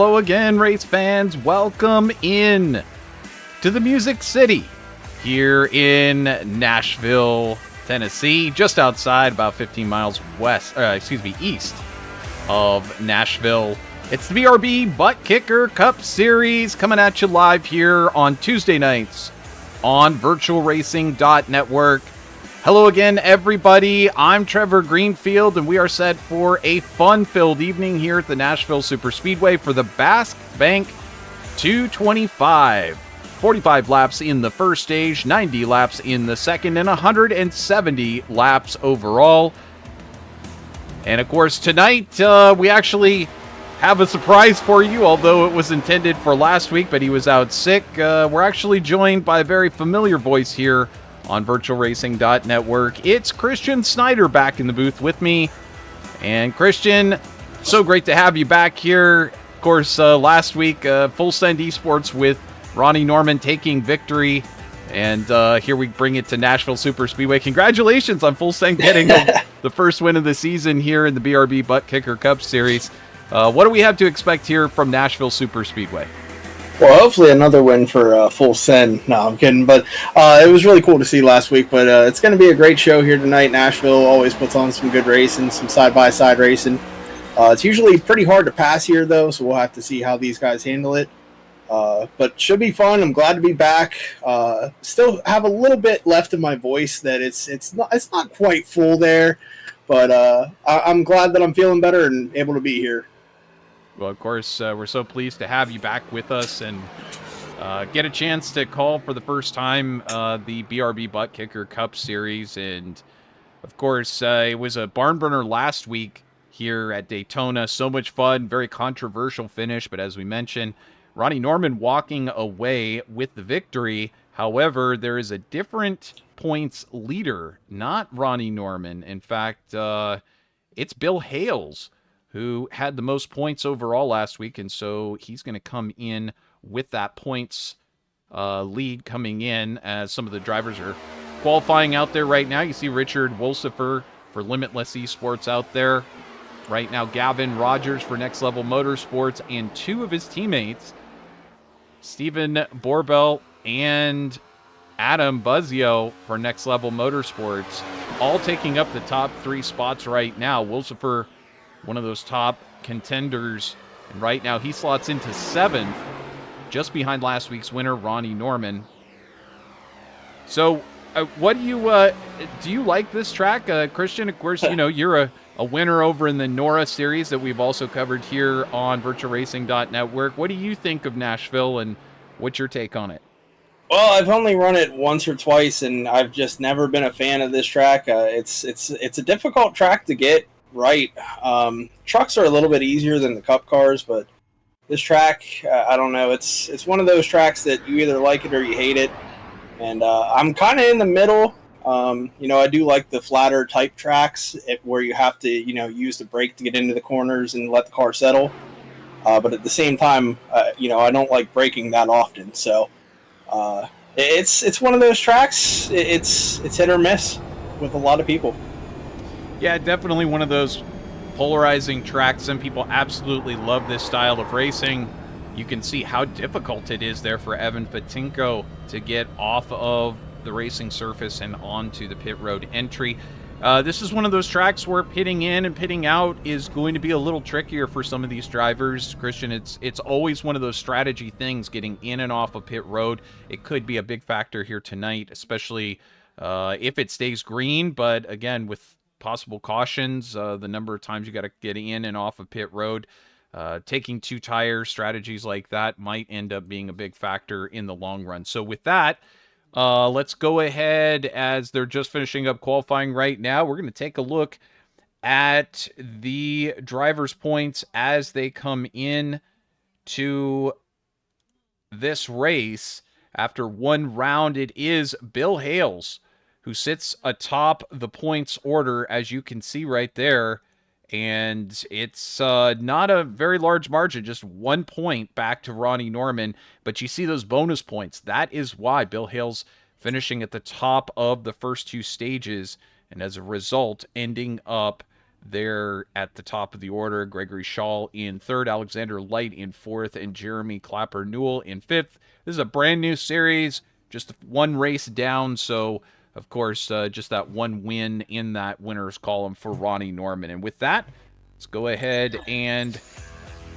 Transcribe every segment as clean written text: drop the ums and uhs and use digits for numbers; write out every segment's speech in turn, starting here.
Hello again, race fans. Welcome in to the Music City here in Nashville, Tennessee, just outside, about 15 miles east of Nashville. It's the BRB Buttkicker Cup Series coming at you live here on Tuesday nights on VirtualRacing.Network. Hello again, everybody. I'm Trevor Greenfield, and we are set for a fun-filled evening here at the Nashville Superspeedway for the Bask Bank 225. 45 laps in the first stage, 90 laps in the second, and 170 laps overall. And of course, tonight we actually have a surprise for you, although it was intended for last week, but he was out sick. We're actually joined by a very familiar voice here on VirtualRacing.Network. It's Christian Snyder back in the booth with me. And Christian, so great to have you back here. Of course, last week, Full Send eSports with Ronnie Norman taking victory. And here we bring it to Nashville Superspeedway. Congratulations on Full Send getting the first win of the season here in the BRB Buttkicker Cup Series. What do we have to expect here from Nashville Superspeedway? Well, hopefully another win for Full Send. No, I'm kidding. But it was really cool to see last week. But it's going to be a great show here tonight. Nashville always puts on some good racing, some side-by-side racing. It's usually pretty hard to pass here, though, so we'll have to see how these guys handle it. But should be fun. I'm glad to be back. Still have a little bit left in my voice that it's not quite full there. But I'm glad that I'm feeling better and able to be here. Well, of course, we're so pleased to have you back with us and get a chance to call for the first time the BRB Buttkicker Cup Series. And, of course, it was a barn burner last week here at Daytona. So much fun, very controversial finish. But as we mentioned, Ronnie Norman walking away with the victory. However, there is a different points leader, not Ronnie Norman. In fact, it's Bill Hales, who had the most points overall last week, and so he's going to come in with that points lead coming in as some of the drivers are qualifying out there right now. You see Richard Wolsifer for Limitless eSports out there right now, Gavin Rogers for Next Level Motorsports, and two of his teammates, Stephen Borbell and Adam Buzzio for Next Level Motorsports, all taking up the top three spots right now. Wolsifer, one of those top contenders, and right now he slots into 7th, just behind last week's winner, Ronnie Norman. So, what do you like this track, Christian? Of course, you know you're a winner over in the Nora series that we've also covered here on VirtualRacing.Network. What do you think of Nashville, and what's your take on it? Well, I've only run it once or twice, and I've just never been a fan of this track. It's a difficult track to get right. Trucks are a little bit easier than the cup cars, but this track, I don't know. It's one of those tracks that you either like it or you hate it, and I'm kind of in the middle. I do like the flatter type tracks where you have to, use the brake to get into the corners and let the car settle. But at the same time, I don't like braking that often. So it's one of those tracks. It's hit or miss with a lot of people. Yeah, definitely one of those polarizing tracks. Some people absolutely love this style of racing. You can see how difficult it is there for Evan Patinko to get off of the racing surface and onto the pit road entry. This is one of those tracks where pitting in and pitting out is going to be a little trickier for some of these drivers. Christian, it's always one of those strategy things, getting in and off of pit road. It could be a big factor here tonight, especially if it stays green. But again, with possible cautions, the number of times you got to get in and off of pit road, taking two tire strategies like that might end up being a big factor in the long run. So with that, let's go ahead, as they're just finishing up qualifying right now. We're going to take a look at the drivers' points as they come in to this race. After one round, it is Bill Hales who sits atop the points order, as you can see right there. And it's not a very large margin, just 1 point back to Ronnie Norman. But you see those bonus points. That is why Bill Hales finishing at the top of the first two stages, and as a result, ending up there at the top of the order. Gregory Shaw in third, Alexander Light in fourth, and Jeremy Clapper-Newell in fifth. This is a brand new series, just one race down, so of course just that one win in that winners column for Ronnie Norman. And with that, let's go ahead and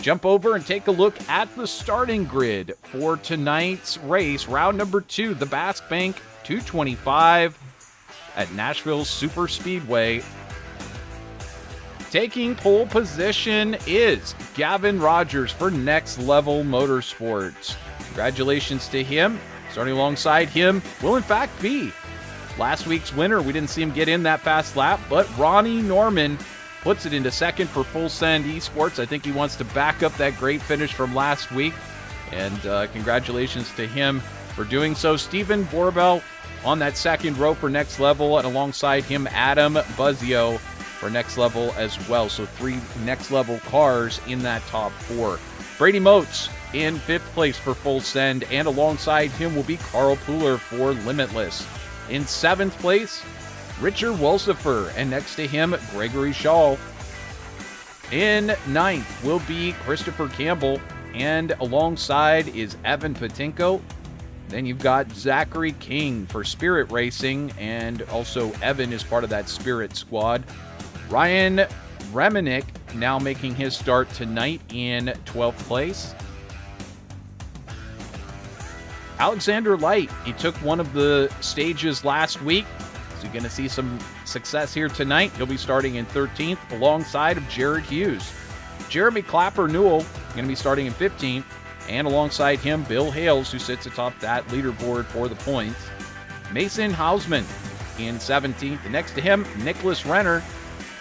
jump over and take a look at the starting grid for tonight's race. Round number 2, the Bask Bank 225 at Nashville Superspeedway. Taking pole position is Gavin Rogers for Next Level Motorsports. Congratulations to him. Starting alongside him will in fact be last week's winner. We didn't see him get in that fast lap, but Ronnie Norman puts it into second for Full Send eSports. I think he wants to back up that great finish from last week, and congratulations to him for doing so. Stephen Borbell on that second row for Next Level, and alongside him, Adam Buzzio for Next Level as well. So 3 Next Level cars in that top 4. Brady Motes in 5th place for Full Send, and alongside him will be Carl Pooler for Limitless. In 7th place, Richard Wolsifer, and next to him, Gregory Shaw. In 9th will be Christopher Campbell, and alongside is Evan Patinko. Then you've got Zachary King for Spirit Racing, and also Evan is part of that Spirit squad. Ryan Reminick now making his start tonight in 12th place. Alexander Light, he took one of the stages last week. So you're going to see some success here tonight. He'll be starting in 13th alongside of Jared Hughes. Jeremy Clapper-Newell going to be starting in 15th. And alongside him, Bill Hales, who sits atop that leaderboard for the points. Mason Hausman in 17th. And next to him, Nicholas Renner.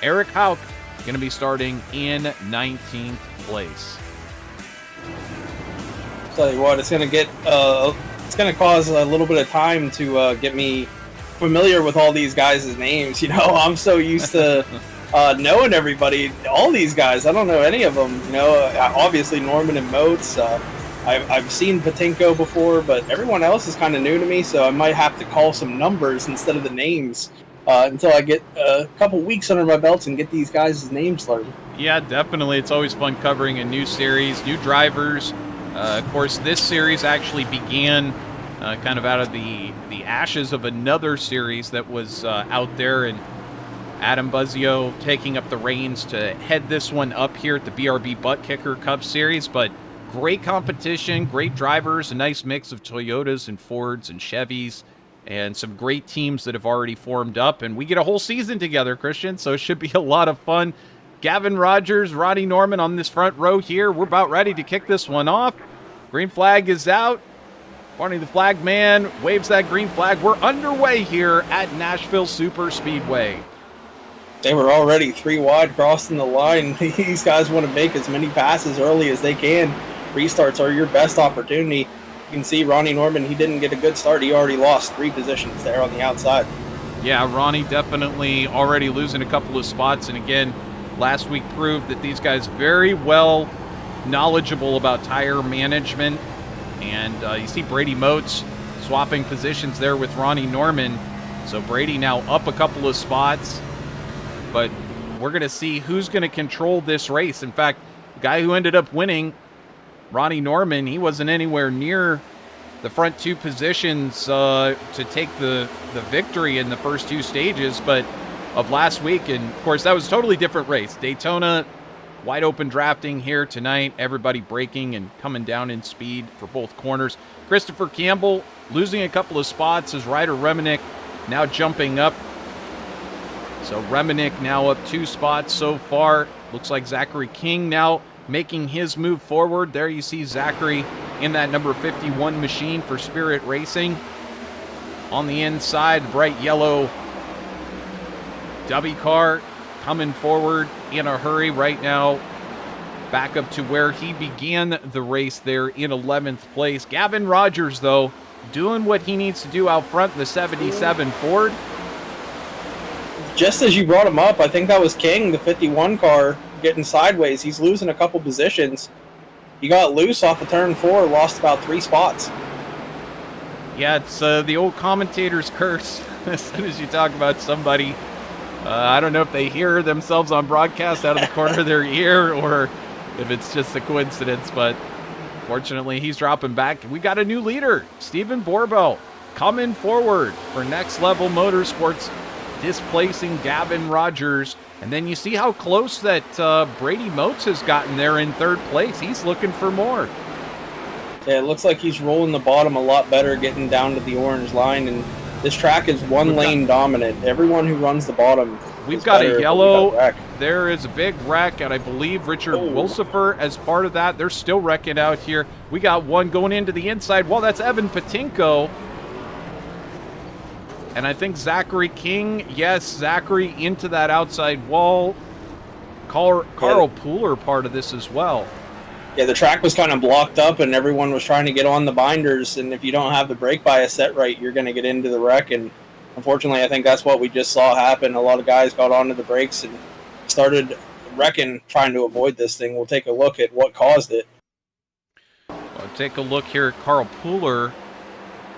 Eric Hauk going to be starting in 19th place. Tell you what, it's going to cause a little bit of time to get me familiar with all these guys' names. You know, I'm so used to knowing everybody, all these guys. I don't know any of them. You know, obviously Norman and Motes. I've seen Patinko before, but everyone else is kind of new to me, so I might have to call some numbers instead of the names until I get a couple weeks under my belt and get these guys' names learned. Yeah, definitely. It's always fun covering a new series, new drivers. Of course, this series actually began kind of out of the ashes of another series that was out there, and Adam Buzzio taking up the reins to head this one up here at the BRB Buttkicker Cup Series. But great competition, great drivers, a nice mix of Toyotas and Fords and Chevys, and some great teams that have already formed up. And we get a whole season together, Christian, so it should be a lot of fun. Gavin Rogers, Ronnie Norman on this front row here. We're about ready to kick this one off. Green flag is out. Barney the flag man waves that green flag. We're underway here at Nashville Superspeedway. They were already 3 wide crossing the line. These guys want to make as many passes early as they can. Restarts are your best opportunity. You can see Ronnie Norman, he didn't get a good start. He already lost 3 positions there on the outside. Yeah, Ronnie definitely already losing a couple of spots. And again, last week proved that these guys very well knowledgeable about tire management. And you see Brady Motes swapping positions there with Ronnie Norman. So Brady now up a couple of spots. But we're going to see who's going to control this race. In fact, the guy who ended up winning, Ronnie Norman, he wasn't anywhere near the front 2 positions to take the victory in the first 2 stages of last week. And, of course, that was a totally different race. Daytona, wide open drafting here tonight. Everybody braking and coming down in speed for both corners. Christopher Campbell losing a couple of spots as Ryder Reminick now jumping up. So Reminick now up 2 spots so far. Looks like Zachary King now making his move forward. There you see Zachary in that number 51 machine for Spirit Racing. On the inside, bright yellow W car coming forward in a hurry right now. Back up to where he began the race there in 11th place. Gavin Rogers, though, doing what he needs to do out front in the 77 Ford. Just as you brought him up, I think that was King, the 51 car, getting sideways. He's losing a couple positions. He got loose off of turn 4, lost about 3 spots. Yeah, it's the old commentator's curse. As soon as you talk about somebody I don't know if they hear themselves on broadcast out of the corner of their ear or if it's just a coincidence, but fortunately he's dropping back. We got a new leader, Stephen Borbell, coming forward for Next Level Motorsports, displacing Gavin Rogers. And then you see how close that Brady Motes has gotten there in third place. He's looking for more. Yeah, it looks like he's rolling the bottom a lot better, getting down to the orange line, and this track is one lane dominant. Everyone who runs the bottom. We've got a yellow. There is a big wreck, and I believe Richard Wilsifer as part of that. They're still wrecking out here. We got one going into the inside. Well, that's Evan Patinko. And I think Zachary King, yes, Zachary into that outside wall. Carl Pooler part of this as well. Yeah, the track was kind of blocked up, and everyone was trying to get on the binders, and if you don't have the brake bias set right, you're going to get into the wreck, and unfortunately, I think that's what we just saw happen. A lot of guys got onto the brakes and started wrecking, trying to avoid this thing. We'll take a look at what caused it. Well, take a look here at Carl Pooler,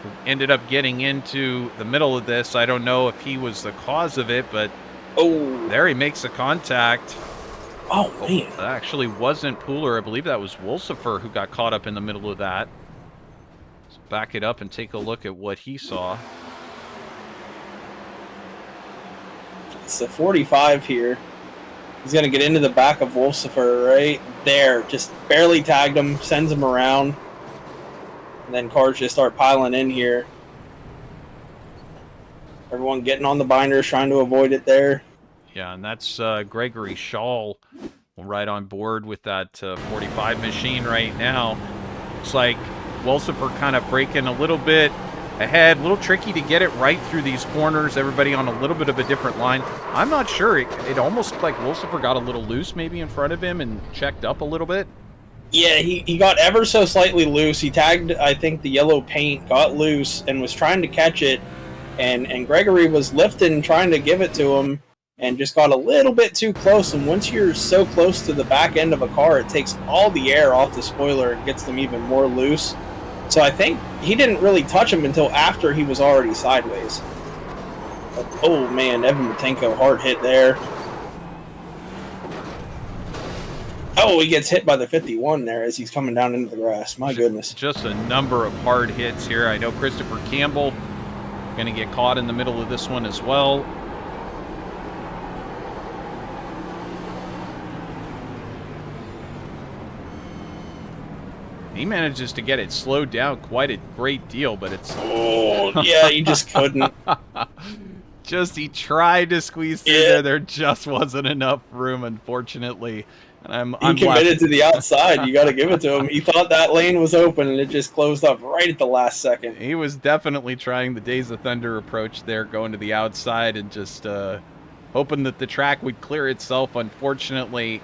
who ended up getting into the middle of this. I don't know if he was the cause of it, but there he makes a contact. Oh, man. That actually wasn't Pooler. I believe that was Wilsifer who got caught up in the middle of that. Let's back it up and take a look at what he saw. It's the 45 here. He's going to get into the back of Wilsifer right there. Just barely tagged him, sends him around. And then cars just start piling in here. Everyone getting on the binders, trying to avoid it there. Yeah, and that's Gregory Shaw right on board with that 45 machine right now. Looks like Wilsifer kind of breaking a little bit ahead. A little tricky to get it right through these corners. Everybody on a little bit of a different line. I'm not sure. It almost looked like Wilsifer got a little loose maybe in front of him and checked up a little bit. Yeah, he got ever so slightly loose. He tagged, I think, the yellow paint, got loose, and was trying to catch it. And Gregory was lifting, trying to give it to him, and just got a little bit too close. And once you're so close to the back end of a car, it takes all the air off the spoiler and gets them even more loose. So I think he didn't really touch him until after he was already sideways. But, oh, man, Evan Matenko, hard hit there. Oh, he gets hit by the 51 there as he's coming down into the grass. My goodness. Just a number of hard hits here. I know Christopher Campbell going to get caught in the middle of this one as well. He manages to get it slowed down quite a great deal, but it's... Oh, yeah, he just couldn't. He tried to squeeze through there. There just wasn't enough room, unfortunately. And he committed to the outside. You got to give it to him. He thought that lane was open, and it just closed up right at the last second. He was definitely trying the Days of Thunder approach there, going to the outside and just hoping that the track would clear itself. Unfortunately,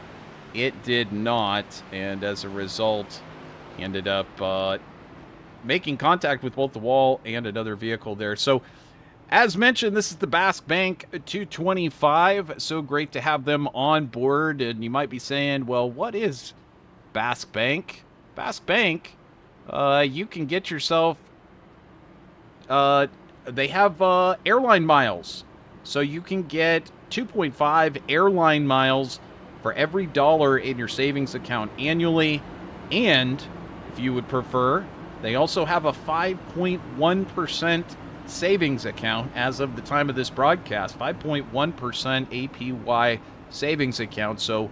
it did not, and as a result, he ended up making contact with both the wall and another vehicle there. So, as mentioned, this is the Bask Bank 225. So great to have them on board. And you might be saying, well, what is Bask Bank? Bask Bank, you can get yourself... they have airline miles. So you can get 2.5 airline miles for every dollar in your savings account annually. And, if you would prefer, they also have a 5.1% savings account as of the time of this broadcast. 5.1% APY savings account. So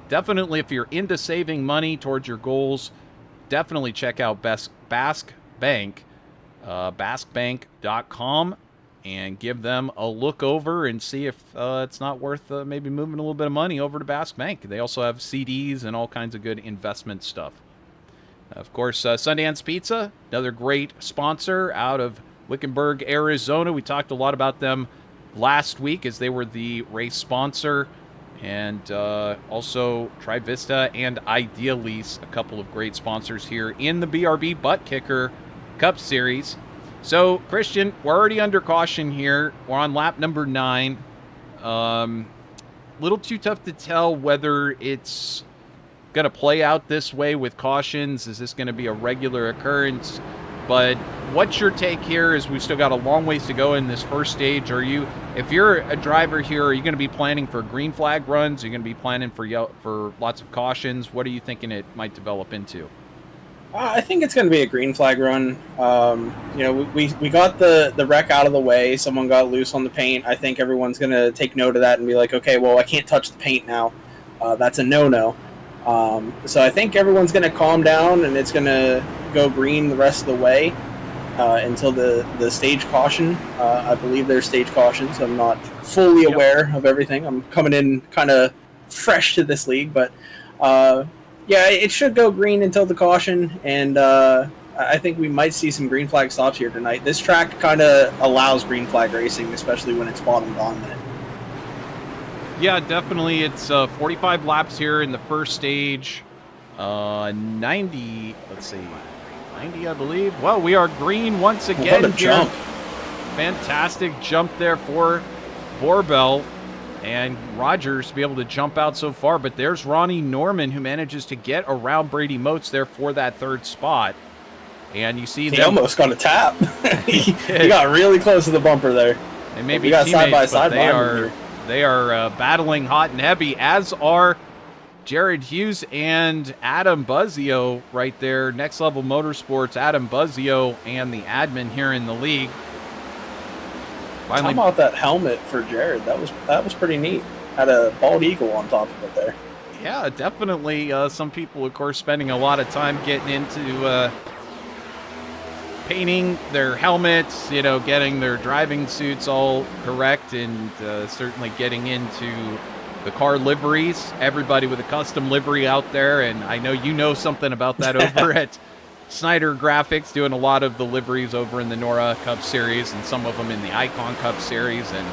definitely, if you're into saving money towards your goals, definitely check out Bask Bank, baskbank.com, and give them a look over and see if it's not worth maybe moving a little bit of money over to Bask Bank. They also have CDs and all kinds of good investment stuff. Of course, Sundance Pizza, another great sponsor out of Wickenburg, Arizona. We talked a lot about them last week as they were the race sponsor. And also Trivista and Idealease, a couple of great sponsors here in the BRB Buttkicker Cup Series. So, Christian, we're already under caution here. We're on lap number 9. Little too tough to tell whether it's going to play out this way with cautions. Is this going to be a regular occurrence? But what's your take here? As we've still got a long ways to go in this first stage. If you're a driver here, are you going to be planning for green flag runs? Are you going to be planning for lots of cautions? What are you thinking it might develop into? I think it's going to be a green flag run. We got the wreck out of the way. Someone got loose on the paint. I think everyone's going to take note of that and be like, okay, well, I can't touch the paint now. That's a no-no. So I think everyone's going to calm down, and it's going to go green the rest of the way until the stage caution. I believe there's stage cautions. I'm not fully aware of everything. I'm coming in kind of fresh to this league, but yeah, it should go green until the caution, and I think we might see some green flag stops here tonight. This track kind of allows green flag racing, especially when it's bottom dominant. Yeah, definitely. It's 45 laps here in the first stage. 90, let's see, 90, I believe. Well, we are green once again. What a jump. Fantastic jump there for Borbell and Rogers to be able to jump out so far. But there's Ronnie Norman, who manages to get around Brady Motes there for that third spot. And you see he almost got a tap. he got really close to the bumper there. And maybe got side by side. They are battling hot and heavy, as are Jared Hughes and Adam Buzzio right there. Next Level Motorsports, Adam Buzzio, and the admin here in the league. Finally, how about that helmet for Jared? That was pretty neat. Had a bald eagle on top of it there. Yeah, definitely. Some people, of course, spending a lot of time getting into painting their helmets, getting their driving suits all correct, and certainly getting into the car liveries. Everybody with a custom livery out there, and I know you know something about that over at Snyder Graphics, doing a lot of the liveries over in the NORA Cup Series and some of them in the Icon Cup Series and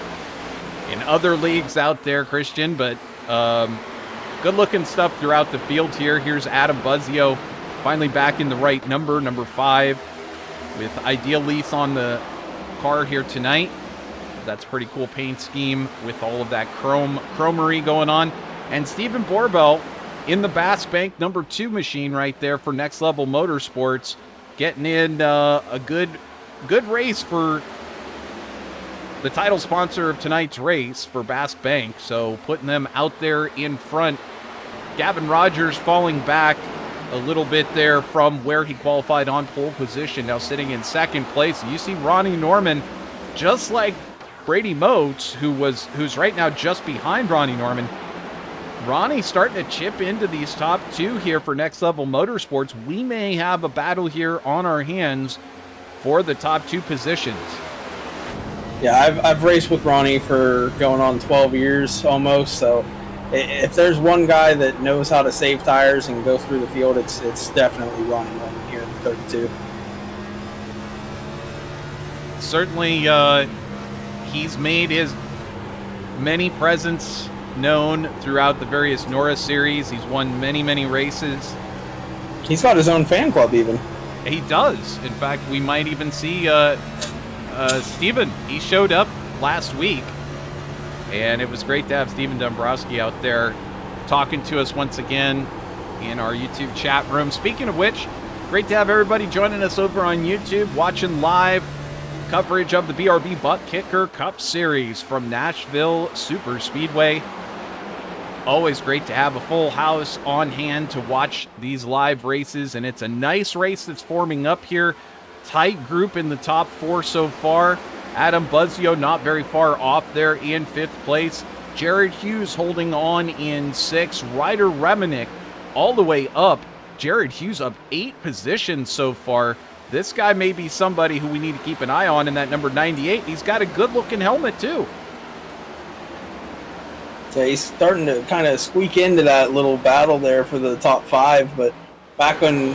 in other leagues out there, Christian. But good-looking stuff throughout the field here. Here's Adam Buzzio finally back in the right number 5, with Ideal Lease on the car here tonight. That's a pretty cool paint scheme with all of that chromery going on. And Stephen Borbell in the Bask Bank number 2 machine right there for Next Level Motorsports, getting in a good race for the title sponsor of tonight's race for Bask Bank. So putting them out there in front. Gavin Rogers falling back a little bit there from where he qualified on pole position, now sitting in second place. And you see Ronnie Norman, just like Brady Motes, who's right now just behind Ronnie Norman. Ronnie starting to chip into these top 2 here for Next Level Motorsports. We may have a battle here on our hands for the top 2 positions. Yeah, I've raced with Ronnie for going on 12 years almost, so if there's one guy that knows how to save tires and go through the field, it's definitely Ronnie Norman here in the 32. Certainly, he's made his many presence known throughout the various NORA series. He's won many races. He's got his own fan club even. He does. In fact, we might even see Steven. He showed up last week, and it was great to have Steven Dombrowski out there talking to us once again in our YouTube chat room. Speaking of which, great to have everybody joining us over on YouTube, watching live coverage of the BRB Buttkicker Cup Series from Nashville Superspeedway. Always great to have a full house on hand to watch these live races, and it's a nice race that's forming up here. Tight group in the top 4 so far. Adam Buzzio not very far off there in 5th place. Jared Hughes holding on in 6th. Ryder Reminick all the way up. Jared Hughes up 8 positions so far. This guy may be somebody who we need to keep an eye on in that number 98. He's got a good-looking helmet, too. Yeah, he's starting to kind of squeak into that little battle there for the top 5, but back on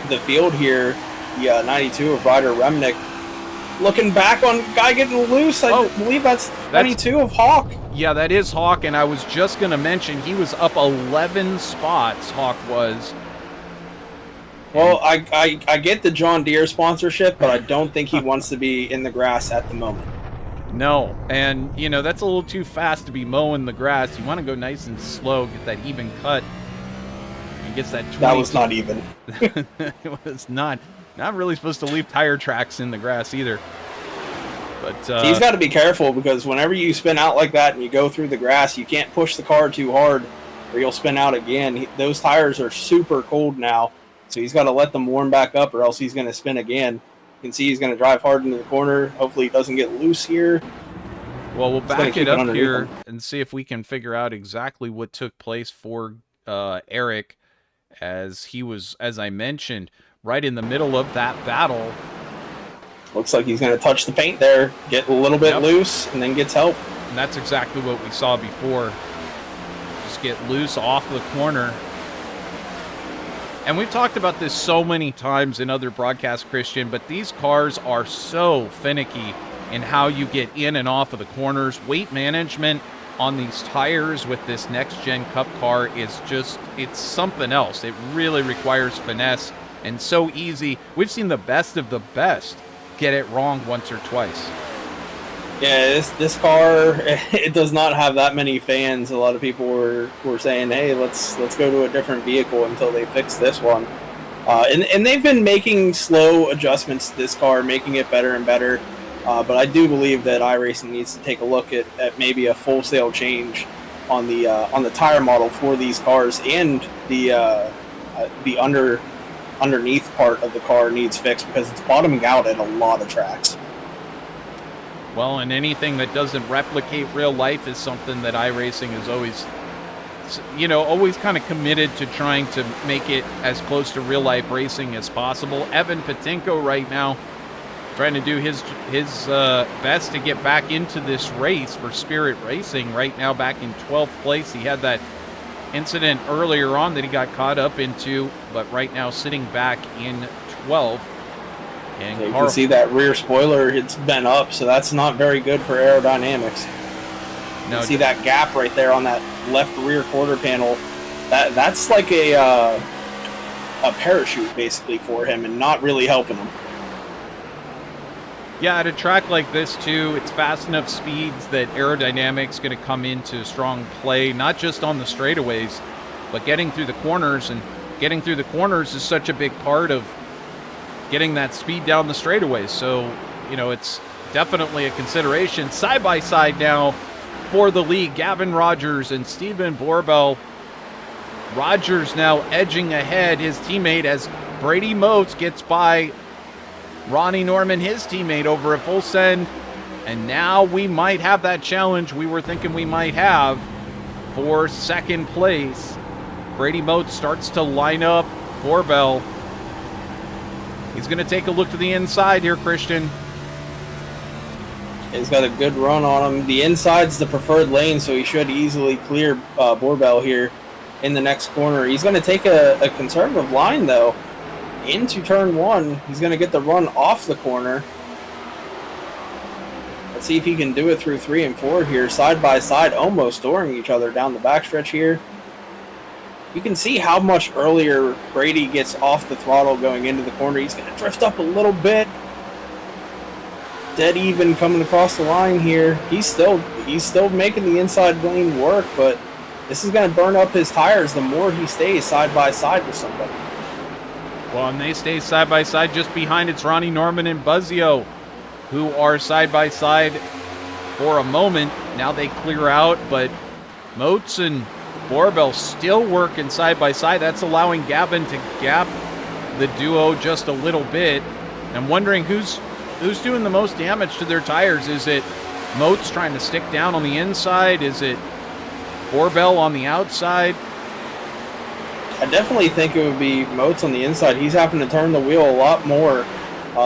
the field here, 92 of Ryder Remnick. Looking back on guy getting loose, I believe that's 92 of Hawk. Yeah, that is Hawk, and I was just going to mention he was up 11 spots, Hawk was. Well, I get the John Deere sponsorship, but I don't think he wants to be in the grass at the moment. No, and, that's a little too fast to be mowing the grass. You want to go nice and slow, get that even cut. He gets that 22. That was not even. It was not. Not really supposed to leave tire tracks in the grass either. But he's got to be careful, because whenever you spin out like that and you go through the grass, you can't push the car too hard or you'll spin out again. Those tires are super cold now, so he's got to let them warm back up or else he's going to spin again. You can see he's going to drive hard into the corner. Hopefully he doesn't get loose here. Well, we'll back it up here and see if we can figure out exactly what took place for Eric, as he was, as I mentioned, right in the middle of that battle. Looks like he's going to touch the paint there, get a little bit loose, and then gets help. And that's exactly what we saw before. Just get loose off the corner. And we've talked about this so many times in other broadcasts, Christian, but these cars are so finicky in how you get in and off of the corners. Weight management on these tires with this next-gen Cup car is just, it's something else. It really requires finesse and so easy. We've seen the best of the best get it wrong once or twice. Yeah, this car, it does not have that many fans. A lot of people were saying, hey, let's go to a different vehicle until they fix this one. And they've been making slow adjustments to this car, making it better and better. But I do believe that iRacing needs to take a look at maybe a wholesale change on the tire model for these cars, and the underneath part of the car needs fixed because it's bottoming out at a lot of tracks. Well, and anything that doesn't replicate real life is something that iRacing is always, always kind of committed to trying to make it as close to real life racing as possible. Evan Patinko right now trying to do his best to get back into this race for Spirit Racing. Right now back in 12th place. He had that incident earlier on that he got caught up into, but right now sitting back in 12th. And you can see that rear spoiler, it's bent up, so that's not very good for aerodynamics. You can see that gap right there on that left rear quarter panel. That's like a parachute basically for him, and not really helping him. Yeah, at a track like this too, it's fast enough speeds that aerodynamics going to come into strong play, not just on the straightaways, but getting through the corners. And getting through the corners is such a big part of getting that speed down the straightaways. So, it's definitely a consideration. Side by side now for the lead, Gavin Rogers and Stephen Borbell. Rogers now edging ahead his teammate as Brady Motes gets by Ronnie Norman, his teammate, over a full send. And now we might have that challenge we were thinking we might have for second place. Brady Motes starts to line up Borbell. He's going to take a look to the inside here, Christian. He's got a good run on him. The inside's the preferred lane, so he should easily clear Borbell here in the next corner. He's going to take a conservative line, though, into turn one. He's going to get the run off the corner. Let's see if he can do it through 3 and 4 here, side by side, almost dooring each other down the backstretch here. You can see how much earlier Brady gets off the throttle going into the corner. He's going to drift up a little bit. Dead even coming across the line here. He's still making the inside lane work, but this is going to burn up his tires the more he stays side by side with somebody. Well, and they stay side by side just behind. It's Ronnie Norman and Buzzio, who are side by side for a moment. Now they clear out, but Motes and Borbell still working side by side. That's allowing Gavin to gap the duo just a little bit. I'm wondering who's doing the most damage to their tires. Is it Motes trying to stick down on the inside? Is it Borbell on the outside? I definitely think it would be Motes on the inside. He's having to turn the wheel a lot more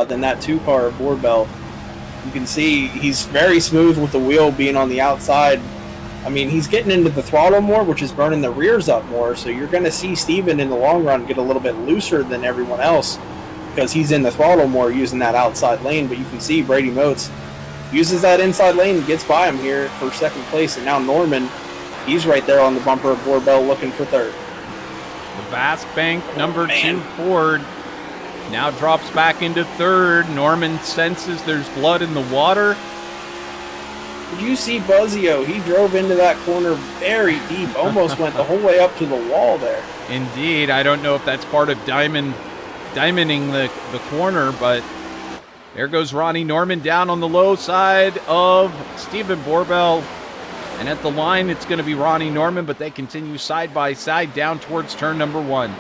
than that 2-car Borbell. You can see he's very smooth with the wheel being on the outside. I mean, he's getting into the throttle more, which is burning the rears up more. So you're going to see Steven in the long run get a little bit looser than everyone else because he's in the throttle more using that outside lane. But you can see Brady Motes uses that inside lane and gets by him here for second place. And now Norman, he's right there on the bumper of Borbell looking for third. The Bask Bank number 2 Ford now drops back into third. Norman senses there's blood in the water. Did you see Buzzio? He drove into that corner very deep, almost went the whole way up to the wall there. Indeed. I don't know if that's part of Diamond diamonding the corner, but there goes Ronnie Norman down on the low side of Stephen Borbell. And at the line, it's going to be Ronnie Norman, but they continue side by side down towards turn number 1.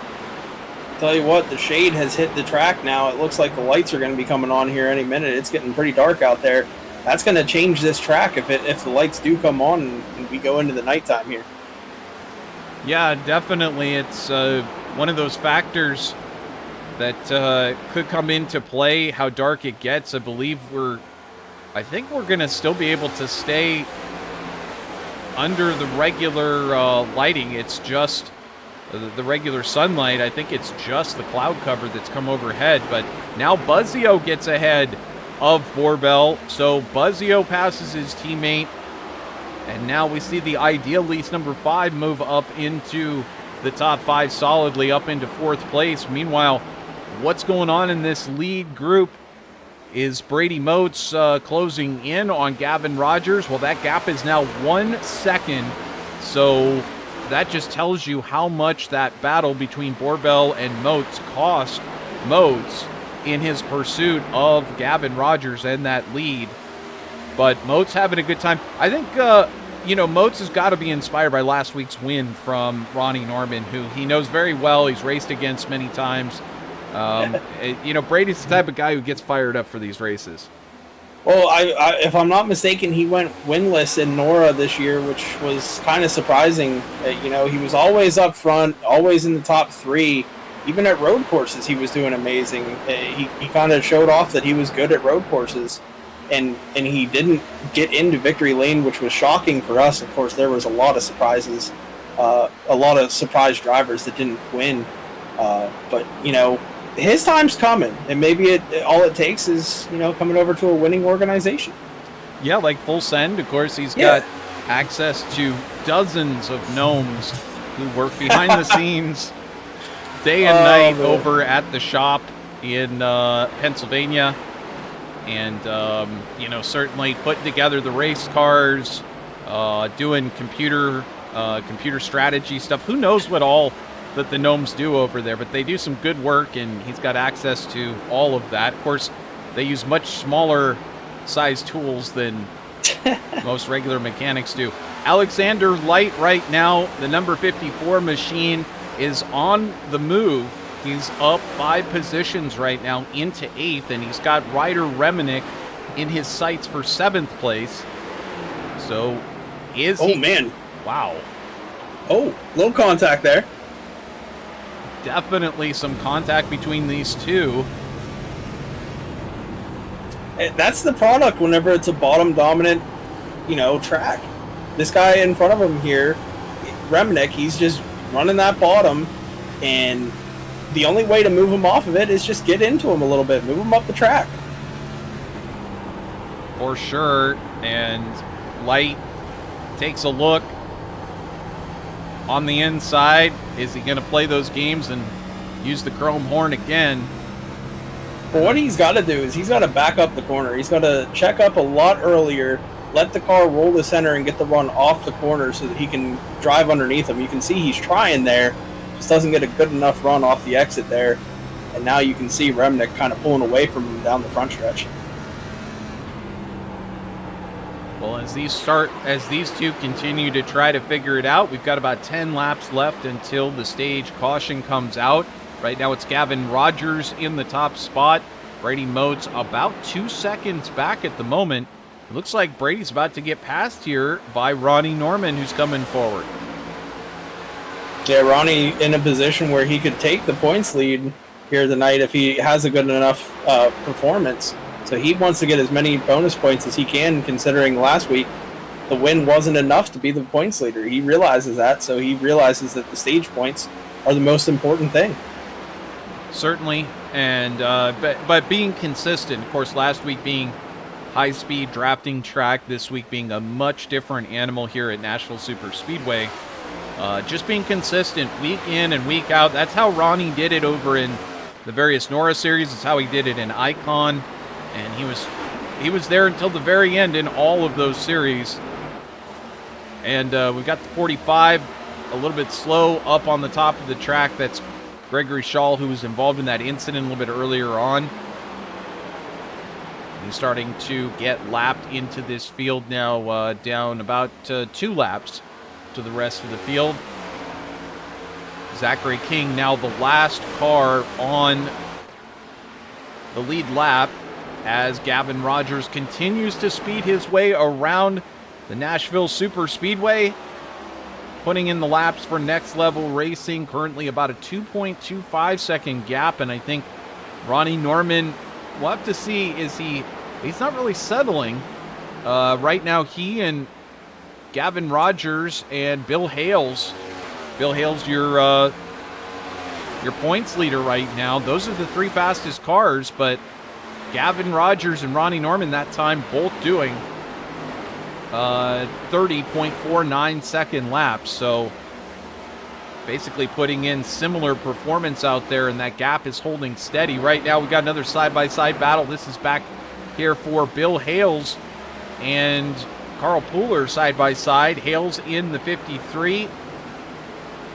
Tell you what, the shade has hit the track now. It looks like the lights are going to be coming on here any minute. It's getting pretty dark out there. That's going to change this track if the lights do come on and we go into the nighttime here. Yeah, definitely. It's one of those factors that could come into play, how dark it gets. I think we're going to still be able to stay under the regular lighting. It's just the regular sunlight. I think it's just the cloud cover that's come overhead. But now Buzzio gets ahead of Borbell. So Buzzio passes his teammate. And now we see the Ideal Lease number 5 move up into the top 5 solidly, up into 4th place. Meanwhile, what's going on in this lead group is Brady Moats closing in on Gavin Rogers. Well, that gap is now 1 second. So that just tells you how much that battle between Borbell and Moats cost Moats in his pursuit of Gavin Rogers and that lead. But Moats having a good time. I think, Moats has got to be inspired by last week's win from Ronnie Norman, who he knows very well. He's raced against many times. Brady's the type of guy who gets fired up for these races. Well, I if I'm not mistaken, he went winless in Nora this year, which was kind of surprising. He was always up front, always in the top 3. Even at road courses, he was doing amazing. He kind of showed off that he was good at road courses, and he didn't get into victory lane, which was shocking for us. Of course, there was a lot of surprises, a lot of surprise drivers that didn't win. But his time's coming, and maybe all it takes is coming over to a winning organization. Yeah, like Full Send. Of course, he's got access to dozens of gnomes who work behind the scenes day and night over at the shop in Pennsylvania, and certainly putting together the race cars, doing computer strategy stuff. Who knows what all that the gnomes do over there, but they do some good work, and he's got access to all of that. Of course, they use much smaller size tools than most regular mechanics do. Alexander Light right now, the number 54 machine, is on the move. He's up 5 positions right now into 8th, and he's got Ryder Reminick in his sights for 7th place. So is he... Oh, man. Wow. Oh, little contact there. Definitely some contact between these two. That's the product whenever it's a bottom dominant, track. This guy in front of him here, Remnick, he's just running that bottom, and the only way to move him off of it is just get into him a little bit, move him up the track. For sure. And Light takes a look on the inside. Is he going to play those games and use the chrome horn again? But what he's got to do is he's got to back up the corner. He's got to check up a lot earlier, let the car roll the center and get the run off the corner so that he can drive underneath him. You can see he's trying there, just doesn't get a good enough run off the exit there. And now you can see Remnick kind of pulling away from him down the front stretch. Well, as these two continue to try to figure it out, we've got about 10 laps left until the stage caution comes out. Right now it's Gavin Rogers in the top spot. Brady Moats about 2 seconds back at the moment. It looks like Brady's about to get passed here by Ronnie Norman, who's coming forward. Yeah, Ronnie in a position where he could take the points lead here tonight if he has a good enough performance. So he wants to get as many bonus points as he can, considering last week the win wasn't enough to be the points leader. He realizes that, so he realizes that the stage points are the most important thing. Certainly, and but being consistent. Of course, last week being high-speed drafting track, this week being a much different animal here at Nashville Superspeedway. Just being consistent week in and week out. That's how Ronnie did it over in the various Nora series. It's how he did it in Icon. And he was there until the very end in all of those series. And we've got the 45 a little bit slow up on the top of the track. That's Gregory Schall, who was involved in that incident a little bit earlier on. He's starting to get lapped into this field now, down about 2 laps to the rest of the field. Zachary King now the last car on the lead lap as Gavin Rogers continues to speed his way around the Nashville Superspeedway, putting in the laps for Next Level Racing, currently about a 2.25 second gap, and I think Ronnie Norman, we'll have to see, he's not really settling. Right now, he and Gavin Rogers and Bill Hales, your points leader right now. Those are the 3 fastest cars, but Gavin Rogers and Ronnie Norman that time both doing 30.49 second laps. So basically putting in similar performance out there, and that gap is holding steady. Right now we got another side-by-side battle. This is back here for Bill Hales and Carl Pooler side-by-side. Hales in the 53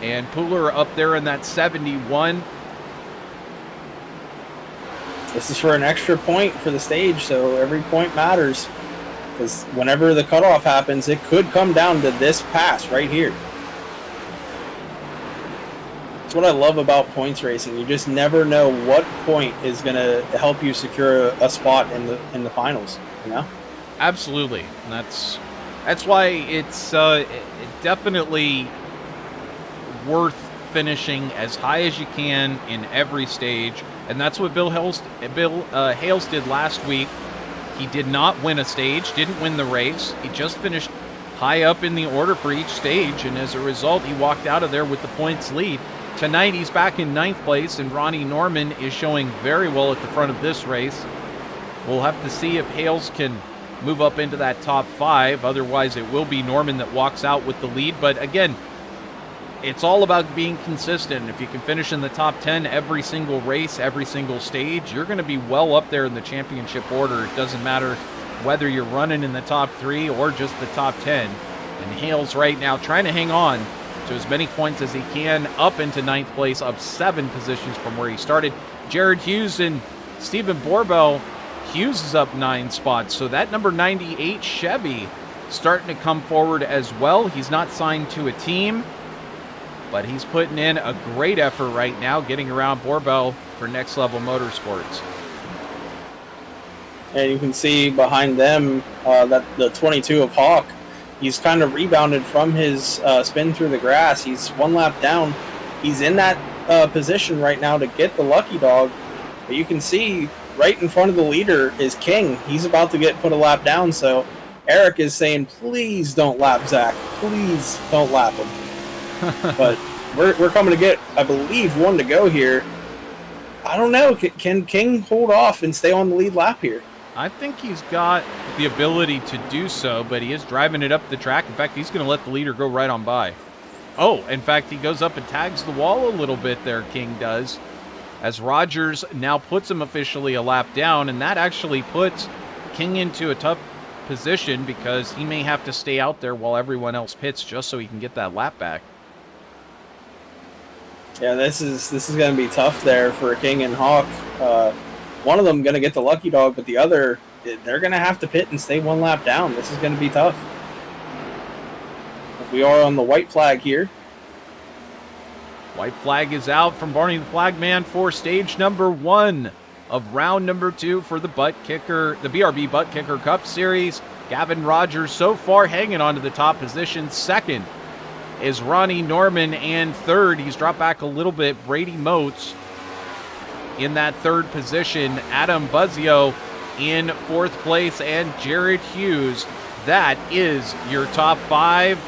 and Pooler up there in that 71. This is for an extra point for the stage, so every point matters. Because whenever the cutoff happens, it could come down to this pass right here. That's what I love about points racing. You just never know what point is going to help you secure a spot in the finals. You know? Absolutely, and that's why it's definitely worth finishing as high as you can in every stage, and that's what Bill Hales did last week. He did not win a stage, didn't win the race. He just finished high up in the order for each stage, and as a result, he walked out of there with the points lead. Tonight, he's back in 9th place, and Ronnie Norman is showing very well at the front of this race. We'll have to see if Hales can move up into that top 5. Otherwise, it will be Norman that walks out with the lead. But again, it's all about being consistent. If you can finish in the top 10 every single race, every single stage, you're going to be well up there in the championship order. It doesn't matter whether you're running in the top 3 or just the top 10. And Hales right now trying to hang on to as many points as he can, up into 9th place, up 7 positions from where he started. Jared Hughes and Stephen Borbell. Hughes is up 9 spots, so that number 98 Chevy starting to come forward as well. He's not signed to a team, but he's putting in a great effort right now, getting around Borbell for Next Level Motorsports. And you can see behind them that the 22 of Hawk, he's kind of rebounded from his spin through the grass. He's 1 lap down. He's in that position right now to get the lucky dog. But you can see right in front of the leader is King. He's about to get put a lap down, so Eric is saying, please don't lap Zach. Please don't lap him. But we're coming to get, I believe, 1 to go here. I don't know. Can King hold off and stay on the lead lap here? I think he's got the ability to do so, but he is driving it up the track. In fact, he's going to let the leader go right on by. Oh, in fact, he goes up and tags the wall a little bit there, King does, as Rogers now puts him officially a lap down, and that actually puts King into a tough position because he may have to stay out there while everyone else pits just so he can get that lap back. Yeah, this is going to be tough there for King and Hawk. One of them going to get the lucky dog, but the other, they're going to have to pit and stay 1 lap down. This is going to be tough. We are on the white flag here. White flag is out from Barney the Flagman for stage number 1 of round number 2 for the BRB Buttkicker Cup Series. Gavin Rogers so far hanging on to the top position. 2nd is Ronnie Norman, and 3rd, he's dropped back a little bit, Brady Motes in that 3rd position. Adam Buzzio in 4th place, and Jared Hughes. That is your top 5.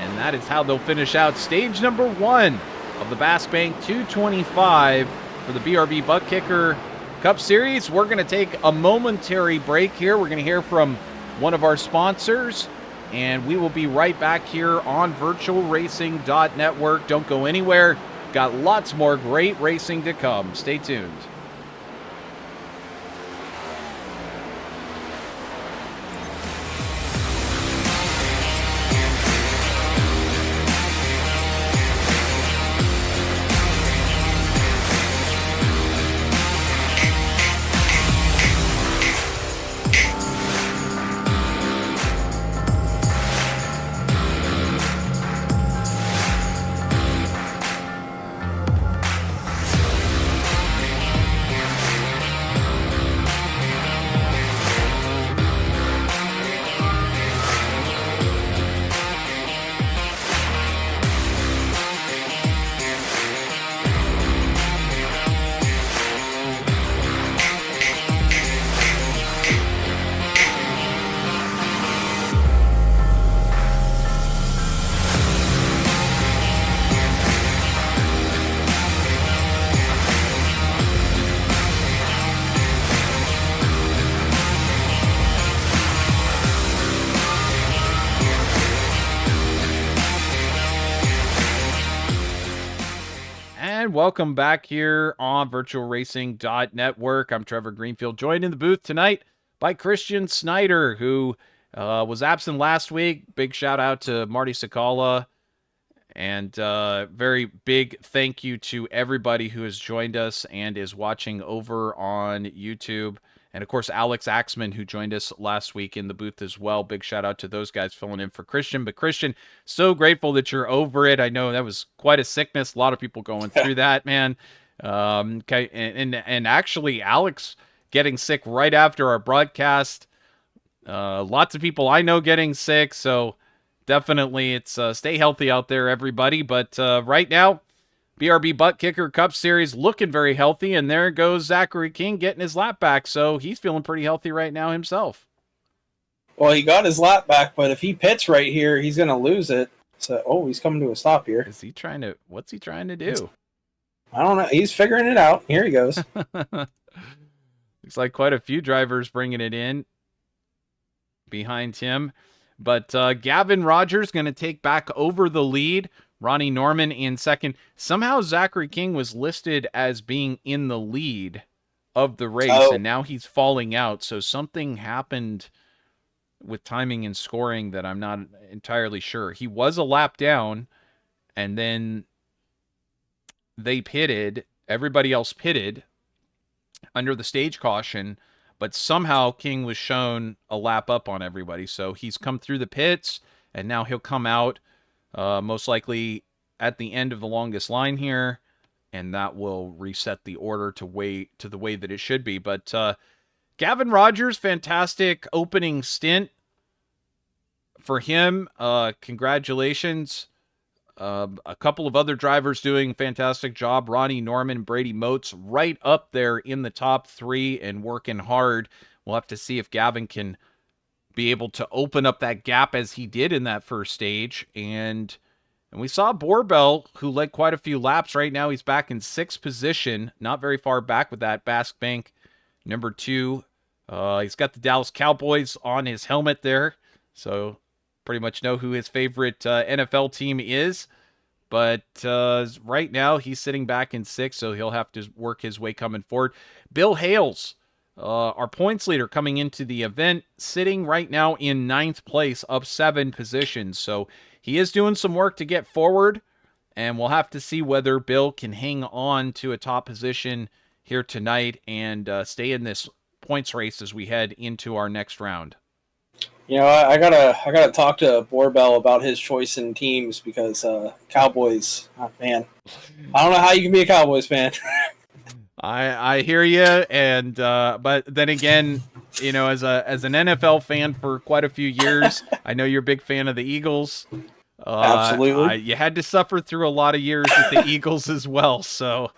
And that is how they'll finish out stage number 1 of the Bask Bank 225 for the BRB Buttkicker Cup Series. We're going to take a momentary break here. We're going to hear from one of our sponsors, and we will be right back here on VirtualRacing.Network. Don't go anywhere. Got lots more great racing to come. Stay tuned. welcome back here on VirtualRacing.Network. I'm Trevor Greenfield, joined in the booth tonight by Christian Snyder, who was absent last week. Big shout out to Marty Sakala, and very big thank you to everybody who has joined us and is watching over on YouTube. And, of course, Alex Axman, who joined us last week in the booth as well. Big shout-out to those guys filling in for Christian. But, Christian, so grateful that you're over it. I know that was quite a sickness. A lot of people going through that, man. Okay, and actually, Alex getting sick right after our broadcast. Lots of people I know getting sick, so definitely it's stay healthy out there, everybody. But right now, BRB Buttkicker Cup Series looking very healthy, and there goes Zachary King getting his lap back, so he's feeling pretty healthy right now himself. Well, he got his lap back, but if he pits right here, he's going to lose it. So, he's coming to a stop here. Is he trying to, what's he trying to do? I don't know. He's figuring it out. Here he goes. Looks like quite a few drivers bringing it in behind him. But Gavin Rogers going to take back over the lead. Ronnie Norman in second. Somehow Zachary King was listed as being in the lead of the race, and now he's falling out. So something happened with timing and scoring that I'm not entirely sure. He was a lap down, and then they pitted. Everybody else pitted under the stage caution, but somehow King was shown a lap up on everybody. So he's come through the pits, and now he'll come out most likely at the end of the longest line here, and that will reset the order to the way that it should be. But Gavin Rogers, fantastic opening stint for him. Congratulations. A couple of other drivers doing a fantastic job. Ronnie Norman, Brady Moats right up there in the top three and working hard. We'll have to see if Gavin can be able to open up that gap as he did in that first stage. And we saw Borbell, who led quite a few laps. Right now he's back in sixth position, not very far back with that Bask Bank number 2. He's got the Dallas Cowboys on his helmet there, so pretty much know who his favorite NFL team is. But right now he's sitting back in sixth, so he'll have to work his way coming forward. Bill Hales, our points leader coming into the event, sitting right now in ninth place, up 7 positions. So he is doing some work to get forward, and we'll have to see whether Bill can hang on to a top position here tonight and stay in this points race as we head into our next round. You know, I gotta talk to Borbell about his choice in teams because Cowboys, man, I don't know how you can be a Cowboys fan. I hear you, and but then again, you know, as an NFL fan for quite a few years, I know you're a big fan of the Eagles. Absolutely, you had to suffer through a lot of years with the Eagles as well, so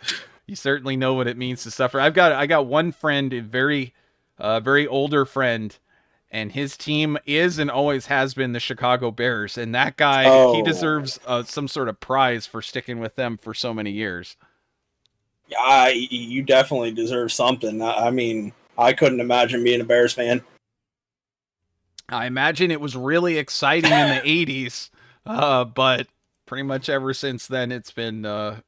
you certainly know what it means to suffer. I got one friend, a very older friend, and his team is and always has been the Chicago Bears, and that guy, he deserves some sort of prize for sticking with them for so many years. Yeah, you definitely deserve something. I mean, I couldn't imagine being a Bears fan. I imagine it was really exciting in the 80s, but pretty much ever since then, it's been a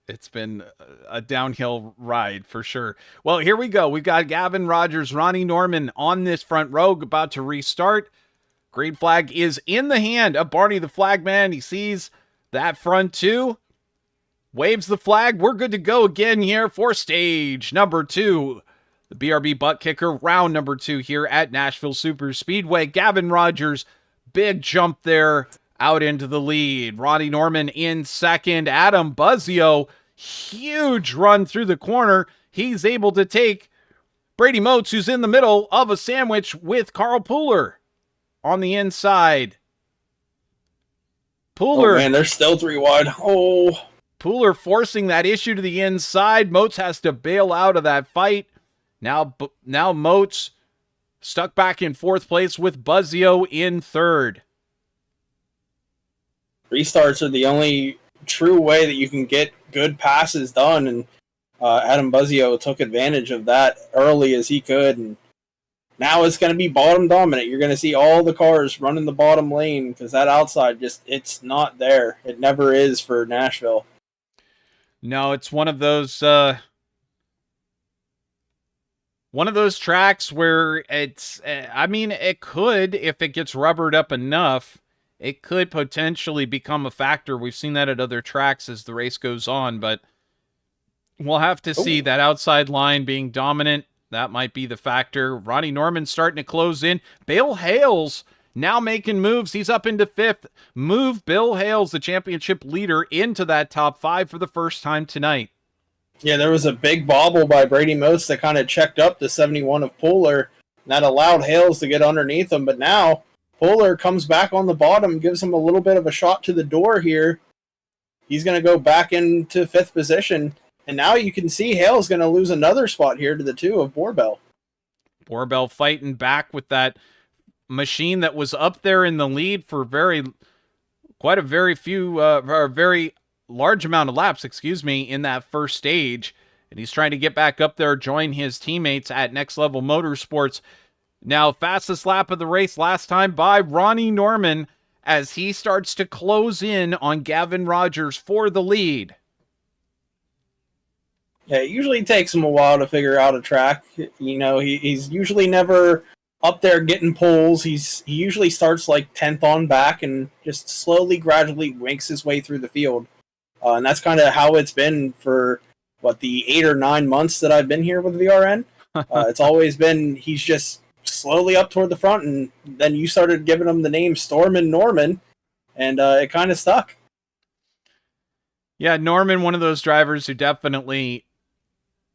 downhill ride for sure. Well, here we go. We've got Gavin Rogers, Ronnie Norman on this front row, about to restart. Green flag is in the hand of Barney the Flagman. He sees that front two, waves the flag. We're good to go again here for stage number 2. The BRB Buttkicker round number 2 here at Nashville Superspeedway. Gavin Rogers, big jump there out into the lead. Ronnie Norman in second. Adam Buzzio, huge run through the corner. He's able to take Brady Moats, who's in the middle of a sandwich with Carl Pooler on the inside. Pooler. Oh, man, they're still 3 wide. Oh. Pooler forcing that issue to the inside. Moats has to bail out of that fight. Now Moats stuck back in 4th place with Buzzio in 3rd. Restarts are the only true way that you can get good passes done, and Adam Buzzio took advantage of that early as he could, and now it's going to be bottom dominant. You're going to see all the cars running the bottom lane because that outside it's not there. It never is for Nashville. No, it's one of those tracks where it's, I mean, it could, if it gets rubbered up enough, it could potentially become a factor. We've seen that at other tracks as the race goes on, but we'll have to see. Ooh. That outside line being dominant. That might be the factor. Ronnie Norman starting to close in. Bill Hales now making moves. He's up into 5th. Move Bill Hales, the championship leader, into that top 5 for the first time tonight. Yeah, there was a big bobble by Brady Motes that kind of checked up the 71 of Pooler, and that allowed Hales to get underneath him. But now Pooler comes back on the bottom, gives him a little bit of a shot to the door here. He's going to go back into 5th position. And now you can see Hale's going to lose another spot here to the 2 of Borbell. Borbell fighting back with that machine that was up there in the lead for very large amount of laps, in that first stage. And he's trying to get back up there, join his teammates at Next Level Motorsports. Now, fastest lap of the race last time by Ronnie Norman as he starts to close in on Gavin Rogers for the lead. Yeah, it usually takes him a while to figure out a track. You know, he's usually never up there getting poles. He usually starts like 10th on back and just slowly, gradually makes his way through the field. And that's kind of how it's been for, the 8 or 9 months that I've been here with VRN. It's always been he's just slowly up toward the front, and then you started giving him the name Stormin' Norman, and it kind of stuck. Yeah, Norman, one of those drivers who definitely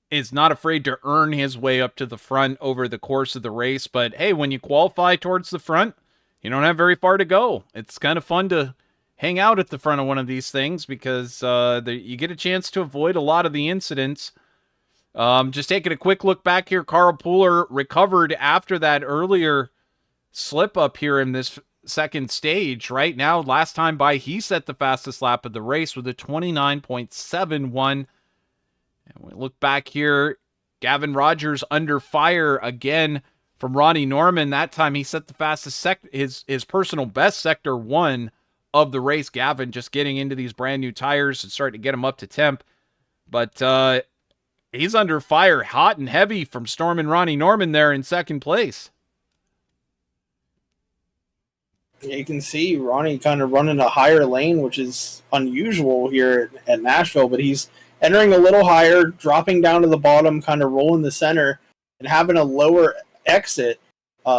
is not afraid to earn his way up to the front over the course of the race. But hey, when you qualify towards the front, you don't have very far to go. It's kind of fun to hang out at the front of one of these things because you get a chance to avoid a lot of the incidents. Just taking a quick look back here, Carl Pooler recovered after that earlier slip up here in this second stage. Right now, last time by, he set the fastest lap of the race with a 29.71. And we look back here, Gavin Rogers under fire again from Ronnie Norman. That time he set the fastest his personal best sector 1 of the race. Gavin just getting into these brand new tires and starting to get him up to temp. But he's under fire, hot and heavy from Storm and Ronnie Norman there in second place. You can see Ronnie kind of running a higher lane, which is unusual here at Nashville, but he's entering a little higher, dropping down to the bottom, kind of rolling the center, and having a lower exit,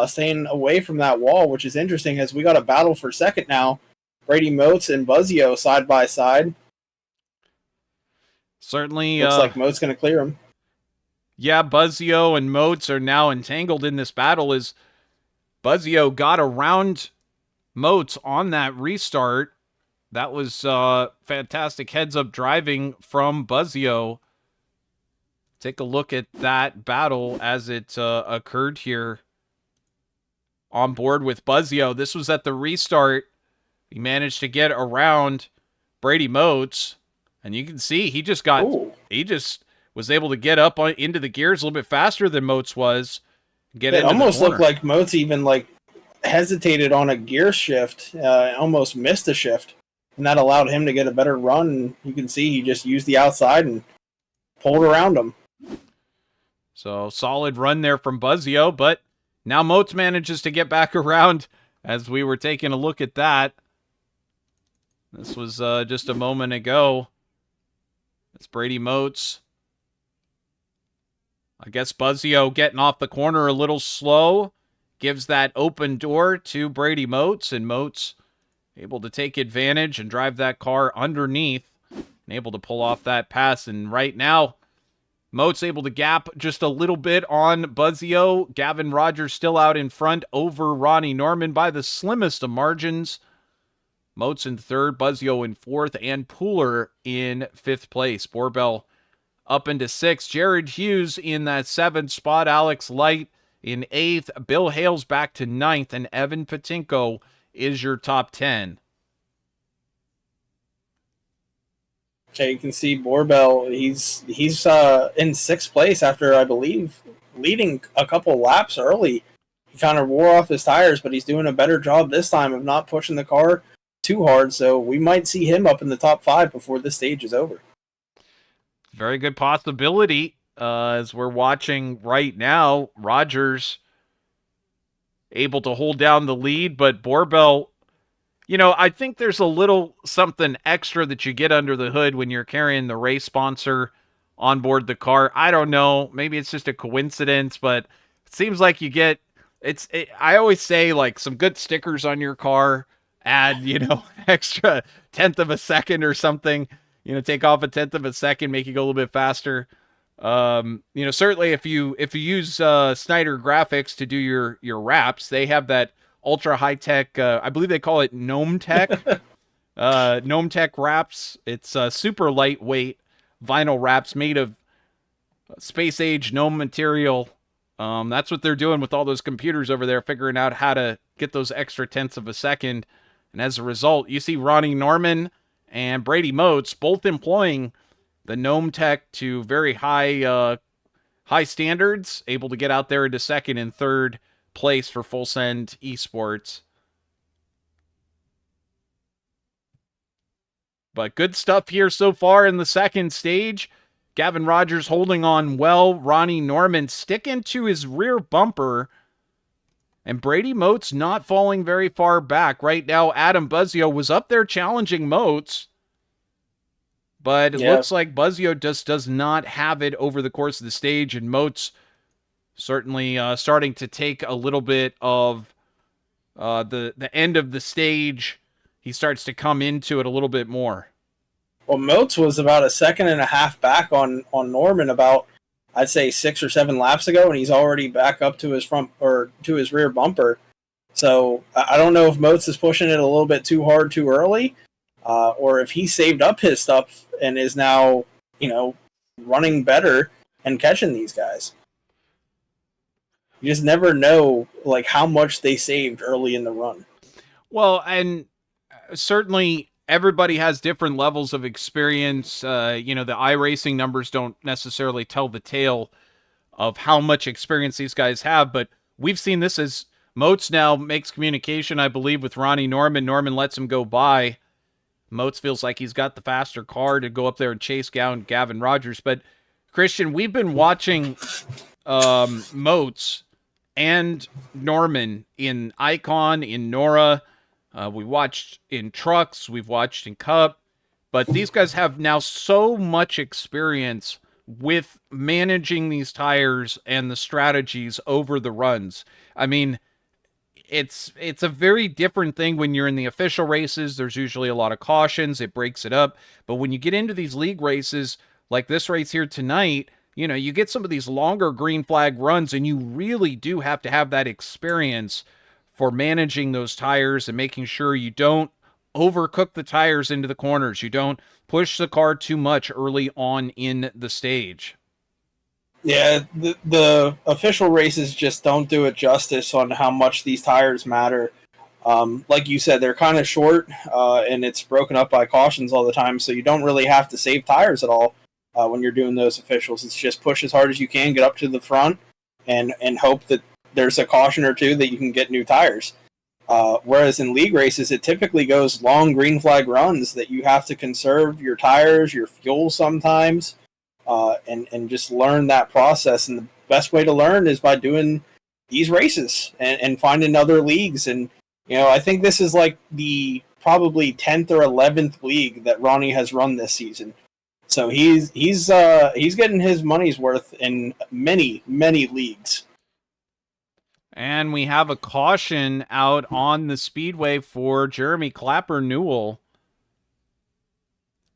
staying away from that wall, which is interesting as we got a battle for second now. Brady Motes and Buzzio side by side. Certainly looks like Motes going to clear him. Yeah, Buzzio and Motes are now entangled in this battle as Buzzio got around Motes on that restart. That was fantastic heads-up driving from Buzzio. Take a look at that battle as it occurred here on board with Buzzio. This was at the restart. He managed to get around Brady Motes, and you can see he just was able to get up into the gears a little bit faster than Motes was. It almost looked like Motes even hesitated on a gear shift, almost missed a shift, and that allowed him to get a better run. And you can see he just used the outside and pulled around him. So solid run there from Buzzio, but now Motes manages to get back around as we were taking a look at that. This was just a moment ago. It's Brady Motes. I guess Buzzio getting off the corner a little slow. Gives that open door to Brady Motes, and Motes able to take advantage and drive that car underneath and able to pull off that pass. And right now, Motes able to gap just a little bit on Buzzio. Gavin Rogers still out in front over Ronnie Norman by the slimmest of margins. Motes in third, Buzzio in fourth, and Pooler in fifth place. Borbell up into sixth. Jared Hughes in that seventh spot. Alex Light in eighth. Bill Hales back to ninth, and Evan Patinko is your top 10. Okay, you can see Borbell. He's in sixth place after, I believe, leading a couple laps early. He kind of wore off his tires, but he's doing a better job this time of not pushing the car too hard. So we might see him up in the top 5 before this stage is over. very good possibility. As we're watching right now, Rogers able to hold down the lead, but Borbell, I think there's a little something extra that you get under the hood when you're carrying the race sponsor on board the car. I don't know. Maybe it's just a coincidence, but it seems like you get I always say, like, some good stickers on your car, add, extra tenth of a second or something, take off a tenth of a second, make you go a little bit faster. Certainly if you use Snyder Graphics to do your wraps, they have that ultra high tech, I believe they call it Gnome Tech, Gnome Tech wraps. It's super lightweight vinyl wraps made of space age gnome material. That's what they're doing with all those computers over there, figuring out how to get those extra tenths of a second. And as a result, you see Ronnie Norman and Brady Moats both employing the Gnome Tech to very high standards, able to get out there into second and third place for Full Send eSports. But good stuff here so far in the second stage. Gavin Rogers holding on well. Ronnie Norman sticking to his rear bumper. And Brady Moats not falling very far back. Right now, Adam Buzzio was up there challenging Moats. But it looks like Buzzio just does not have it over the course of the stage. And Moats certainly starting to take a little bit of the end of the stage. He starts to come into it a little bit more. Well, Moats was about a second and a half back on Norman about, I'd say, 6 or 7 laps ago, and he's already back up to his front or to his rear bumper. So I don't know if Moats is pushing it a little bit too hard too early, or if he saved up his stuff and is now, running better and catching these guys. You just never know, like, how much they saved early in the run. Well, and certainly everybody has different levels of experience. The iRacing numbers don't necessarily tell the tale of how much experience these guys have, but we've seen this as Moats now makes communication, I believe, with Ronnie Norman. Norman lets him go by. Moats feels like he's got the faster car to go up there and chase down Gavin Rogers. But, Christian, we've been watching Moats and Norman in Icon, in Nora. We watched in Trucks. We've watched in Cup. But these guys have now so much experience with managing these tires and the strategies over the runs. I mean, it's a very different thing when you're in the official races. There's usually a lot of cautions. It breaks it up. But when you get into these league races, like this race here tonight, you get some of these longer green flag runs, and you really do have to have that experience for managing those tires and making sure you don't overcook the tires into the corners. You don't push the car too much early on in the stage. Yeah, the official races just don't do it justice on how much these tires matter. Like you said, they're kind of short, and it's broken up by cautions all the time, so you don't really have to save tires at all when you're doing those officials. It's just push as hard as you can, get up to the front, and hope that there's a caution or two that you can get new tires. Whereas in league races, it typically goes long green flag runs that you have to conserve your tires, your fuel sometimes, and just learn that process. And the best way to learn is by doing these races and finding other leagues. And, I think this is like the probably 10th or 11th league that Ronnie has run this season. So he's getting his money's worth in many, many leagues. And we have a caution out on the speedway for Jeremy Clapper Newell.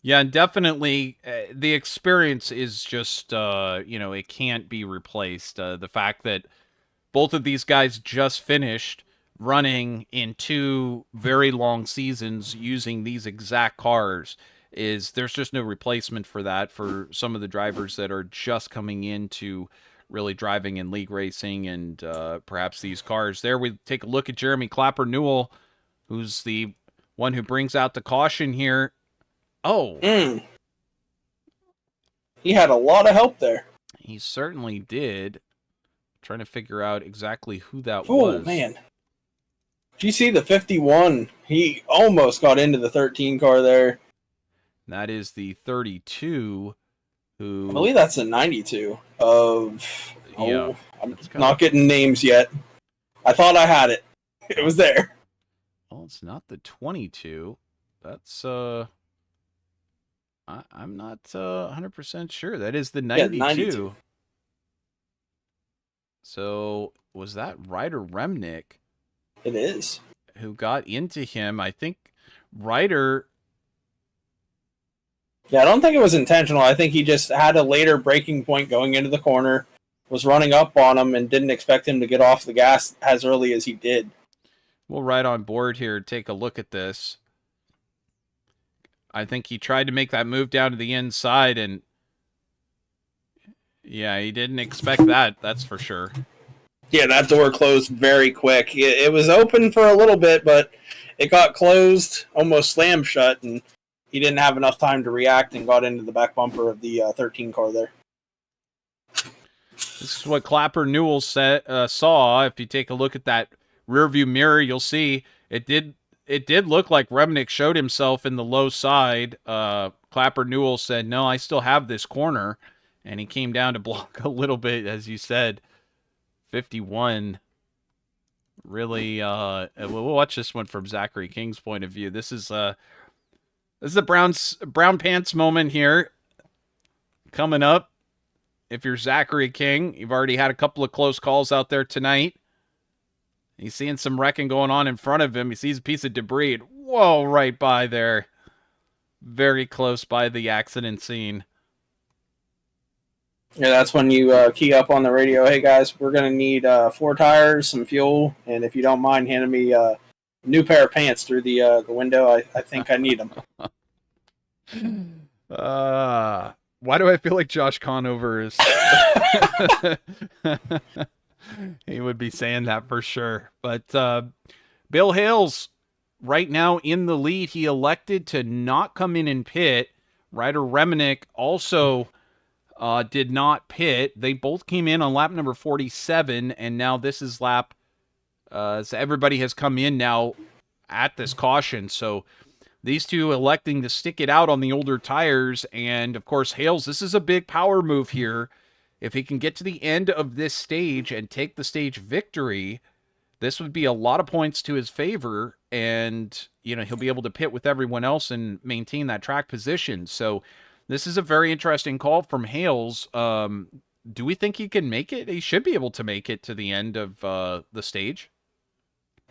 Yeah, definitely the experience is just, it can't be replaced. The fact that both of these guys just finished running in 2 very long seasons using these exact cars there's just no replacement for that for some of the drivers that are just coming into really driving in league racing and perhaps these cars. There we take a look at Jeremy Clapper Newell, who's the one who brings out the caution here. Oh. He had a lot of help there. He certainly did. Trying to figure out exactly who that was. Oh, man. Did you see the 51? He almost got into the 13 car there. That is the 32, I believe that's a 92 of... Yeah, I'm not getting names yet. I thought I had it. It was there. Well, it's not the 22. That's, I'm not 100% sure. That is the 92. Yeah, 92. So, was that Ryder Remnick? It is. Who got into him? I think Ryder... Yeah, I don't think it was intentional. I think he just had a later breaking point going into the corner, was running up on him, and didn't expect him to get off the gas as early as he did. We'll ride on board here, take a look at this. I think he tried to make that move down to the inside, and yeah, he didn't expect that, that's for sure. Yeah, that door closed very quick. It was open for a little bit, but it got closed, almost slammed shut, and he didn't have enough time to react and got into the back bumper of the 13 car there. This is what Clapper Newell saw. If you take a look at that rearview mirror, you'll see it did look like Remnick showed himself in the low side. Clapper Newell said, no, I still have this corner. And he came down to block a little bit, as you said. 51. Really, we'll watch this one from Zachary King's point of view. This is a brown pants moment here coming up. If you're Zachary King, you've already had a couple of close calls out there tonight. He's seeing some wrecking going on in front of him. He sees a piece of debris. Whoa, right by there. Very close by the accident scene. Yeah, that's when you key up on the radio. Hey, guys, we're going to need 4 tires, some fuel, and if you don't mind handing me a new pair of pants through the window, I think I need them. Why do I feel like Josh Conover is... He would be saying that for sure. But Bill Hales right now in the lead. He elected to not come in and pit. Ryder Remnick also did not pit. They both came in on lap number 47, and now this is lap... so everybody has come in now at this caution. So these two electing to stick it out on the older tires. And, of course, Hales, this is a big power move here. If he can get to the end of this stage and take the stage victory, this would be a lot of points to his favor. And, you know, he'll be able to pit with everyone else and maintain that track position. So this is a very interesting call from Hales. Do we think he can make it? He should be able to make it to the end of the stage.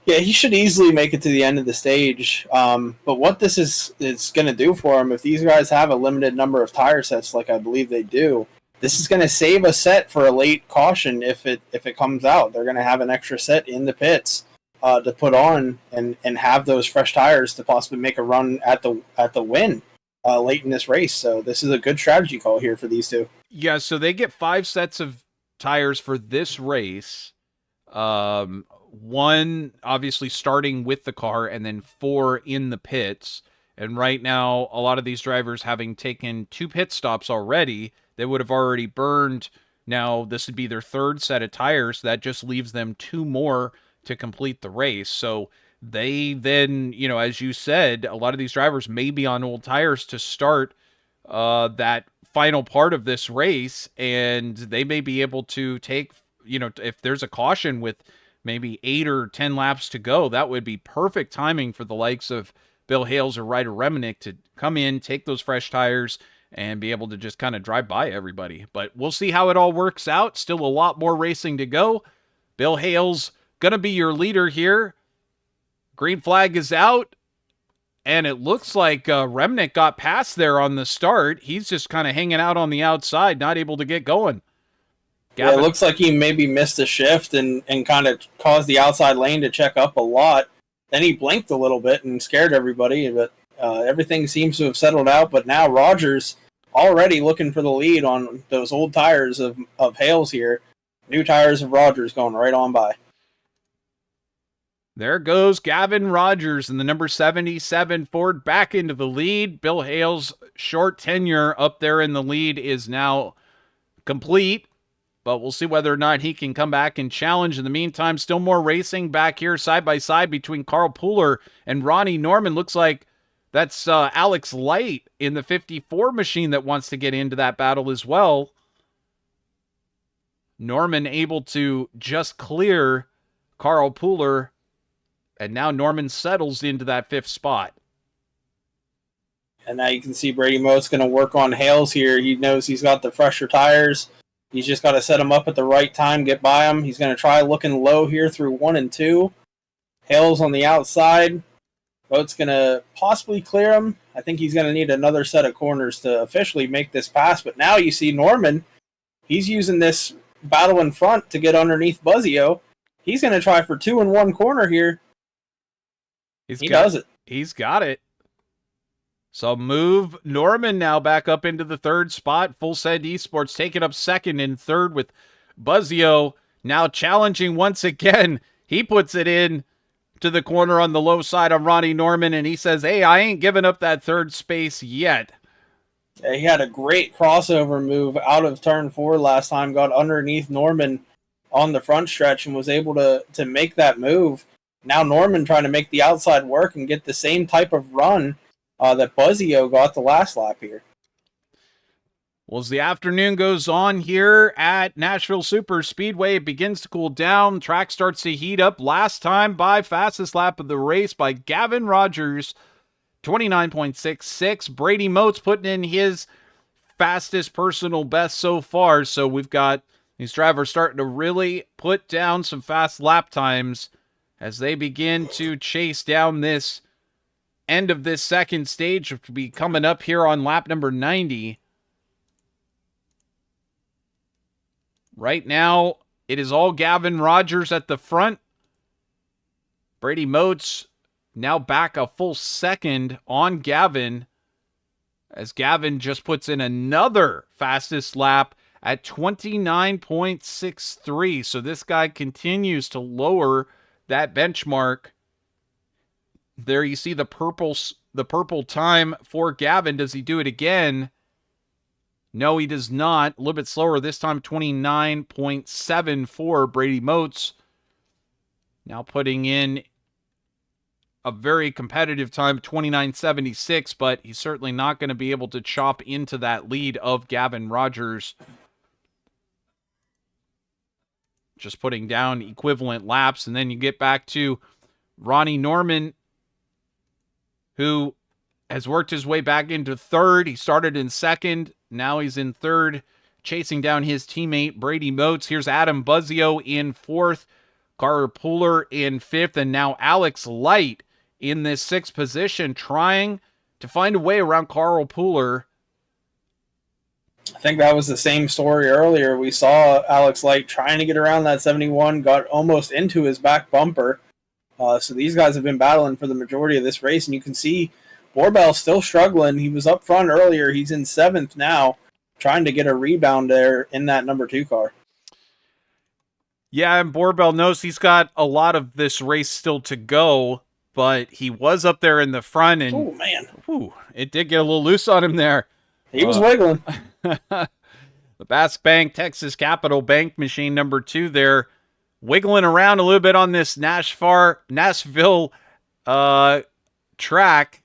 Yeah, he should easily make it to the end of the stage. But what this is going to do for him, if these guys have a limited number of tire sets, like I believe they do, this is going to save a set for a late caution if it comes out. They're going to have an extra set in the pits to put on and have those fresh tires to possibly make a run at the win late in this race. So this is a good strategy call here for these two. Yeah, so they get 5 sets of tires for this race. One obviously starting with the car, and then 4 in the pits. And right now, a lot of these drivers having taken 2 pit stops already, they would have already burned. Now, this would be their 3rd set of tires. That just leaves them 2 more to complete the race. So they then, you know, as you said, a lot of these drivers may be on old tires to start that final part of this race, and they may be able to take, you know, if there's a caution with maybe 8 or 10 laps to go, that would be perfect timing for the likes of Bill Hales or Ryder Remnick to come in, take those fresh tires, and be able to just kind of drive by everybody. But we'll see how it all works out. Still a lot more racing to go. Bill Hales going to be your leader here. Green flag is out. And it looks like Remnick got past there on the start. He's just kind of hanging out on the outside, not able to get going. Gavin. Yeah, it looks like he maybe missed a shift and kind of caused the outside lane to check up a lot. Then he blinked a little bit and scared everybody, but everything seems to have settled out. But now Rogers already looking for the lead on those old tires of Hales here. New tires of Rogers going right on by. There goes Gavin Rogers in the number 77 Ford back into the lead. Bill Hales' short tenure up there in the lead is now complete, but we'll see whether or not he can come back and challenge. In the meantime, still more racing back here side by side between Carl Pooler and Ronnie Norman. Looks like That's Alex Light in the 54 machine that wants to get into that battle as well. Norman able to just clear Carl Pooler, and now Norman settles into that 5th spot. And now you can see Brady Mote's going to work on Hales here. He knows he's got the fresher tires. He's just got to set them up at the right time, get by him. He's going to try looking low here through 1 and 2. Hales on the outside. Mote's going to possibly clear him. I think he's going to need another set of corners to officially make this pass. But now you see Norman. He's using this battle in front to get underneath Buzzio. He's going to try for 2 and 1 corner here. He does it. He's got it. So move Norman now back up into the 3rd spot. Full Send eSports taking up 2nd and 3rd with Buzzio now challenging once again. He puts it in to the corner on the low side of Ronnie Norman, and he says, hey, I ain't giving up that 3rd space yet. Yeah, he had a great crossover move out of turn 4 last time, got underneath Norman on the front stretch and was able to make that move. Now Norman trying to make the outside work and get the same type of run that Buzzio got the last lap here. Well, as the afternoon goes on here at Nashville Superspeedway, it begins to cool down. Track starts to heat up. Last time by fastest lap of the race by Gavin Rogers, 29.66. Brady Motes putting in his fastest personal best so far. So we've got these drivers starting to really put down some fast lap times as they begin to chase down this end of this 2nd stage, which will be coming up here on lap number 90. Right now, it is all Gavin Rogers at the front. Brady Motes now back a full 2nd on Gavin, as Gavin just puts in another fastest lap at 29.63. So this guy continues to lower that benchmark. There you see the purple time for Gavin. Does he do it again? No, he does not. A little bit slower this time, 29.74. Brady Motes now putting in a very competitive time, 29.76, but he's certainly not going to be able to chop into that lead of Gavin Rogers. Just putting down equivalent laps, and then you get back to Ronnie Norman, who has worked his way back into 3rd. He started in 2nd. Now he's in 3rd, chasing down his teammate Brady Motes. Here's Adam Buzzio in 4th, Carter Pooler in 5th, and now Alex Light in this 6th position, trying to find a way around Carl Pooler. I think that was the same story earlier. We saw Alex Light trying to get around that 71, got almost into his back bumper. So these guys have been battling for the majority of this race, and you can see Borbell still struggling. He was up front earlier. He's in 7th now, trying to get a rebound there in that number 2 car. Yeah, and Borbell knows he's got a lot of this race still to go, but he was up there in the front, and oh man, it did get a little loose on him there. He was wiggling. The Bask Bank, Texas Capital Bank machine number 2 there, wiggling around a little bit on this Nashville track.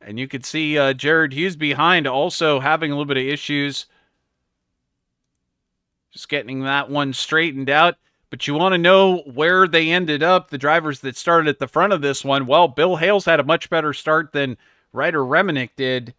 And you could see Jared Hughes behind also having a little bit of issues. Just getting that one straightened out. But you want to know where they ended up, the drivers that started at the front of this one. Well, Bill Hales had a much better start than Ryder Reminick did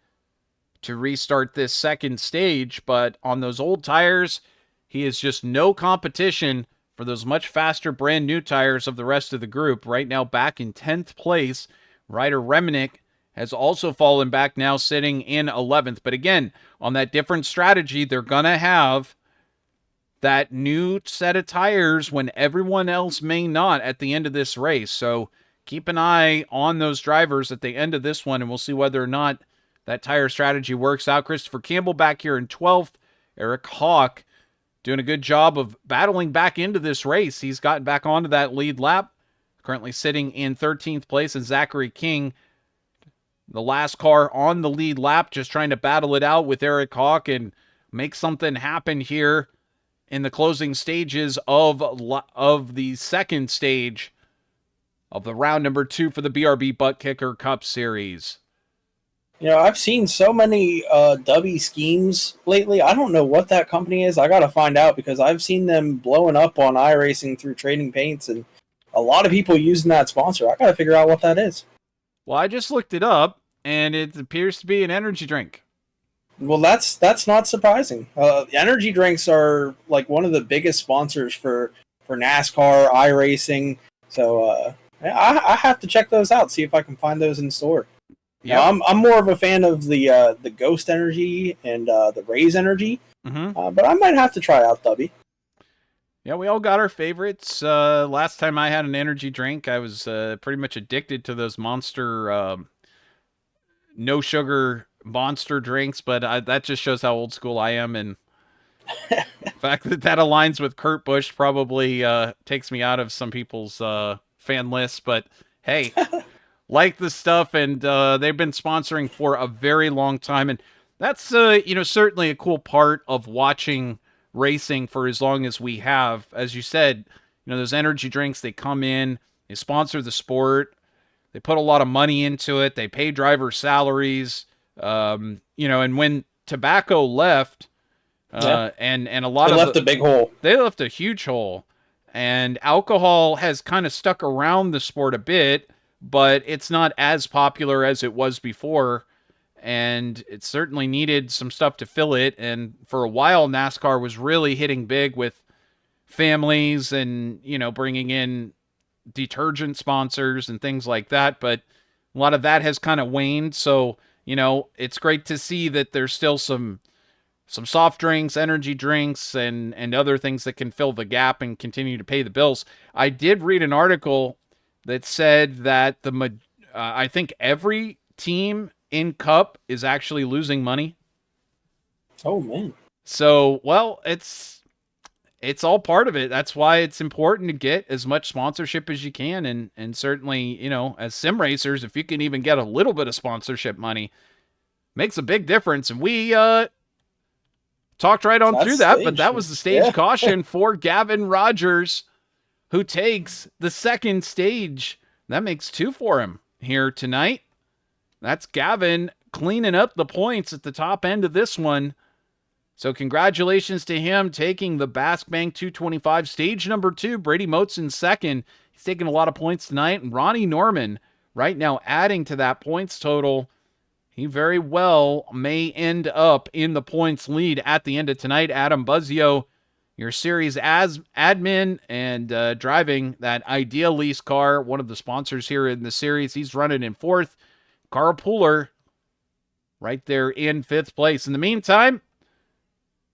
to restart this 2nd stage. But on those old tires, he is just no competition for those much faster brand new tires of the rest of the group. Right now back in 10th place, Ryder Reminick has also fallen back, now sitting in 11th. But again, on that different strategy, they're going to have that new set of tires when everyone else may not at the end of this race. So keep an eye on those drivers at the end of this one, and we'll see whether or not that tire strategy works out. Christopher Campbell back here in 12th. Eric Hawk doing a good job of battling back into this race. He's gotten back onto that lead lap, currently sitting in 13th place, and Zachary King, the last car on the lead lap, just trying to battle it out with Eric Hawk and make something happen here in the closing stages of the 2nd stage of the round number 2 for the BRB Buttkicker Cup Series. I've seen so many Dubby schemes lately. I don't know what that company is. I got to find out because I've seen them blowing up on iRacing through Trading Paints and a lot of people using that sponsor. I got to figure out what that is. Well, I just looked it up, and it appears to be an energy drink. Well, that's not surprising. Energy drinks are like one of the biggest sponsors for NASCAR, iRacing. So I have to check those out, see if I can find those in store. Yeah, I'm more of a fan of the Ghost Energy and the Raze Energy, but I might have to try out Dubby. Yeah, we all got our favorites. Last time I had an energy drink, I was pretty much addicted to those Monster no sugar Monster drinks, but that just shows how old school I am, and the fact that aligns with Kurt Busch probably takes me out of some people's fan lists. But hey. Like the stuff, and they've been sponsoring for a very long time, and that's certainly a cool part of watching racing for as long as we have. As you said, those energy drinks, they come in, they sponsor the sport, they put a lot of money into it, they pay driver salaries, and when tobacco left, and a lot they of left a big hole. They left a huge hole, and alcohol has kind of stuck around the sport a bit. But it's not as popular as it was before, and it certainly needed some stuff to fill it. And for a while, NASCAR was really hitting big with families and, bringing in detergent sponsors and things like that. But a lot of that has kind of waned. So, it's great to see that there's still some soft drinks, energy drinks, and other things that can fill the gap and continue to pay the bills. I did read an article that said that I think every team in Cup is actually losing money. Oh, man. So, well, it's all part of it. That's why it's important to get as much sponsorship as you can. And certainly, as sim racers, if you can even get a little bit of sponsorship money, makes a big difference. And we talked right on through that, but that was the stage caution for Gavin Rogers, who takes the second stage. That makes 2 for him here tonight. That's Gavin cleaning up the points at the top end of this one. So congratulations to him taking the Bask Bank 225, stage number 2. Brady Moats in second. He's taking a lot of points tonight. And Ronnie Norman right now adding to that points total. He very well may end up in the points lead at the end of tonight. Adam Buzzio, your series as admin and driving that Idea Lease car, one of the sponsors here in the series. He's running in 4th. Carl Pooler right there in 5th place. In the meantime,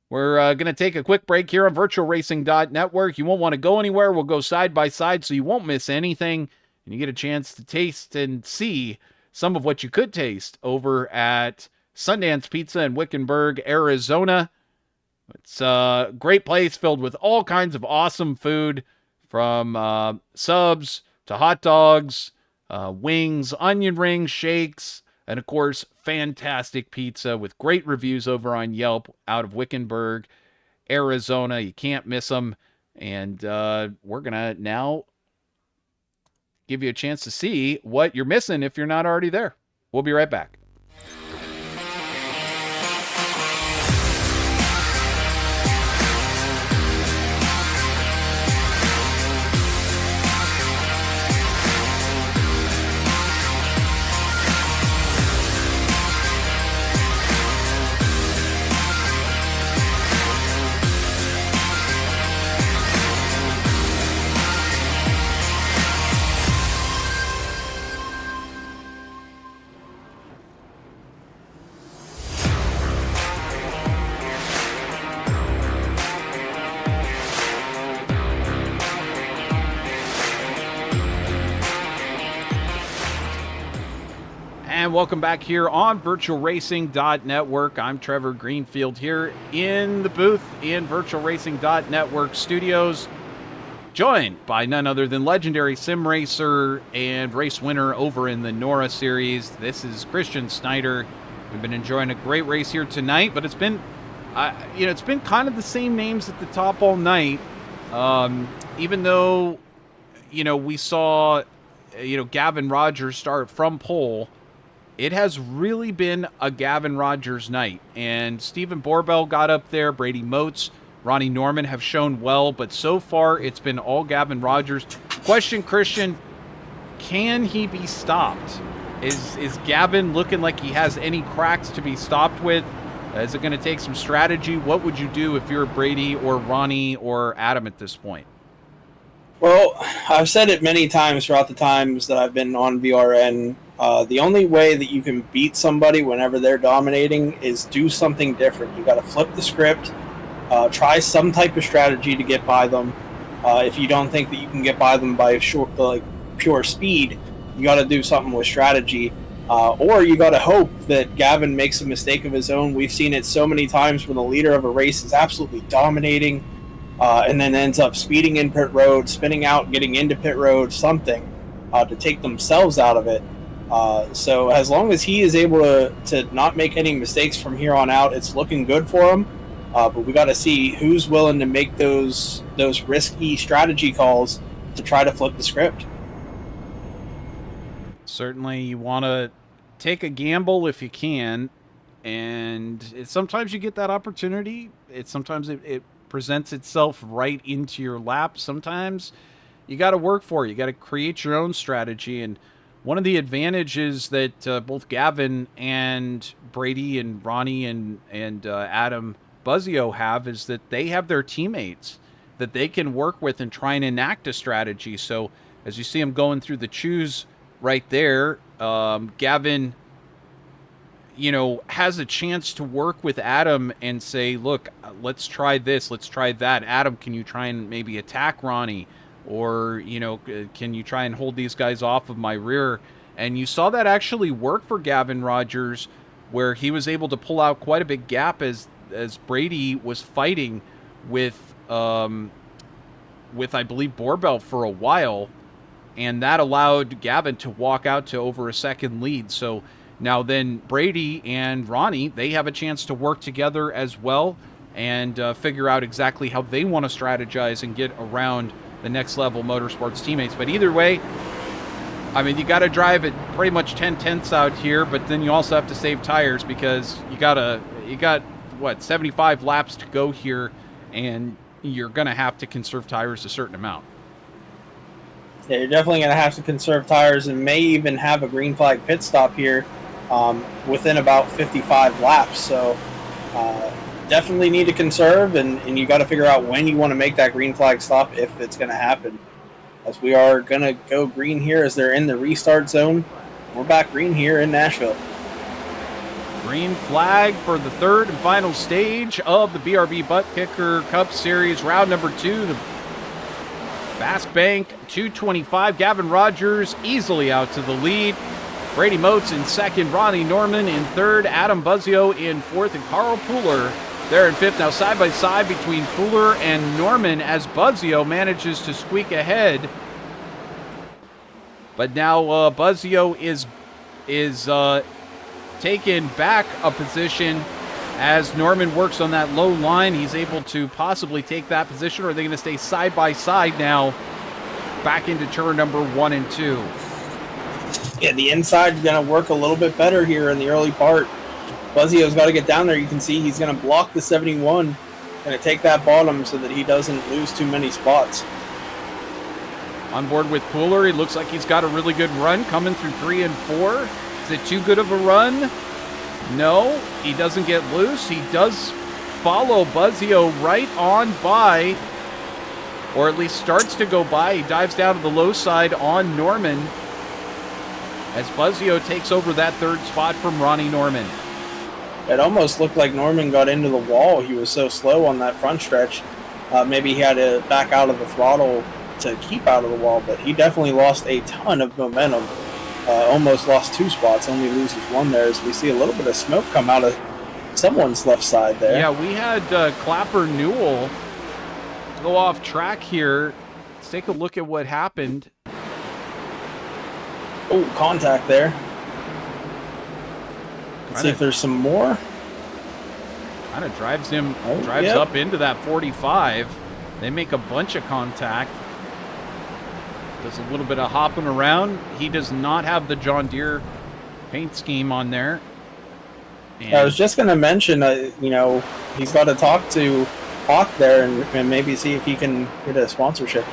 we're going to take a quick break here on VirtualRacing.Network. You won't want to go anywhere. We'll go side by side so you won't miss anything. And you get a chance to taste and see some of what you could taste over at Sundance Pizza in Wickenburg, Arizona. It's a great place filled with all kinds of awesome food, from subs to hot dogs, wings, onion rings, shakes, and of course, fantastic pizza with great reviews over on Yelp out of Wickenburg, Arizona. You can't miss them. And we're going to now give you a chance to see what you're missing if you're not already there. We'll be right back. And welcome back here on VirtualRacing.Network. I'm Trevor Greenfield here in the booth in VirtualRacing.Network studios, joined by none other than legendary sim racer and race winner over in the NORA series. This is Christian Snyder. We've been enjoying a great race here tonight, but it's been, it's been kind of the same names at the top all night. Even though, we saw Gavin Rogers start from pole, it has really been a Gavin Rogers night. And Stephen Borbell got up there, Brady Moats, Ronnie Norman have shown well, but so far it's been all Gavin Rogers. Question, Christian, can he be stopped? Is Gavin looking like he has any cracks to be stopped with? Is it going to take some strategy? What would you do if you're Brady or Ronnie or Adam at this point? Well, I've said it many times throughout the times that I've been on VRN. The only way that you can beat somebody whenever they're dominating is do something different. You got to flip the script, try some type of strategy to get by them. If you don't think that you can get by them by pure speed, you got to do something with strategy. Or you got to hope that Gavin makes a mistake of his own. We've seen it so many times when the leader of a race is absolutely dominating and then ends up speeding in pit road, spinning out, getting into pit road, something to take themselves out of it. So as long as he is able to not make any mistakes from here on out, it's looking good for him. But we got to see who's willing to make those risky strategy calls to try to flip the script. Certainly, you want to take a gamble if you can, and sometimes you get that opportunity. Sometimes it presents itself right into your lap. Sometimes you got to work for it. You got to create your own strategy. And one of the advantages that both Gavin and Brady and Ronnie and Adam Buzzio have is that they have their teammates that they can work with and try and enact a strategy. So as you see them going through the choose right there, Gavin, has a chance to work with Adam and say, look, let's try this, let's try that. Adam, can you try and maybe attack Ronnie? Or, can you try and hold these guys off of my rear? And you saw that actually work for Gavin Rogers, where he was able to pull out quite a big gap as Brady was fighting with I believe, Borbell for a while. And that allowed Gavin to walk out to over a second lead. So now then Brady and Ronnie, they have a chance to work together as well and figure out exactly how they want to strategize and get around the next level motorsports teammates. But either way, I mean, you got to drive at pretty much 10/10ths out here, but then you also have to save tires because you got 75 laps to go here, and you're going to have to conserve tires a certain amount. Yeah, you're definitely going to have to conserve tires and may even have a green flag pit stop here within about 55 laps. So definitely need to conserve, and you got to figure out when you want to make that green flag stop if it's going to happen. As we are going to go green here as they're in the restart zone. We're back green here in Nashville. Green flag for the third and final stage of the BRB Buttkicker Cup Series, round number 2. The Bask Bank 225. Gavin Rogers easily out to the lead. Brady Moats in second. Ronnie Norman in third. Adam Buzzio in fourth. And Carl Pooler there in fifth. Now side by side between Pooler and Norman as Buzzio manages to squeak ahead. But now Buzzio is taken back a position as Norman works on that low line. He's able to possibly take that position, or are they going to stay side by side now back into turn number 1 and 2? Yeah, the inside's going to work a little bit better here in the early part. Buzzio's got to get down there. You can see he's going to block the 71, going to take that bottom so that he doesn't lose too many spots. On board with Pooler, he looks like he's got a really good run coming through 3 and 4. Is it too good of a run? No, he doesn't get loose. He does follow Buzzio right on by, or at least starts to go by. He dives down to the low side on Norman as Buzzio takes over that third spot from Ronnie Norman. It almost looked like Norman got into the wall. He was so slow on that front stretch. Maybe he had to back out of the throttle to keep out of the wall, but he definitely lost a ton of momentum. Almost lost 2 spots, only loses 1 there, as we see a little bit of smoke come out of someone's left side there. Yeah, we had Clapper Newell go off track here. Let's take a look at what happened. Oh, contact there. Let's see if there's some more. Kind of drives up into that 45. They make a bunch of contact. Does a little bit of hopping around. He does not have the John Deere paint scheme on there. And I was just going to mention, you know, he's got to talk to Hawk there and maybe see if he can get a sponsorship.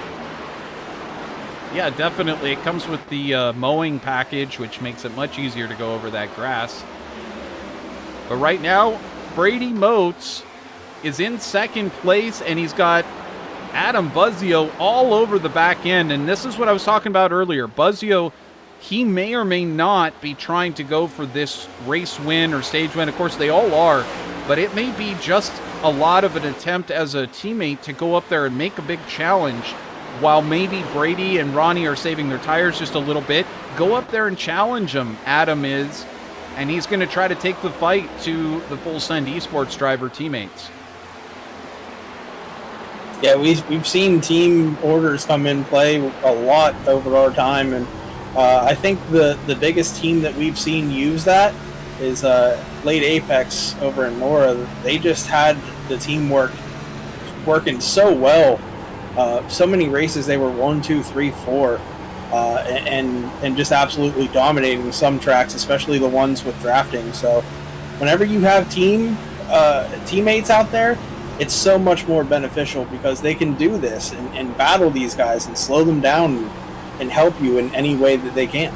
Yeah, definitely. It comes with the mowing package, which makes it much easier to go over that grass. But right now, Brady Moats is in second place, and he's got Adam Buzzio all over the back end. And this is what I was talking about earlier. Buzzio, he may or may not be trying to go for this race win or stage win. Of course, they all are. But it may be just a lot of an attempt as a teammate to go up there and make a big challenge, while maybe Brady and Ronnie are saving their tires just a little bit. Go up there and challenge him, Adam is. And he's going to try to take the fight to the Full Send eSports driver teammates. Yeah, we've seen team orders come in play a lot over our time, and I think the biggest team that we've seen use that is Late Apex over in Nora. They just had the teamwork working so well. So many races they were 1, 2, 3, 4, and just absolutely dominating some tracks, especially the ones with drafting. So whenever you have teammates out there, it's so much more beneficial because they can do this and battle these guys and slow them down and help you in any way that they can.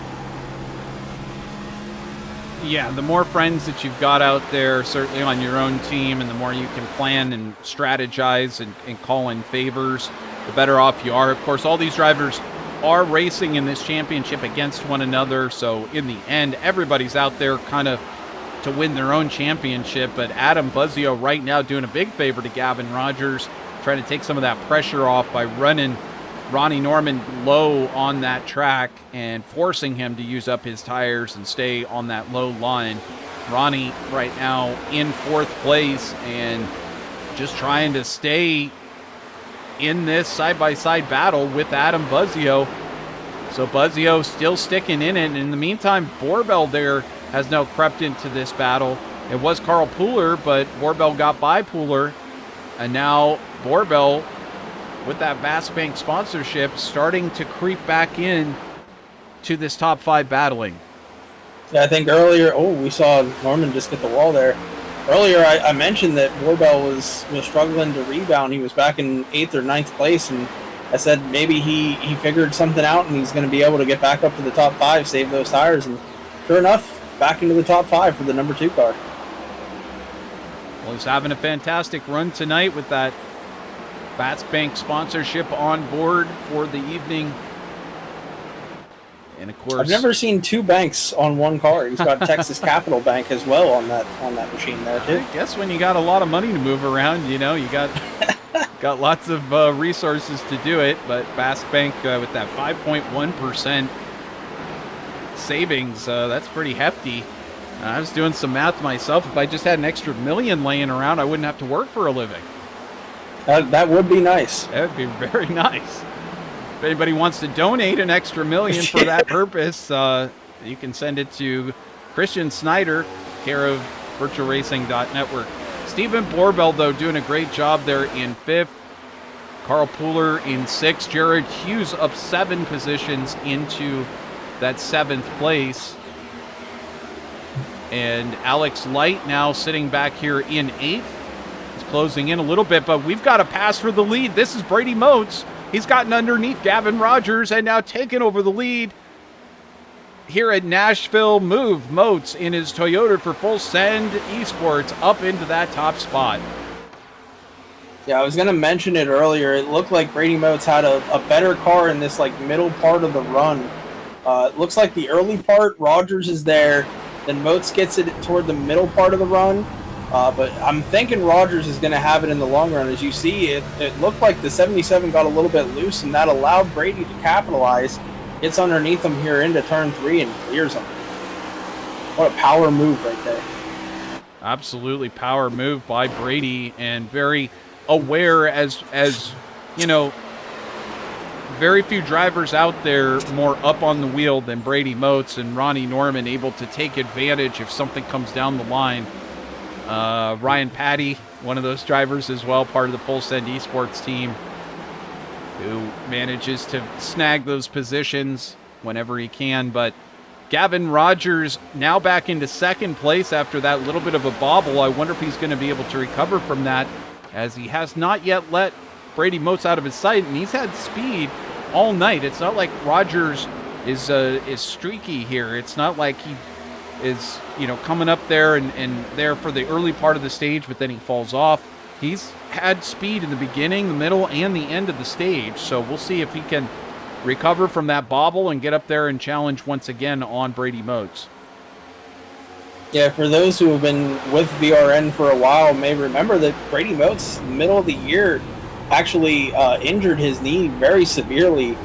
Yeah, the more friends that you've got out there, certainly on your own team, and the more you can plan and strategize and call in favors, the better off you are. Of course, all these drivers are racing in this championship against one another, so in the end, everybody's out there kind of to win their own championship. But Adam Buzzio right now doing a big favor to Gavin Rogers, trying to take some of that pressure off by running Ronnie Norman low on that track and forcing him to use up his tires and stay on that low line. Ronnie right now in fourth place and just trying to stay in this side-by-side battle with Adam Buzzio. So Buzzio still sticking in it. And in the meantime, Borbell there has now crept into this battle. It was Carl Pooler, but Borbell got by Pooler. And now Borbell, with that Bask Bank sponsorship, starting to creep back in to this top 5 battling. Yeah, I think earlier, we saw Norman just get the wall there. Earlier, I mentioned that Borbell was struggling to rebound. He was back in 8th or 9th place, and I said maybe he figured something out and he's going to be able to get back up to the top 5, save those tires, and sure enough, back into the top 5 for the number 2 car. Well, he's having a fantastic run tonight with that Bask Bank sponsorship on board for the evening. And of course, I've never seen 2 banks on one car. He's got Texas Capital Bank as well on that machine there too. I guess when you got a lot of money to move around, you know, you got lots of resources to do it. But Bask Bank with that 5.1% savings, that's pretty hefty. I was doing some math myself. If I just had an extra $1 million laying around, I wouldn't have to work for a living. That would be nice. That would be very nice. If anybody wants to donate an extra $1 million for that purpose, you can send it to Christian Snyder, care of VirtualRacing.Network. Stephen Borbell, though, doing a great job there in 5th. Carl Pooler in 6th. Jared Hughes up 7 positions into that 7th place. And Alex Light now sitting back here in 8th. He's closing in a little bit, but we've got a pass for the lead. This is Brady Moats. He's gotten underneath Gavin Rogers and now taken over the lead here at Nashville. Move Moats in his Toyota for Full Send eSports up into that top spot. Yeah, I was going to mention it earlier. It looked like Brady Moats had a better car in this middle part of the run. It looks like the early part, Rogers is there. Then Moats gets it toward the middle part of the run. But I'm thinking Rogers is going to have it in the long run. As you see, it looked like the 77 got a little bit loose, and that allowed Brady to capitalize. Gets underneath him here into turn 3 and clears him. What a power move right there. Absolutely power move by Brady, and very aware, as you know, very few drivers out there more up on the wheel than Brady Moats, and Ronnie Norman able to take advantage if something comes down the line. Ryan Patty, one of those drivers as well, part of the Full Send eSports team. who manages to snag those positions whenever he can. But Gavin Rogers now back into second place after that little bit of a bobble. I wonder if he's going to be able to recover from that, as he has not yet let Brady Motes out of his sight, and he's had speed all night. It's not like Rogers is streaky here. It's not like he is, coming up there and there for the early part of the stage, but then he falls off. He's had speed in the beginning, the middle, and the end of the stage. So we'll see if he can recover from that bobble and get up there and challenge once again on Brady Motes. Yeah, for those who have been with BRN for a while may remember that Brady Motes, middle of the year, actually injured his knee very severely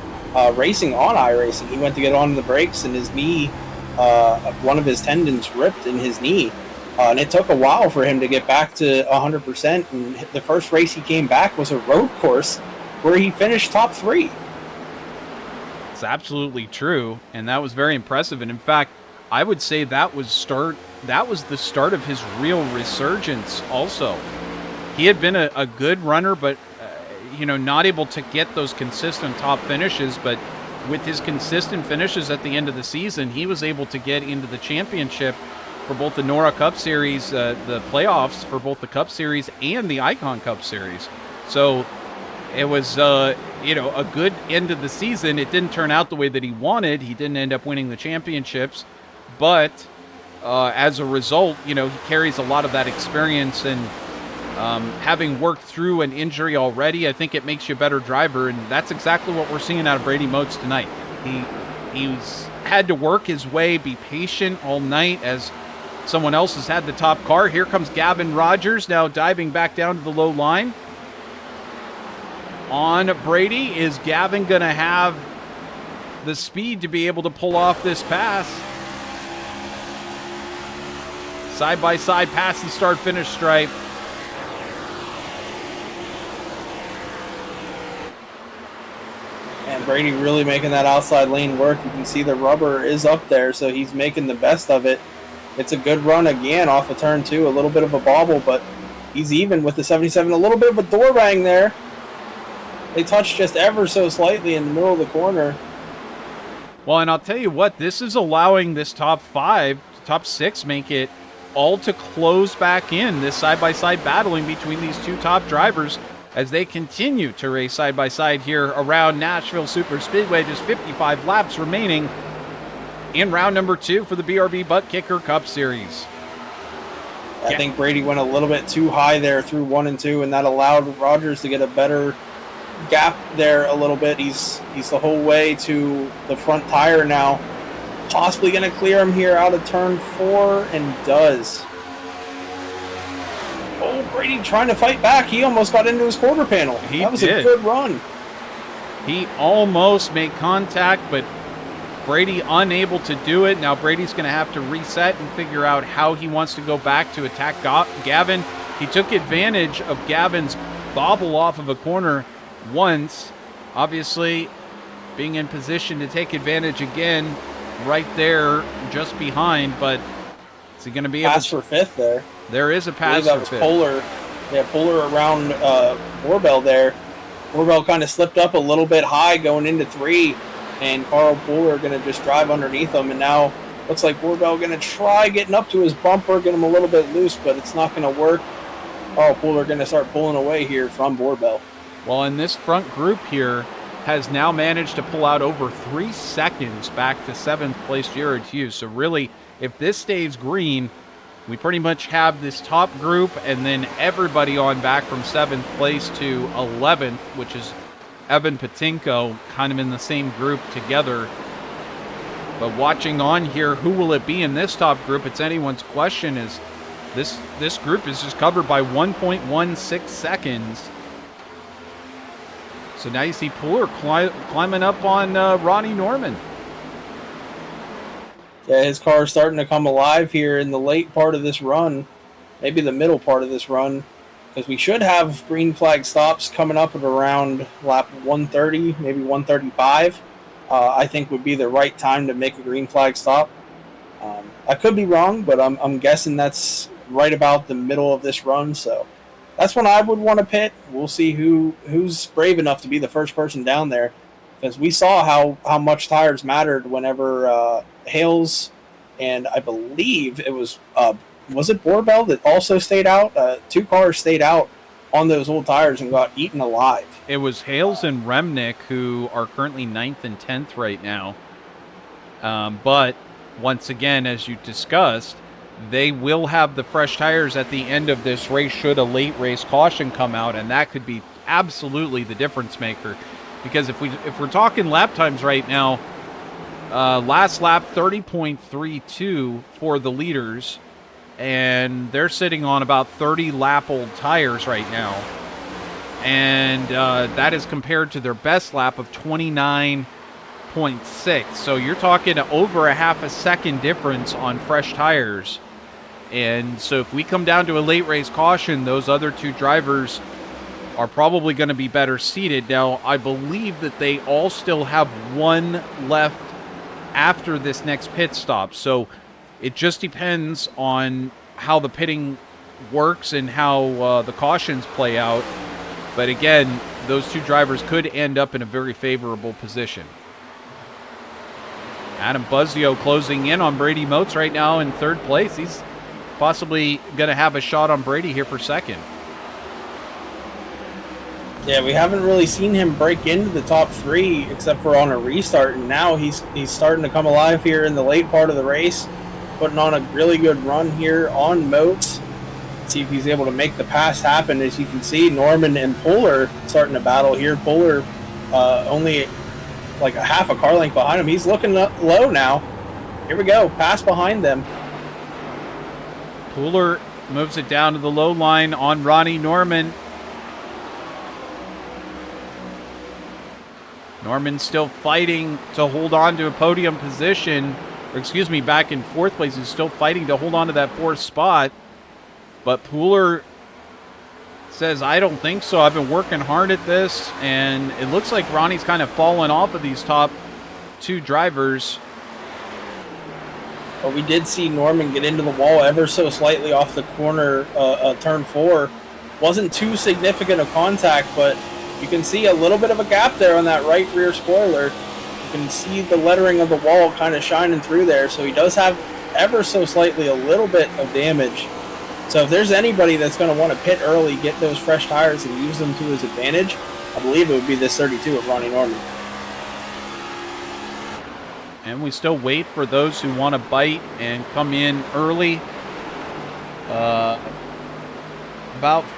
racing on iRacing. He went to get on the brakes and his knee, one of his tendons ripped in his knee. And it took a while for him to get back to 100%. And the first race he came back was a road course where he finished top 3. It's absolutely true, and that was very impressive. And in fact, I would say that was the start of his real resurgence also. He had been a good runner, but not able to get those consistent top finishes. But with his consistent finishes at the end of the season, he was able to get into the championship for both the NORA Cup Series, the playoffs for both the Cup Series and the Icon Cup Series. So it was, a good end of the season. It didn't turn out the way that he wanted. He didn't end up winning the championships. But as a result, he carries a lot of that experience. And having worked through an injury already, I think it makes you a better driver. And that's exactly what we're seeing out of Brady Motes tonight. He's had to work his way, be patient all night as someone else has had the top car. Here comes Gavin Rogers now diving back down to the low line. On Brady, is Gavin going to have the speed to be able to pull off this pass? Side-by-side pass the start-finish stripe. And Brady really making that outside lane work. You can see the rubber is up there, so he's making the best of it. It's a good run again off of turn 2. A little bit of a bobble, but he's even with the 77. A little bit of a door bang there. They touched just ever so slightly in the middle of the corner. Well, and I'll tell you what, this is allowing this top 5, top 6 make it all to close back in, this side-by-side battling between these two top drivers as they continue to race side-by-side here around Nashville Superspeedway. Just 55 laps remaining in round number 2 for the BRB Buttkicker Cup Series. I think Brady went a little bit too high there through 1 and 2, and that allowed Rogers to get a better gap there a little bit. He's the whole way to the front tire now. Possibly going to clear him here out of turn 4, and does. Oh, Brady trying to fight back. He almost got into his quarter panel. That was a good run. He almost made contact, but Brady unable to do it. Now Brady's going to have to reset and figure out how he wants to go back to attack Gavin. He took advantage of Gavin's bobble off of a corner once, obviously being in position to take advantage again right there just behind, but is he going to be able to... Pass for 5th there. There is a pass that for 5th. Was Polar. Yeah, Polar around Borbell there. Borbell kind of slipped up a little bit high going into 3, and Carl Polar going to just drive underneath him, and now looks like Borbell going to try getting up to his bumper, get him a little bit loose, but it's not going to work. Carl Polar going to start pulling away here from Borbell. Well, in this front group here has now managed to pull out over 3 seconds back to 7th place Jared Hughes. So really, if this stays green, we pretty much have this top group and then everybody on back from 7th place to 11th, which is Evan Patinko, kind of in the same group together. But watching on here, who will it be in this top group? It's anyone's question. Is this group is just covered by 1.16 seconds. So now you see Polar climbing up on Ronnie Norman. Yeah, his car is starting to come alive here in the late part of this run, maybe the middle part of this run, because we should have green flag stops coming up at around lap 130, maybe 135. I think would be the right time to make a green flag stop. I could be wrong, but I'm guessing that's right about the middle of this run. So that's when I would want to pit. We'll see who's brave enough to be the first person down there, because we saw how much tires mattered whenever Hales and I believe it was it Borbell that also stayed out? 2 cars stayed out on those old tires and got eaten alive. It was Hales and Remnick, who are currently 9th and 10th right now. But once again, as you discussed, they will have the fresh tires at the end of this race should a late race caution come out, and that could be absolutely the difference maker. Because if we're talking lap times right now, last lap 30.32 for the leaders, and they're sitting on about 30 lap old tires right now, and that is compared to their best lap of 29.6. So you're talking over a half a second difference on fresh tires. And so if we come down to a late race caution, those other 2 drivers are probably going to be better seated. Now, I believe that they all still have 1 left after this next pit stop. So it just depends on how the pitting works and how the cautions play out. But again, those 2 drivers could end up in a very favorable position. Adam Buzzio closing in on Brady Motes right now in 3rd place. He's possibly going to have a shot on Brady here for 2nd. Yeah, we haven't really seen him break into the top 3 except for on a restart, and now he's starting to come alive here in the late part of the race, putting on a really good run here on Motes. See if he's able to make the pass happen. As you can see, Norman and Puller starting to battle here. Puller only like a half a car length behind him. He's looking low now. Here we go, pass behind them. Puller moves it down to the low line on Ronnie Norman. Norman still fighting to hold on to a podium position, or excuse me, back in 4th place. He's still fighting to hold on to that 4th spot. But Puller says, I don't think so. I've been working hard at this. And it looks like Ronnie's kind of fallen off of these top 2 drivers. But we did see Norman get into the wall ever so slightly off the corner, turn 4. Wasn't too significant a contact, but you can see a little bit of a gap there on that right rear spoiler. You can see the lettering of the wall kind of shining through there, so he does have ever so slightly a little bit of damage. So if there's anybody that's going to want to pit early, get those fresh tires and use them to his advantage, I believe it would be this 32 of Ronnie Norman. And we still wait for those who want to bite and come in early. About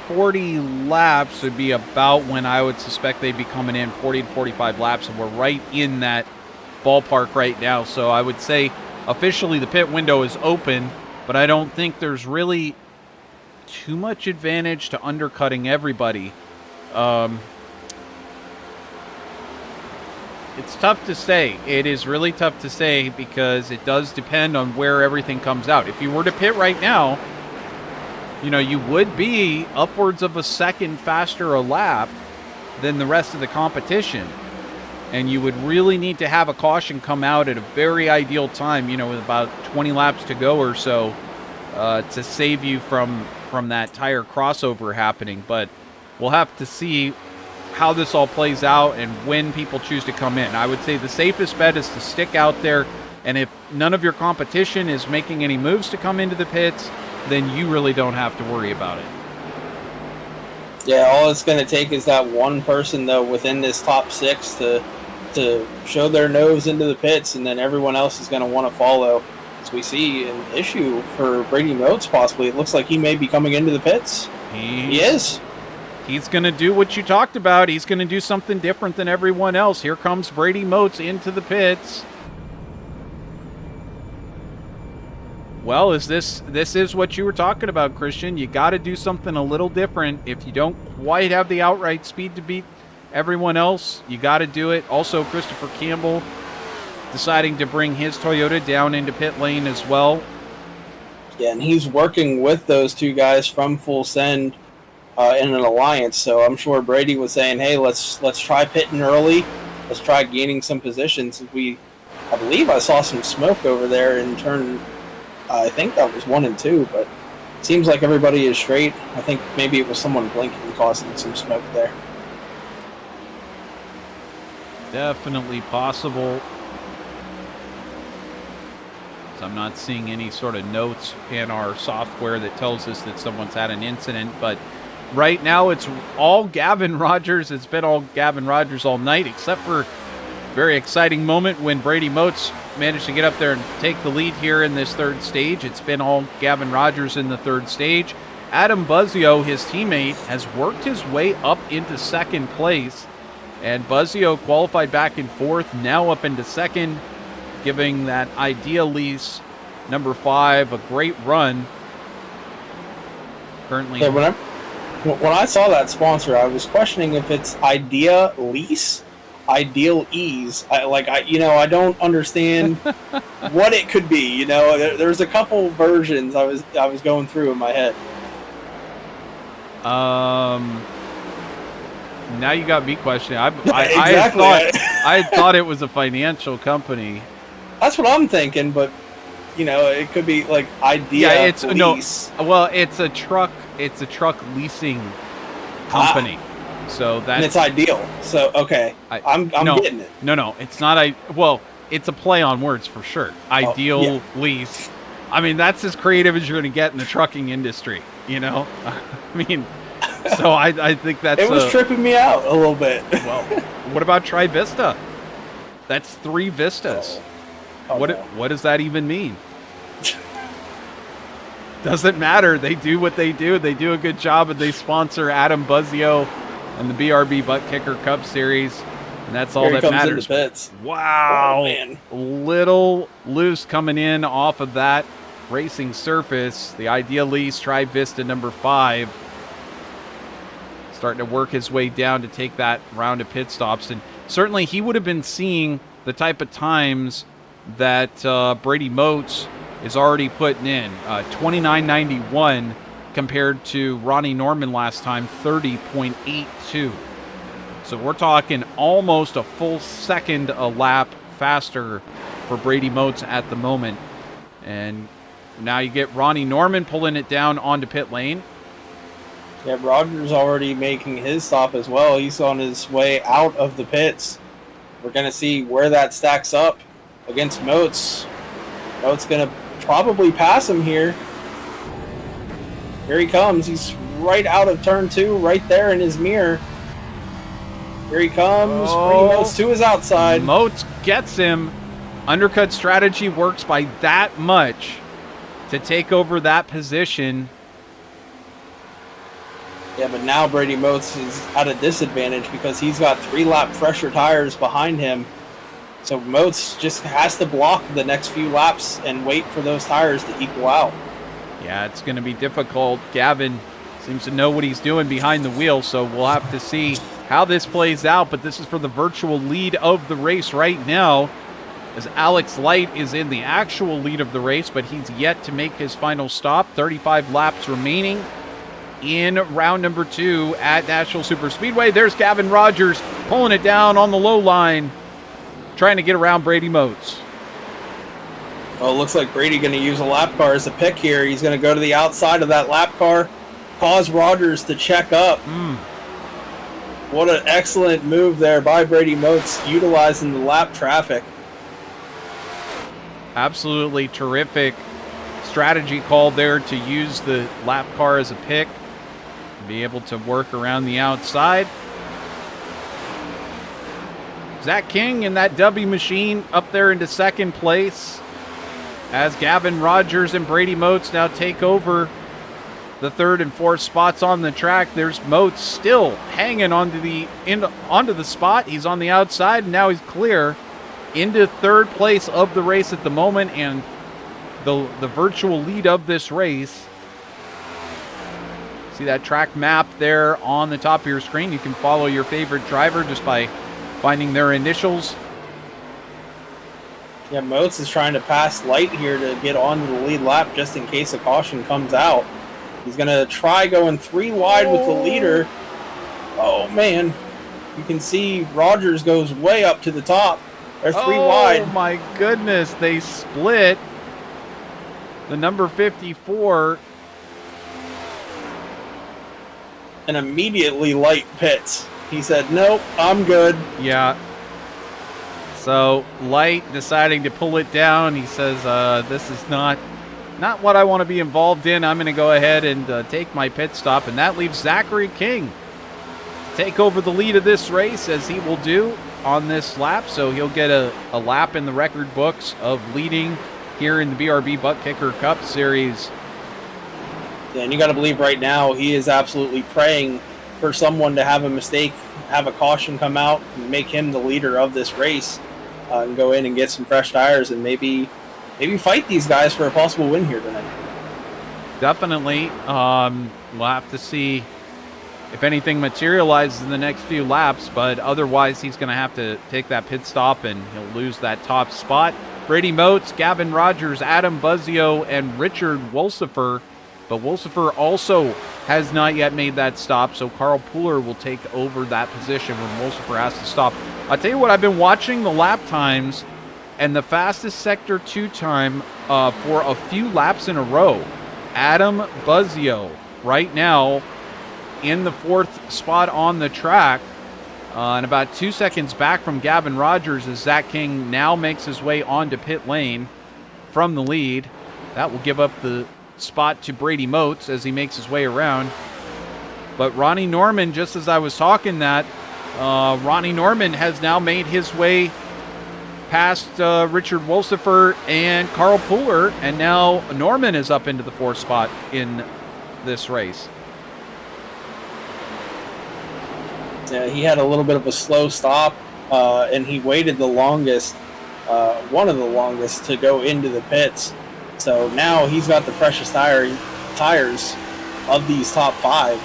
40 laps would be about when I would suspect they'd be coming in, 40 to 45 laps, and we're right in that ballpark right now. So I would say officially the pit window is open, but I don't think there's really too much advantage to undercutting everybody. It's tough to say. It is really tough to say because it does depend on where everything comes out. If you were to pit right now, you know, you would be upwards of a second faster a lap than the rest of the competition. And you would really need to have a caution come out at a very ideal time, you know, with about 20 laps to go or so, to save you from that tire crossover happening. But we'll have to see how this all plays out and when people choose to come in. I would say the safest bet is to stick out there, and if none of your competition is making any moves to come into the pits, then you really don't have to worry about it. Yeah, all it's going to take is that one person, though, within this top 6 to show their nose into the pits, and then everyone else is going to want to follow. As we see an issue for Brady Motes, possibly. It looks like he may be coming into the pits. He is. He's going to do what you talked about. He's going to do something different than everyone else. Here comes Brady Motes into the pits. Well, this is what you were talking about, Christian. You got to do something a little different. If you don't quite have the outright speed to beat everyone else, you got to do it. Also, Christopher Campbell deciding to bring his Toyota down into pit lane as well. Yeah, and he's working with those 2 guys from Full Send in an alliance. So I'm sure Brady was saying, "Hey, let's try pitting early. Let's try gaining some positions." I believe I saw some smoke over there in turn. I think that was 1 and 2, but Seems like everybody is straight. I think maybe it was someone blinking causing some smoke there. Definitely possible. So I'm not seeing any sort of notes in our software that tells us that someone's had an incident, but right now it's all Gavin Rogers. It's been all Gavin Rogers all night, except for a very exciting moment when Brady Moats managed to get up there and take the lead here in this third stage. It's been all Gavin Rogers in the third stage. Adam Buzzio, his teammate, has worked his way up into second place, and Buzzio qualified back in fourth, now up into second, giving that Idea Lease number 5 a great run. Currently, yeah, when I saw that sponsor, I was questioning if it's Idea Lease, Ideal Ease. I don't understand what it could be. There's a couple versions I was going through in my head. Now you got me questioning. Exactly. I thought it was a financial company. That's what I'm thinking, but it could be like Idea. Yeah, it's Lease. no. Well, it's a truck. It's a truck leasing company. So that's, and it's Ideal. So okay, I'm getting it. No, it's not. Well, it's a play on words for sure. Ideal Lease. I mean, that's as creative as you're going to get in the trucking industry. I mean, so I think that's. It was tripping me out a little bit. Well, what about Tri-Vista? That's 3 vistas. What does that even mean? Doesn't matter. They do what they do. They do a good job, and they sponsor Adam Buzzio and the BRB Buttkicker Cup Series, and that's all that matters. Wow, man. Little loose coming in off of that racing surface. The Idea Lease Tri-Vista number 5 starting to work his way down to take that round of pit stops, and certainly he would have been seeing the type of times that Brady Moats is already putting in. 29.91 compared to Ronnie Norman last time, 30.82. So we're talking almost a full second a lap faster for Brady Moats at the moment. And now you get Ronnie Norman pulling it down onto pit lane. Yeah, Rogers already making his stop as well. He's on his way out of the pits. We're going to see where that stacks up against Moats. Moats going to probably pass him here. Here he comes. He's right out of turn 2, right there in his mirror. Here he comes. Brady Moats to his outside. Moats gets him. Undercut strategy works by that much to take over that position. Yeah, but now Brady Moats is at a disadvantage because he's got 3-lap fresher tires behind him. So Moats just has to block the next few laps and wait for those tires to equal out. Yeah, it's going to be difficult. Gavin seems to know what he's doing behind the wheel, so we'll have to see how this plays out. But this is for the virtual lead of the race right now, as Alex Light is in the actual lead of the race, but he's yet to make his final stop. 35 laps remaining in round number 2 at Nashville Superspeedway. There's Gavin Rogers pulling it down on the low line, trying to get around Brady Moats. Well, it looks like Brady going to use a lap car as a pick here. He's going to go to the outside of that lap car, cause Rogers to check up. What an excellent move there by Brady Moats, utilizing the lap traffic. Absolutely terrific strategy call there to use the lap car as a pick, be able to work around the outside. Zach King in that W machine up there into second place, as Gavin Rogers and Brady Moats now take over the 3rd and 4th spots on the track. There's Moats still hanging onto the spot. He's on the outside, and now he's clear into 3rd place of the race at the moment, and the virtual lead of this race. See that track map there on the top of your screen. You can follow your favorite driver just by finding their initials. Yeah, Moats is trying to pass Light here to get onto the lead lap just in case a caution comes out. He's going to try going 3 wide with the leader. Oh, man. You can see Rogers goes way up to the top. They're 3 wide. Oh, my goodness. They split. The number 54 and immediately light pits. He said, nope, I'm good. Yeah. So Light deciding to pull it down. He says, this is not what I want to be involved in. I'm going to go ahead and take my pit stop. And that leaves Zachary King to take over the lead of this race, as he will do on this lap. So he'll get a lap in the record books of leading here in the BRB Buttkicker Cup Series. Yeah, and you got to believe right now he is absolutely praying for someone to have a mistake, have a caution come out, and make him the leader of this race, and go in and get some fresh tires and maybe fight these guys for a possible win here tonight. Definitely. We'll have to see if anything materializes in the next few laps, but otherwise he's going to have to take that pit stop and he'll lose that top spot. Brady Motes, Gavin Rogers, Adam Buzzio, and Richard Wolsifer. But Wolsifer also has not yet made that stop, so Carl Pooler will take over that position when Wolsifer has to stop. I'll tell you what, I've been watching the lap times, and the fastest Sector 2 time for a few laps in a row, Adam Buzzio, right now in the 4th spot on the track, and about 2 seconds back from Gavin Rogers as Zach King now makes his way onto pit lane from the lead. That will give up the spot to Brady Motes as he makes his way around. But Ronnie Norman, just as I was talking that, Ronnie Norman has now made his way past Richard Wolsifer and Carl Pooler, and now Norman is up into the 4th spot in this race. Yeah, he had a little bit of a slow stop, and he waited the longest, one of the longest, to go into the pits. So now he's got the freshest tires of these top 5.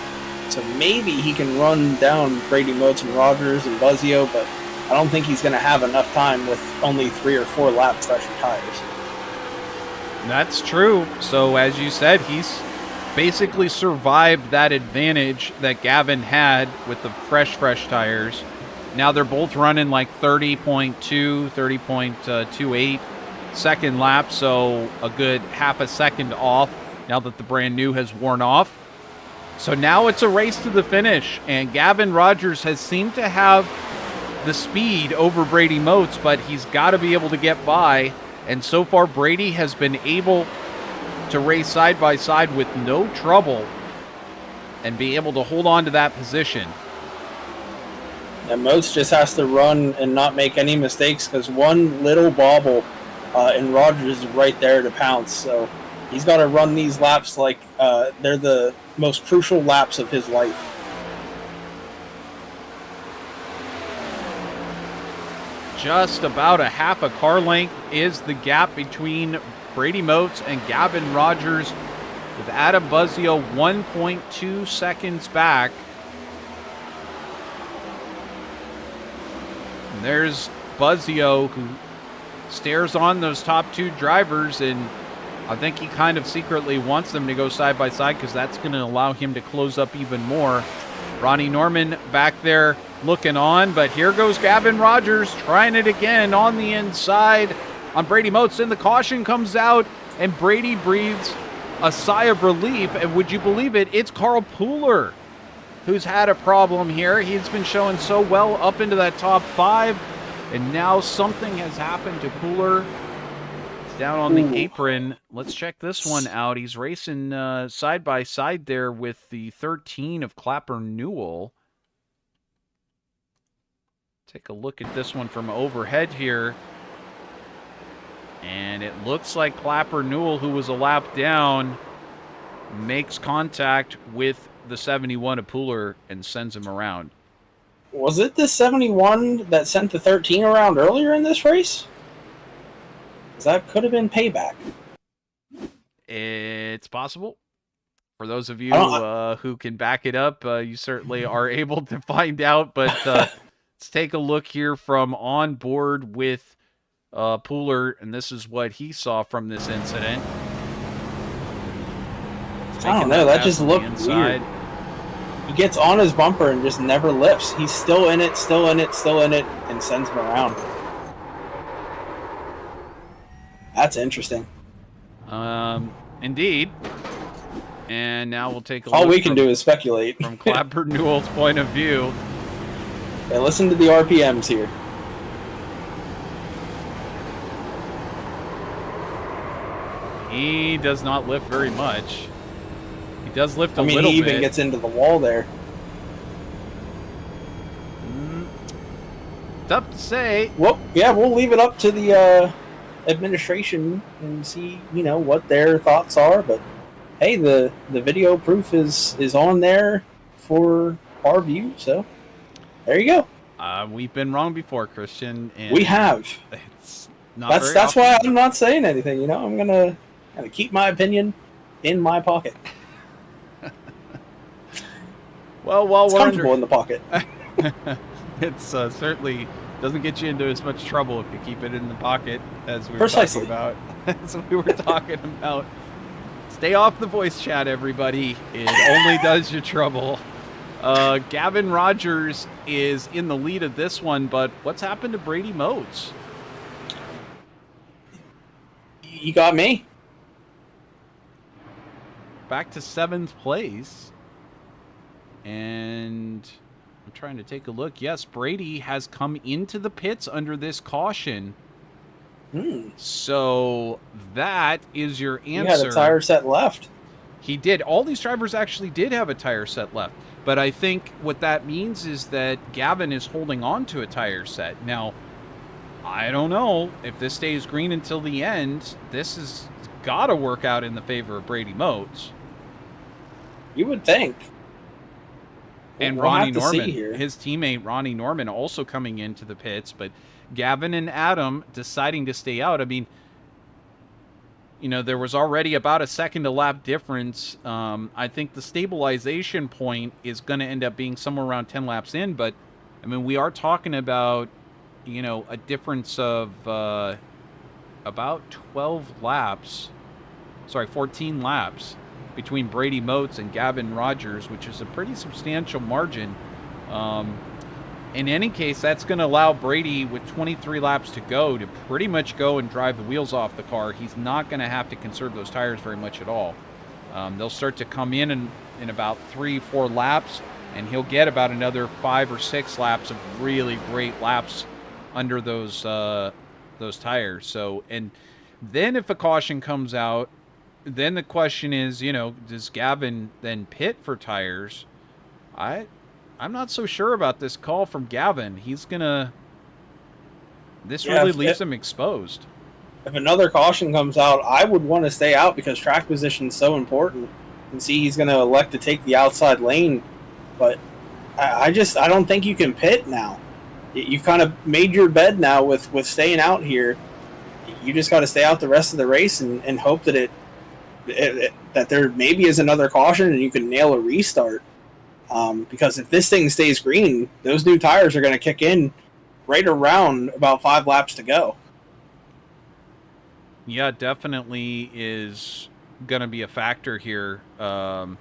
So maybe he can run down Brady Motes and Rogers and Buzzio, but I don't think he's going to have enough time with only 3 or 4 laps fresher tires. That's true. So as you said, he's basically survived that advantage that Gavin had with the fresh tires. Now they're both running like 30.2, 30.28 second lap, so a good half a second off now that the brand new has worn off. So now it's a race to the finish, and Gavin Rogers has seemed to have the speed over Brady Motes, but he's got to be able to get by, and so far Brady has been able to race side by side with no trouble and be able to hold on to that position. And Motes just has to run and not make any mistakes, because one little bobble and Rogers is right there to pounce. So he's got to run these laps like they're the most crucial laps of his life. Just about a half a car length is the gap between Brady Motes and Gavin Rogers, with Adam Buzzio 1.2 seconds back. And there's Buzzio, who stares on those top 2 drivers, and I think he kind of secretly wants them to go side by side because that's going to allow him to close up even more. Ronnie Norman back there looking on, but here goes Gavin Rogers trying it again on the inside on Brady Motes, and the caution comes out, and Brady breathes a sigh of relief, and would you believe it, it's Carl Pooler who's had a problem here. He's been showing so well up into that top 5, and now something has happened to Pooler. It's down on the apron. Let's check this one out. He's racing side by side there with the 13 of Clapper Newell. Take a look at this one from overhead here. And it looks like Clapper Newell, who was a lap down, makes contact with the 71 of Pooler and sends him around. Was it the 71 that sent the 13 around earlier in this race? Because that could have been payback. It's possible. For those of you who can back it up, you certainly are able to find out. But let's take a look here from on board with Pooler, and this is what he saw from this incident. I don't know, that just looked weird. He gets on his bumper and just never lifts. He's still in it, and sends him around. That's interesting. Indeed. And now we'll take a All look we can do is speculate. from Clapper Newell's point of view. Yeah, listen to the RPMs here. He does not lift very much. He does lift a little bit. He even gets into the wall there. Tough to say. Well, yeah, we'll leave it up to the administration and see, what their thoughts are. But hey, the video proof is on there for our view. So there you go. We've been wrong before, Christian. And we have. It's not that's why I'm not saying anything. I'm gonna keep my opinion in my pocket. Well, while it's we're comfortable in the pocket. It's certainly doesn't get you into as much trouble if you keep it in the pocket, as we were Precisely. talking about. As we were talking about. Stay off the voice chat, everybody. It only does you trouble. Gavin Rogers is in the lead of this one, but what's happened to Brady Motes? You got me. Back to 7th place. And I'm trying to take a look. Yes, Brady has come into the pits under this caution. So that is your answer. He had a tire set left. He did. All these drivers actually did have a tire set left. But I think what that means is that Gavin is holding on to a tire set. Now, I don't know if this stays green until the end. This has got to work out in the favor of Brady Motes. You would think. And Ronnie Norman, his teammate Ronnie Norman, also coming into the pits, but Gavin and Adam deciding to stay out. I mean, there was already about a second a lap difference. I think the stabilization point is going to end up being somewhere around 10 laps in, but I mean, we are talking about, a difference of about 12 laps. Sorry, 14 laps between Brady Motes and Gavin Rogers, which is a pretty substantial margin. In any case, that's going to allow Brady, with 23 laps to go, to pretty much go and drive the wheels off the car. He's not going to have to conserve those tires very much at all. They'll start to come in about 3-4 laps, and he'll get about another 5 or 6 laps of really great laps under those tires. So, and then if a caution comes out, then the question is, does Gavin then pit for tires? I'm not so sure about this call from Gavin. He's gonna. This really leaves him exposed. If another caution comes out, I would want to stay out because track position is so important. And see, he's going to elect to take the outside lane, but I don't think you can pit now. You've kind of made your bed now with staying out here. You just got to stay out the rest of the race and hope that that there maybe is another caution and you can nail a restart. Because if this thing stays green, those new tires are going to kick in right around about 5 laps to go. Yeah, definitely is going to be a factor here. Now,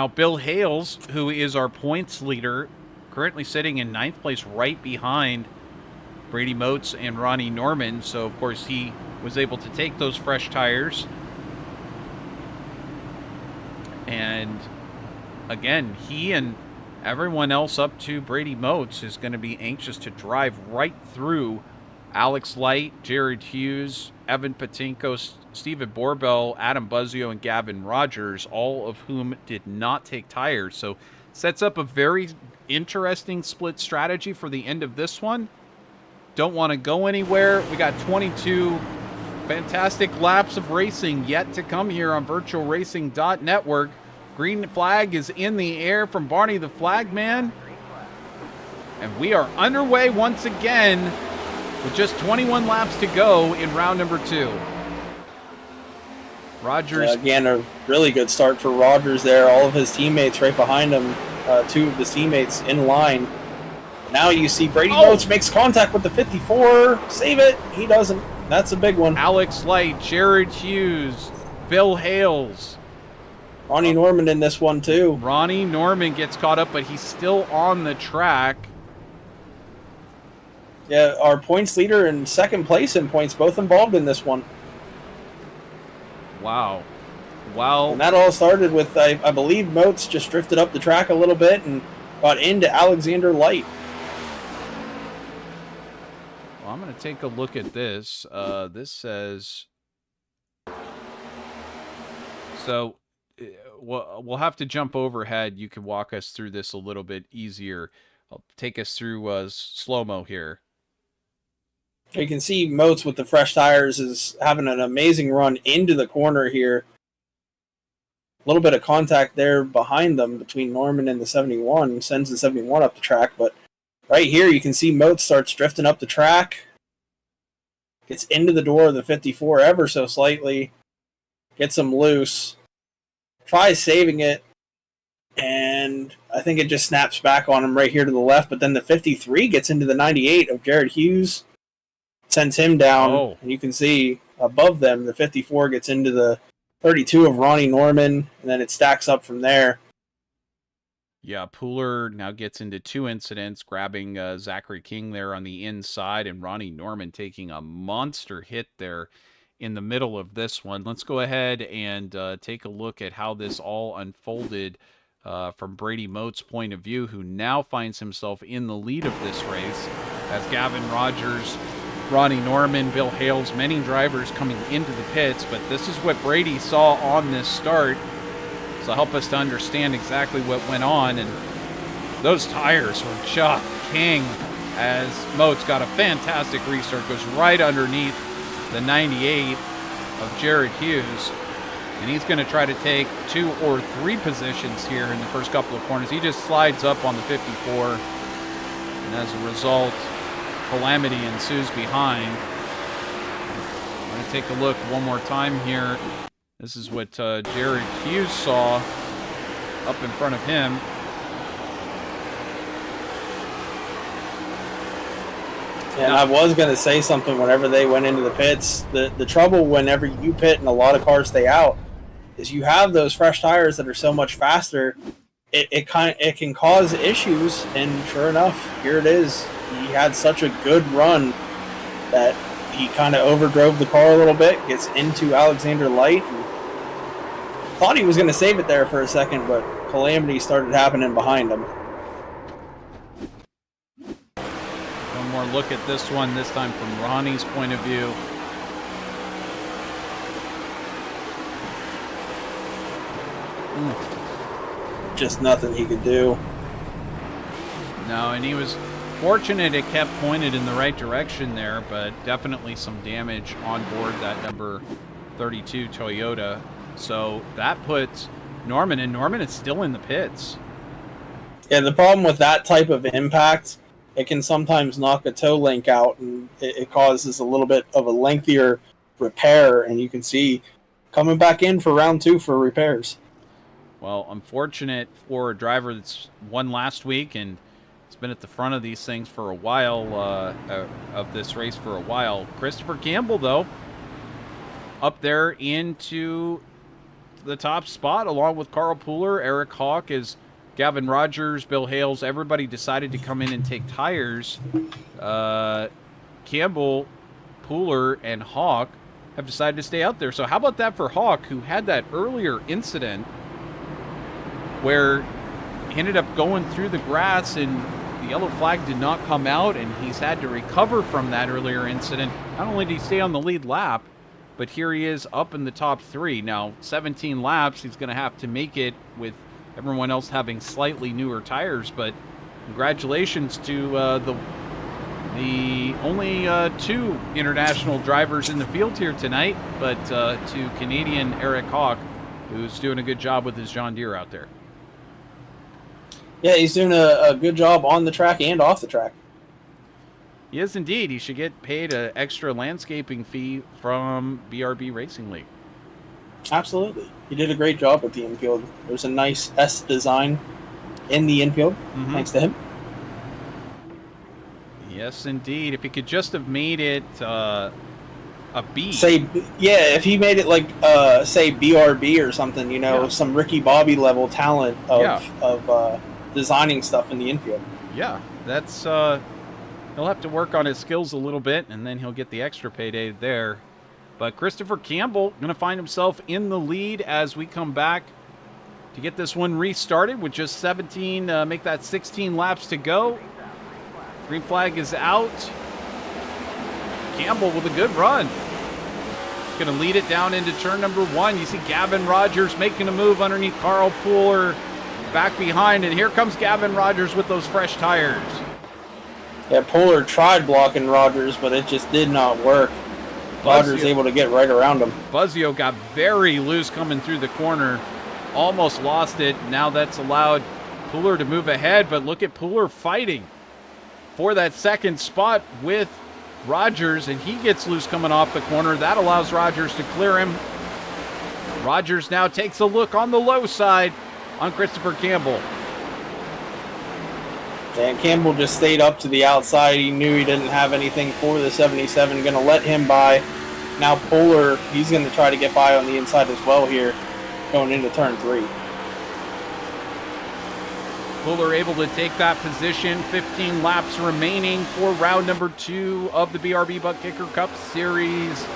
Bill Hales, who is our points leader, currently sitting in 9th place right behind Brady Motes and Ronnie Norman. So, of course, he was able to take those fresh tires. And again, he and everyone else up to Brady Motes is going to be anxious to drive right through Alex Light, Jared Hughes, Evan Patinko, Steven Borbell, Adam Buzzio, and Gavin Rogers, all of whom did not take tires. So sets up a very interesting split strategy for the end of this one. Don't want to go anywhere. We got 22 fantastic laps of racing yet to come here on VirtualRacing.Network. Green flag is in the air from Barney the Flagman. And we are underway once again with just 21 laps to go in round number 2. Rogers. Again, a really good start for Rogers there. All of his teammates right behind him. 2 of his teammates in line. Now you see Brady Motes makes contact with the 54. Save it. He doesn't. That's a big one. Alex Light, Jared Hughes, Bill Hales. Ronnie Norman in this one, too. Ronnie Norman gets caught up, but he's still on the track. Yeah, our points leader and second place in points, both involved in this one. Wow. Well, And that all started with, I believe, Moats just drifted up the track a little bit and got into Alexander Light. Well, I'm going to take a look at this. This says... So we'll have to jump overhead. You can walk us through this a little bit easier. I'll take us through slow-mo here. You can see Moats with the fresh tires is having an amazing run into the corner here. A little bit of contact there behind them between Norman and the 71. Sends the 71 up the track. But right here you can see Moats starts drifting up the track. Gets into the door of the 54 ever so slightly. Gets him loose. Tries saving it. And I think it just snaps back on him right here to the left. But then the 53 gets into the 98 of Jared Hughes. Sends him down. Oh. And you can see above them, the 54 gets into the 32 of Ronnie Norman. And then it stacks up from there. Yeah, Pooler now gets into 2 incidents, grabbing Zachary King there on the inside, and Ronnie Norman taking a monster hit there in the middle of this one. Let's go ahead and take a look at how this all unfolded from Brady Moat's point of view, who now finds himself in the lead of this race as Gavin Rogers, Ronnie Norman, Bill Hales, many drivers coming into the pits. But this is what Brady saw on this start. So help us to understand exactly what went on. And those tires were just king as Moats got a fantastic restart, goes right underneath the 98 of Jared Hughes. And he's going to try to take 2 or 3 positions here in the first couple of corners. He just slides up on the 54. And as a result, calamity ensues behind. I'm going to take a look one more time here. This is what Jared Hughes saw up in front of him. And I was going to say something whenever they went into the pits. The trouble whenever you pit and a lot of cars stay out is you have those fresh tires that are so much faster. It can cause issues. And sure enough, here it is. He had such a good run that he kind of overdrove the car a little bit, gets into Alexander Light, and thought he was going to save it there for a second, but calamity started happening behind him. One more look at this one, this time from Ronnie's point of view. Just nothing he could do. No, and he was fortunate it kept pointed in the right direction there, but definitely some damage on board that number 32 Toyota. So that puts Norman, and Norman is still in the pits. Yeah, the problem with that type of impact, it can sometimes knock a toe link out, and it causes a little bit of a lengthier repair, and you can see coming back in for round 2 for repairs. Well, unfortunate for a driver that's won last week and has been at the front of these things for a while, of this race for a while. Christopher Campbell, though, up there into the top spot along with Carl Pooler, Eric Hawk, as Gavin Rogers, Bill Hales, everybody decided to come in and take tires. Campbell, Pooler, and Hawk have decided to stay out there. So how about that for Hawk, who had that earlier incident where he ended up going through the grass and the yellow flag did not come out, and he's had to recover from that earlier incident. Not only did he stay on the lead lap, but here he is up in the top 3. Now, 17 laps, he's going to have to make it with everyone else having slightly newer tires, but congratulations to the only 2 international drivers in the field here tonight, but to Canadian Eric Hawk, who's doing a good job with his John Deere out there. Yeah, he's doing a good job on the track and off the track. He is indeed. He should get paid an extra landscaping fee from BRB Racing League. Absolutely. He did a great job with the infield. There's a nice S design in the infield, thanks to him. Yes, indeed. If he could just have made it a B. If he made it like, say, BRB or something, some Ricky Bobby level talent of designing stuff in the infield. Yeah, that's... he'll have to work on his skills a little bit, and then he'll get the extra payday there. But Christopher Campbell going to find himself in the lead as we come back to get this one restarted with just 17, make that 16 laps to go. Green flag is out. Campbell with a good run. Going to lead it down into turn number 1. You see Gavin Rogers making a move underneath Carl Pooler back behind, and here comes Gavin Rogers with those fresh tires. Yeah, Pooler tried blocking Rogers, but it just did not work. Rogers able to get right around him. Buzzio got very loose coming through the corner. Almost lost it. Now that's allowed Pooler to move ahead, but look at Pooler fighting for that second spot with Rogers, and he gets loose coming off the corner. That allows Rogers to clear him. Rogers now takes a look on the low side on Christopher Campbell. And Campbell just stayed up to the outside. He knew he didn't have anything for the 77. Going to let him by. Now Pooler, he's going to try to get by on the inside as well here, going into turn 3. Pooler able to take that position. 15 laps remaining for round number 2 of the BRB Buttkicker Cup Series.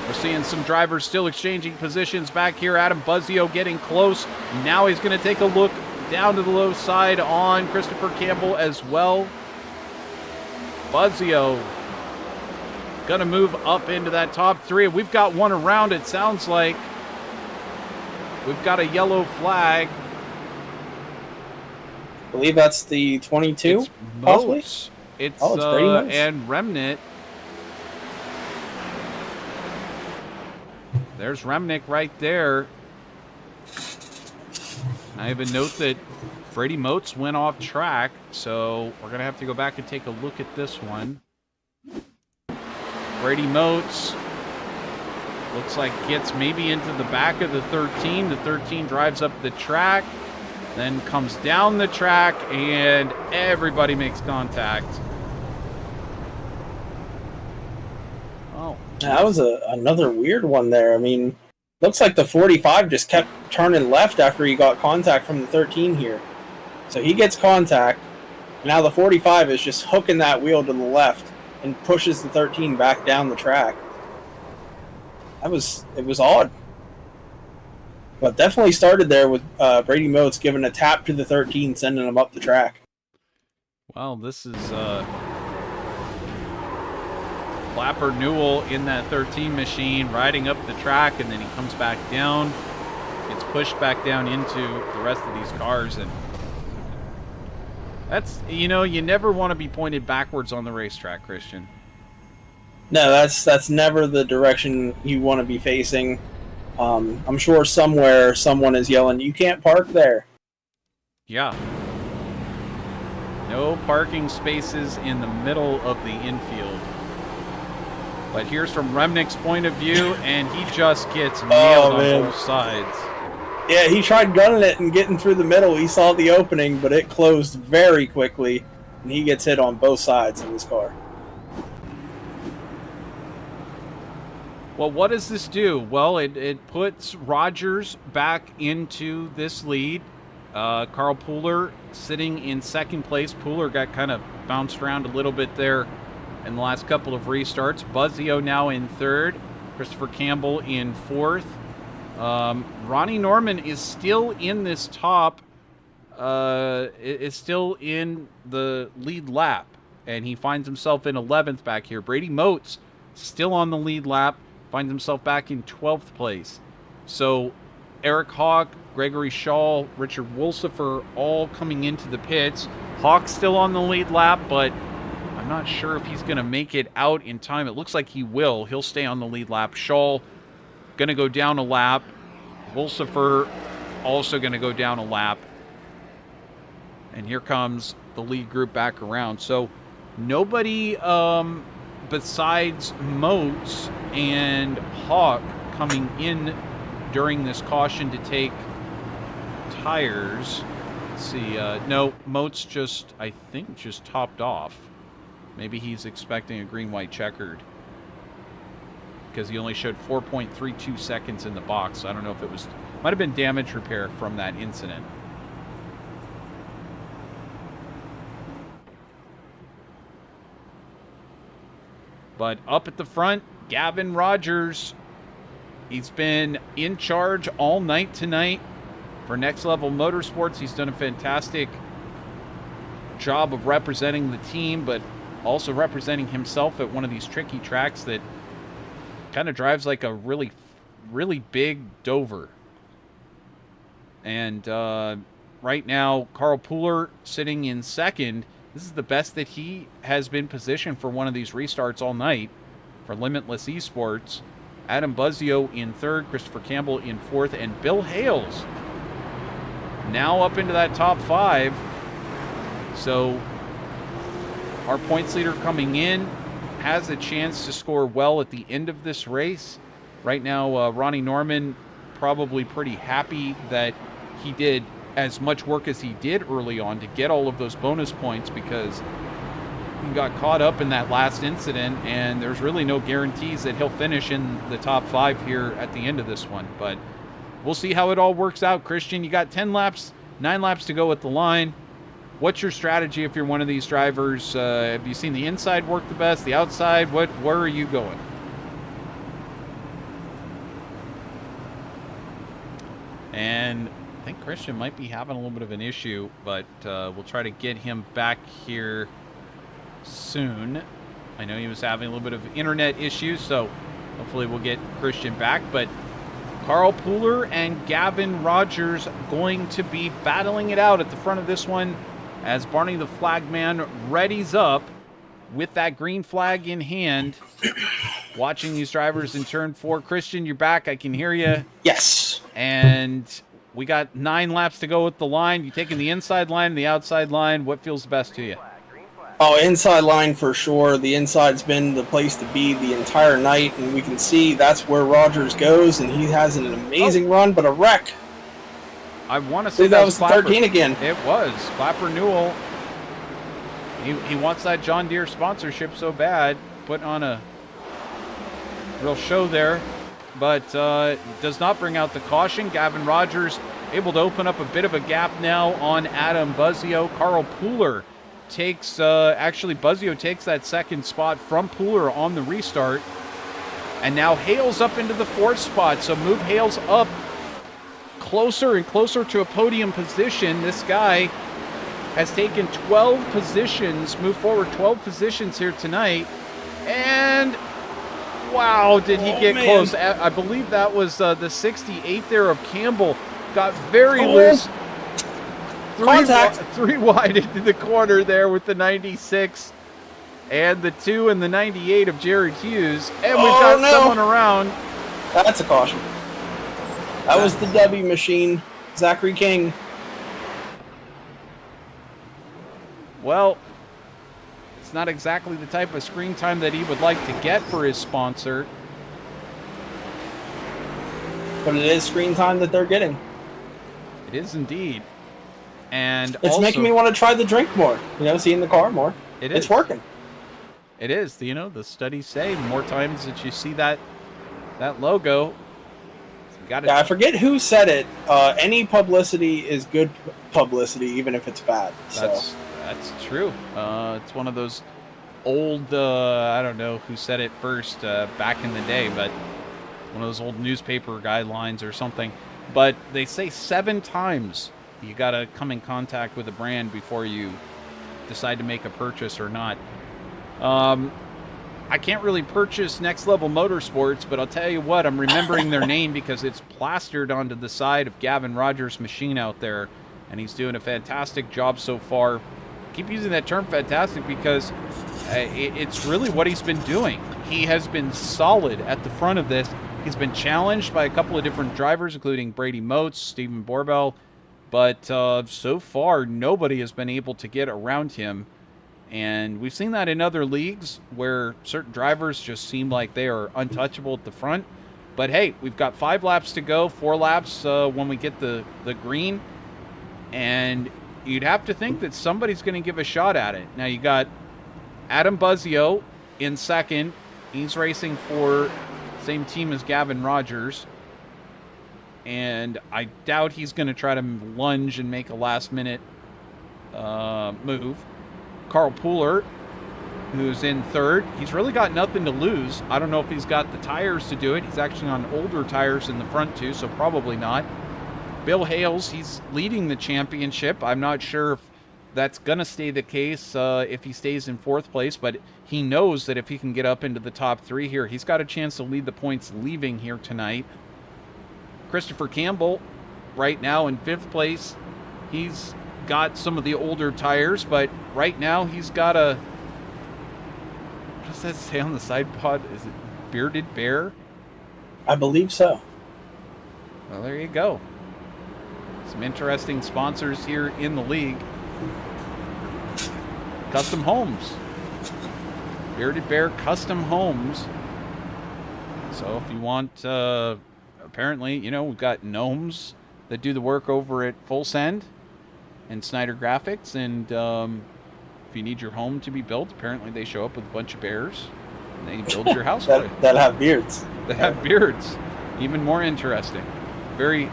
We're seeing some drivers still exchanging positions back here. Adam Buzzio getting close. Now he's going to take a look down to the low side on Christopher Campbell as well. Buzzio going to move up into that top 3. We've got one around, it sounds like. We've got a yellow flag. I believe that's the 22, it's possibly? Moats. It's Brady Moats. And Remnick. There's Remnick right there. I even note that Brady Moats went off track, so we're going to have to go back and take a look at this one. Brady Moats looks like gets maybe into the back of the 13. The 13 drives up the track, then comes down the track, and everybody makes contact. Oh. That was another weird one there. I mean, looks like the 45 just kept turning left after he got contact from the 13 here. So he gets contact. Now the 45 is just hooking that wheel to the left and pushes the 13 back down the track. It was odd. But definitely started there with Brady Moats giving a tap to the 13, sending him up the track. Well, this is Clapper Newell in that 13 machine riding up the track, and then he comes back down, gets pushed back down into the rest of these cars, and that's, you know, you never want to be pointed backwards on the racetrack, Christian. No, that's never the direction you want to be facing. I'm sure somewhere someone is yelling, "You can't park there." Yeah. No parking spaces in the middle of the infield. But here's from Remnick's point of view, and he just gets nailed on both sides. Yeah, he tried gunning it and getting through the middle. He saw the opening, but it closed very quickly, and he gets hit on both sides of his car. Well, what does this do? Well, it puts Rogers back into this lead. Carl Pooler sitting in second place. Pooler got kind of bounced around a little bit there in the last couple of restarts. Buzzio now in third. Christopher Campbell in fourth. Ronnie Norman is still in this top, is still in the lead lap, and he finds himself in 11th back here. Brady Moats still on the lead lap, finds himself back in 12th place. So Eric Hawk, Gregory Shaw, Richard Wolsifer all coming into the pits. Hawk's still on the lead lap, but I'm not sure if he's going to make it out in time. It looks like he will. He'll stay on the lead lap. Shaw going to go down a lap. Wolsifer also going to go down a lap. And here comes the lead group back around. So nobody besides Moats and Hawk coming in during this caution to take tires. Let's see. No, Moats just, I think, just topped off. Maybe he's expecting a green-white checkered, because he only showed 4.32 seconds in the box. I don't know if it was, might have been damage repair from that incident. But up at the front, Gavin Rogers, he's been in charge all night tonight for Next Level Motorsports. He's done a fantastic job of representing the team, but also representing himself at one of these tricky tracks that kind of drives like a really, really big Dover. And right now, Carl Pooler sitting in second. This is the best that he has been positioned for one of these restarts all night for Limitless eSports. Adam Buzzio in third, Christopher Campbell in fourth, and Bill Hales now up into that top 5. So our points leader coming in has a chance to score well at the end of this race. Right now, Ronnie Norman probably pretty happy that he did as much work as he did early on to get all of those bonus points, because he got caught up in that last incident, and there's really no guarantees that he'll finish in the top 5 here at the end of this one. But we'll see how it all works out. Christian, you got 9 laps to go at the line. What's your strategy if you're one of these drivers? Have you seen the inside work the best, the outside? Where are you going? And I think Christian might be having a little bit of an issue, but we'll try to get him back here soon. I know he was having a little bit of internet issues, so hopefully we'll get Christian back. But Carl Pooler and Gavin Rogers going to be battling it out at the front of this one as Barney the Flagman readies up with that green flag in hand, watching these drivers in turn 4. Christian, you're back. I can hear you. Yes. And we got 9 laps to go at the line. You taking the inside line and the outside line? What feels best to you? Oh, inside line for sure. The inside's been the place to be the entire night, and we can see that's where Rogers goes, and he has an amazing run, but a wreck. I want to say that was Clapper. 13 again. It was. Clapper Newell. He wants that John Deere sponsorship so bad. Put on a real show there, but does not bring out the caution. Gavin Rogers able to open up a bit of a gap now on Adam Buzzio. Carl Pooler takes, actually Buzzio takes that second spot from Pooler on the restart. And now Hales up into the 4th spot. So move Hales up closer and closer to a podium position. This guy has taken 12 positions, moved forward 12 positions here tonight. And wow, did he get close. I believe that was the 68 there of Campbell. Got very loose. Three wide into the corner there with the 96 and the 2 and the 98 of Jared Hughes. And we've got someone around. That's a caution. That was the W machine, Zachary King. Well, it's not exactly the type of screen time that he would like to get for his sponsor. But it is screen time that they're getting. It is indeed. And it's making me want to try the drink more, see in the car more. It's working. It is. The studies say more times that you see that logo, I forget who said it. Any publicity is good publicity, even if it's bad. That's true. It's one of those old, I don't know who said it first back in the day, but one of those old newspaper guidelines or something. But they say 7 times you got to come in contact with a brand before you decide to make a purchase or not. I can't really purchase Next Level Motorsports, but I'll tell you what, I'm remembering their name because it's plastered onto the side of Gavin Rogers' machine out there, and he's doing a fantastic job so far. Keep using that term fantastic because it's really what he's been doing. He has been solid at the front of this. He's been challenged by a couple of different drivers, including Brady Moats, Stephen Borbell, but so far nobody has been able to get around him. And we've seen that in other leagues where certain drivers just seem like they are untouchable at the front. But hey, we've got 5 laps to go, 4 laps when we get the green. And you'd have to think that somebody's going to give a shot at it. Now you got Adam Buzzio in second. He's racing for the same team as Gavin Rogers. And I doubt he's going to try to lunge and make a last-minute move. Carl Pooler who's in third. He's really got nothing to lose. I don't know if he's got the tires to do it. He's actually on older tires in the front too, so probably not. Bill Hales, he's leading the championship. I'm not sure if that's going to stay the case if he stays in fourth place, but he knows that if he can get up into the top three here, he's got a chance to lead the points leaving here tonight. Christopher Campbell, right now in fifth place. He's got some of the older tires, but right now he's got a... What does that say on the side pod? Is it Bearded Bear? I believe so. Well, there you go. Some interesting sponsors here in the league. Custom Homes. Bearded Bear Custom Homes. So if you want, apparently, you know, we've got gnomes that do the work over at Full Send and Snyder Graphics. And if you need your home to be built, apparently they show up with a bunch of bears and they build your house for you. That have beards. That have beards. Even more interesting. Very,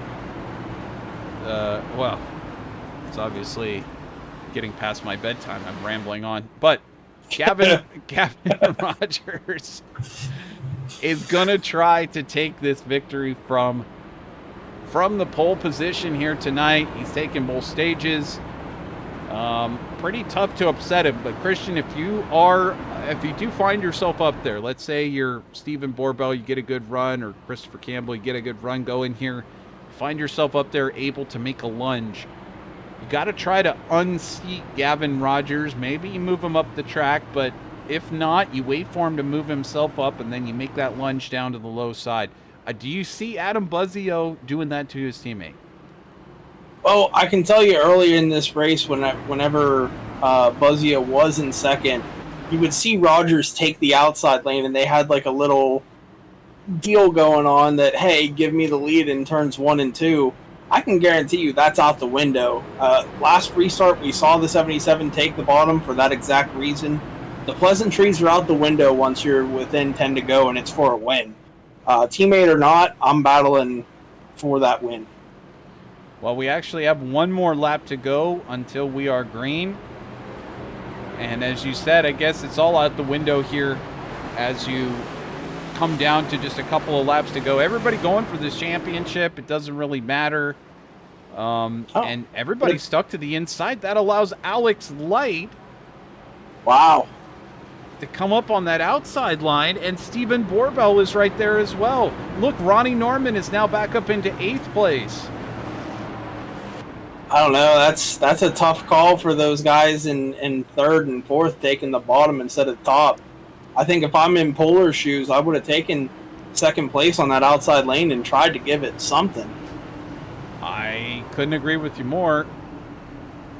well, it's obviously getting past my bedtime. I'm rambling on. But Gavin Rogers is going to try to take this victory from the pole position here tonight. He's taken both stages. Pretty tough to upset him. But Christian, if you do find yourself up there, let's say you're Stephen Borbell, you get a good run, or Christopher Campbell, you get a good run going here, find yourself up there able to make a lunge. You got to try to unseat Gavin Rogers. Maybe you move him up the track, but if not, you wait for him to move himself up, and then you make that lunge down to the low side. Do you see Adam Buzzio doing that to his teammate? Well, I can tell you earlier in this race, whenever Buzzio was in second, you would see Rogers take the outside lane, and they had like a little deal going on that, hey, give me the lead in turns 1 and 2. I can guarantee you that's out the window. Last restart, we saw the 77 take the bottom for that exact reason. The pleasantries are out the window once you're within 10 to go, and it's for a win. Teammate or not, I'm battling for that win. Well, we actually have one more lap to go until we are green. And as you said, I guess it's all out the window here as you come down to just a couple of laps to go. Everybody going for this championship. It doesn't really matter. And everybody's stuck to the inside. That allows Alex Light to come up on that outside line, and Stephen Borbell is right there as well. Look, Ronnie Norman is now back up into 8th place. I don't know. That's a tough call for those guys in 3rd and 4th taking the bottom instead of top. I think if I'm in Polar's shoes, I would have taken 2nd place on that outside lane and tried to give it something. I couldn't agree with you more.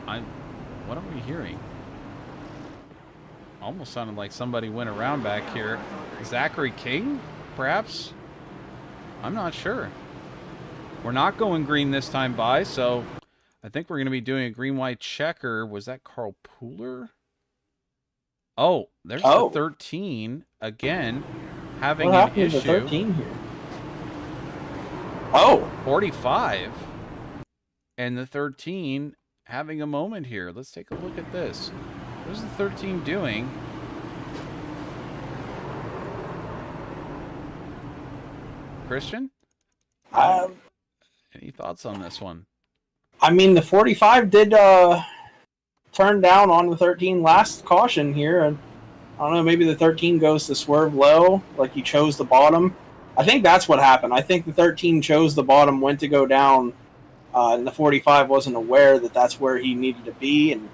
What are we hearing? Almost sounded like somebody went around back here. Zachary King, perhaps? I'm not sure. We're not going green this time by, so I think we're going to be doing a green-white checker. Was that Carl Pooler? Oh, there's the 13 again, having what an issue. What happened to 13 here? 45. And the 13 having a moment here. Let's take a look at this. What is the 13 doing? Christian? Any thoughts on this one? I mean, the 45 did turn down on the 13 last caution here. And I don't know, maybe the 13 goes to swerve low, like he chose the bottom. I think that's what happened. I think the 13 chose the bottom, went to go down, and the 45 wasn't aware that that's where he needed to be, and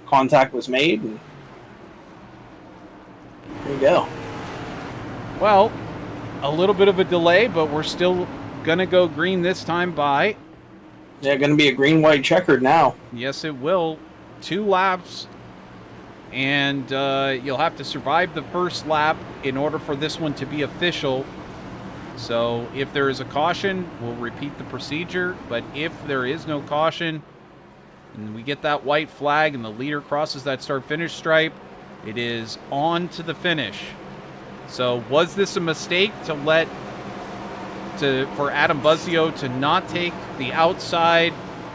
contact was made, and there you go. Well, a little bit of a delay, but we're still going to go green this time by. Yeah, going to be a green-white checkered now. Yes, it will. 2 laps, and you'll have to survive the first lap in order for this one to be official. So if there is a caution, we'll repeat the procedure, but if there is no caution, and we get that white flag and the leader crosses that start-finish stripe, it is on to the finish. So was this a mistake for Adam Buzzio to not take the outside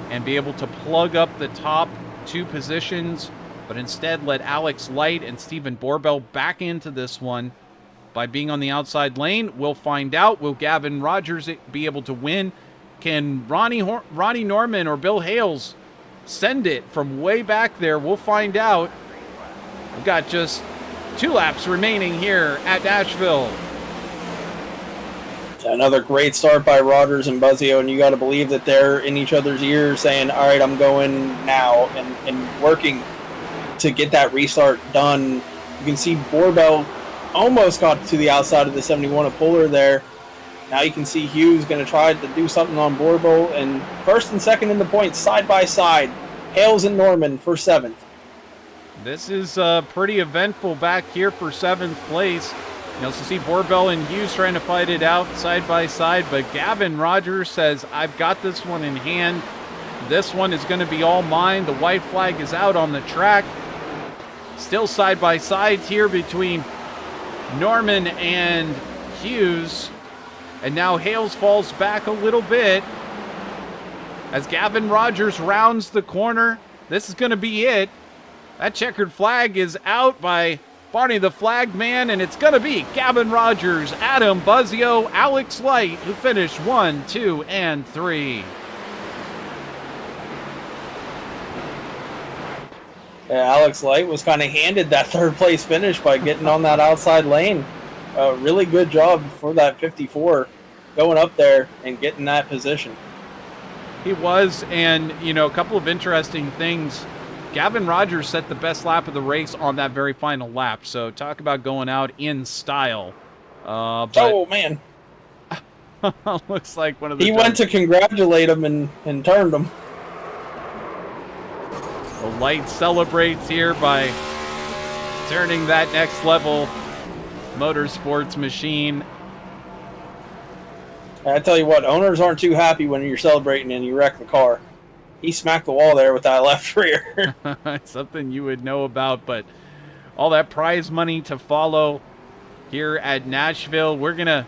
and be able to plug up the top 2 positions but instead let Alex Light and Stephen Borbell back into this one by being on the outside lane. We'll find out. Will Gavin Rogers be able to win? Can Ronnie Norman or Bill Hales send it from way back there? We'll find out. We've got just 2 laps remaining here at Nashville. Another great start by Rogers and Buzzio, and you got to believe that they're in each other's ears saying, all right, I'm going now, and working to get that restart done. You can see Borbell almost got to the outside of the 71 of Puller there. Now you can see Hughes going to try to do something on Borbell, and first and second in the points side by side. Hales and Norman for 7th. This is pretty eventful back here for 7th place. You also see Borbell and Hughes trying to fight it out side by side, but Gavin Rogers says, I've got this one in hand. This one is going to be all mine. The white flag is out on the track. Still side by side here between Norman and Hughes. And now Hales falls back a little bit as Gavin Rogers rounds the corner. This is going to be it. That checkered flag is out by Barney the Flag Man, and it's going to be Gavin Rogers, Adam Buzzio, Alex Light, who finished 1, 2, and 3. Yeah, Alex Light was kind of handed that 3rd place finish by getting on that outside lane. Really good job for that 54 going up there and getting that position. He was, and, you know, a couple of interesting things. Gavin Rogers set the best lap of the race on that very final lap. So talk about going out in style. Oh, man. Looks like one of the... He went to congratulate him and turned him. The Light celebrates here by turning that next level motorsports machine. I tell you what, owners aren't too happy when you're celebrating and you wreck the car. He smacked the wall there with that left rear. It's something you would know about, but all that prize money to follow here at Nashville. We're going to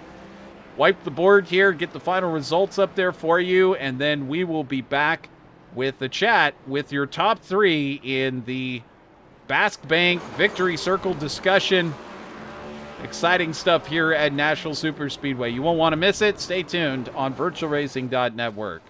wipe the board here, get the final results up there for you, and then we will be back with the chat with your top 3 in the Bask Bank Victory Circle discussion. Exciting stuff here at Nashville Superspeedway. You won't want to miss it. Stay tuned on VirtualRacing.Network.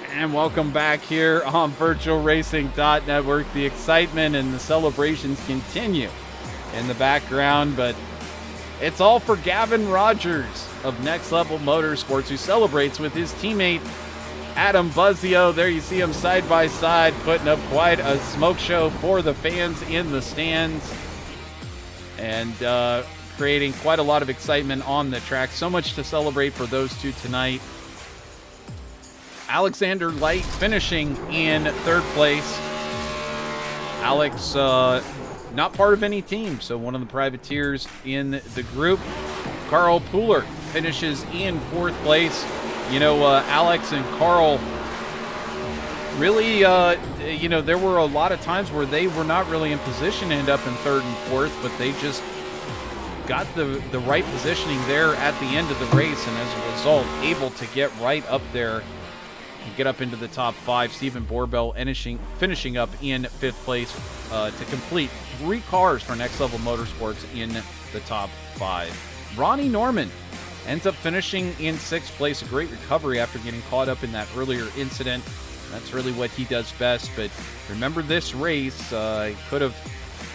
And welcome back here on VirtualRacing.Network. The excitement and the celebrations continue in the background, but it's all for Gavin Rogers of Next Level Motorsports, who celebrates with his teammate Adam Buzzio. There you see him side by side, putting up quite a smoke show for the fans in the stands and creating quite a lot of excitement on the track. So much to celebrate for those two tonight. Alexander Light finishing in 3rd place. Alex, not part of any team, so one of the privateers in the group. Carl Puller finishes in 4th place. You know, Alex and Carl really, you know, there were a lot of times where they were not really in position to end up in 3rd and 4th, but they just got the right positioning there at the end of the race, and as a result, able to get right up there and get up into the top 5. Stephen Borbell finishing up in 5th place to complete 3 cars for Next Level Motorsports in the top 5. Ronnie Norman ends up finishing in 6th place. A great recovery after getting caught up in that earlier incident. That's really what he does best. But remember, this race, he could have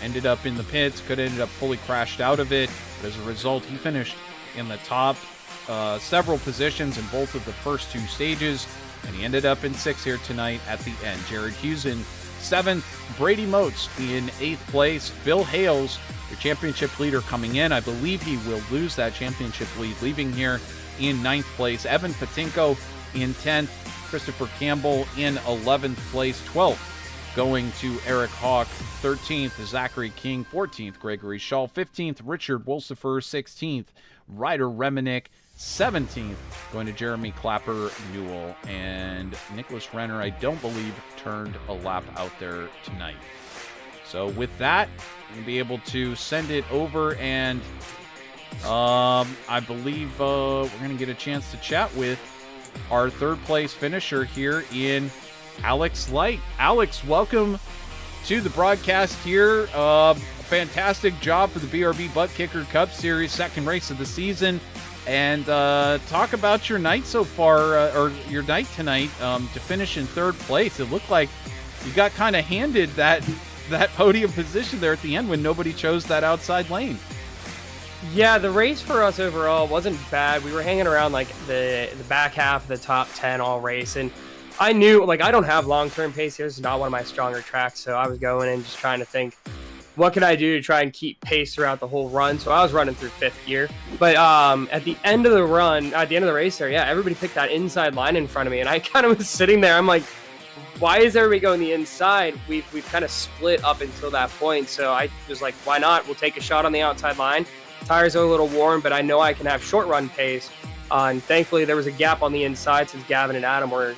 ended up in the pits, could have ended up fully crashed out of it. But as a result, he finished in the top several positions in both of the first 2 stages. And he ended up in 6th here tonight at the end. Jared Hughes in 7th. Brady Moats in 8th place. Bill Hales, your championship leader, coming in. I believe he will lose that championship lead, leaving here in 9th place. Evan Patinko in 10th. Christopher Campbell in 11th place. 12th going to Eric Hawk. 13th, Zachary King. 14th, Gregory Shaw. 15th, Richard Wolsifer. 16th, Ryder Reminick. 17th, going to Jeremy Clapper Newell. And Nicholas Renner, I don't believe, turned a lap out there tonight. So with that, we'll be able to send it over, and I believe we're going to get a chance to chat with our third place finisher here in Alex Light. Alex, welcome to the broadcast here. A fantastic job for the BRB Buttkicker Cup Series, second race of the season. And talk about your night so far, or your night tonight, to finish in third place. It looked like you got kind of handed that podium position there at the end when nobody chose that outside lane. Yeah, the race for us overall wasn't bad. We were hanging around like the back half of the top 10 all race, and I knew, like, I don't have long-term pace here. This is not one of my stronger tracks, so I was going and just trying to think, what can I do to try and keep pace throughout the whole run? So I was running through fifth gear. But at the end of the run, at the end of the race there, yeah, everybody picked that inside line in front of me. And I kind of was sitting there. I'm like, why is everybody going the inside? We've kind of split up until that point. So I was like, why not? We'll take a shot on the outside line. Tires are a little warm, but I know I can have short run pace. And thankfully, there was a gap on the inside since Gavin and Adam were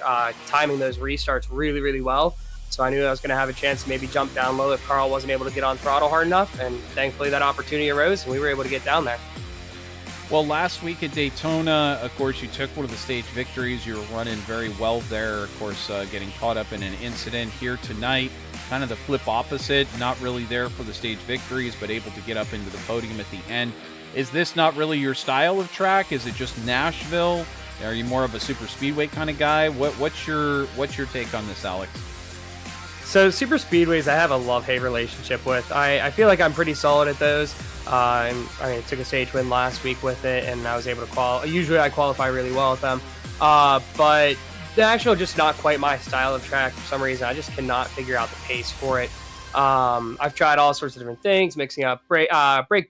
timing those restarts really, really well. So I knew I was going to have a chance to maybe jump down low if Carl wasn't able to get on throttle hard enough. And thankfully that opportunity arose and we were able to get down there. Well, last week at Daytona, of course, you took one of the stage victories. You were running very well there. Of course, getting caught up in an incident here tonight. Kind of the flip opposite. Not really there for the stage victories, but able to get up into the podium at the end. Is this not really your style of track? Is it just Nashville? Are you more of a Superspeedway kind of guy? What's your take on this, Alex? So super speedways, I have a love-hate relationship with. I feel like I'm pretty solid at those. I took a stage win last week with it, and I was able to qualify. Usually I qualify really well with them. But the actual just not quite my style of track for some reason. I just cannot figure out the pace for it. I've tried all sorts of different things, mixing up brake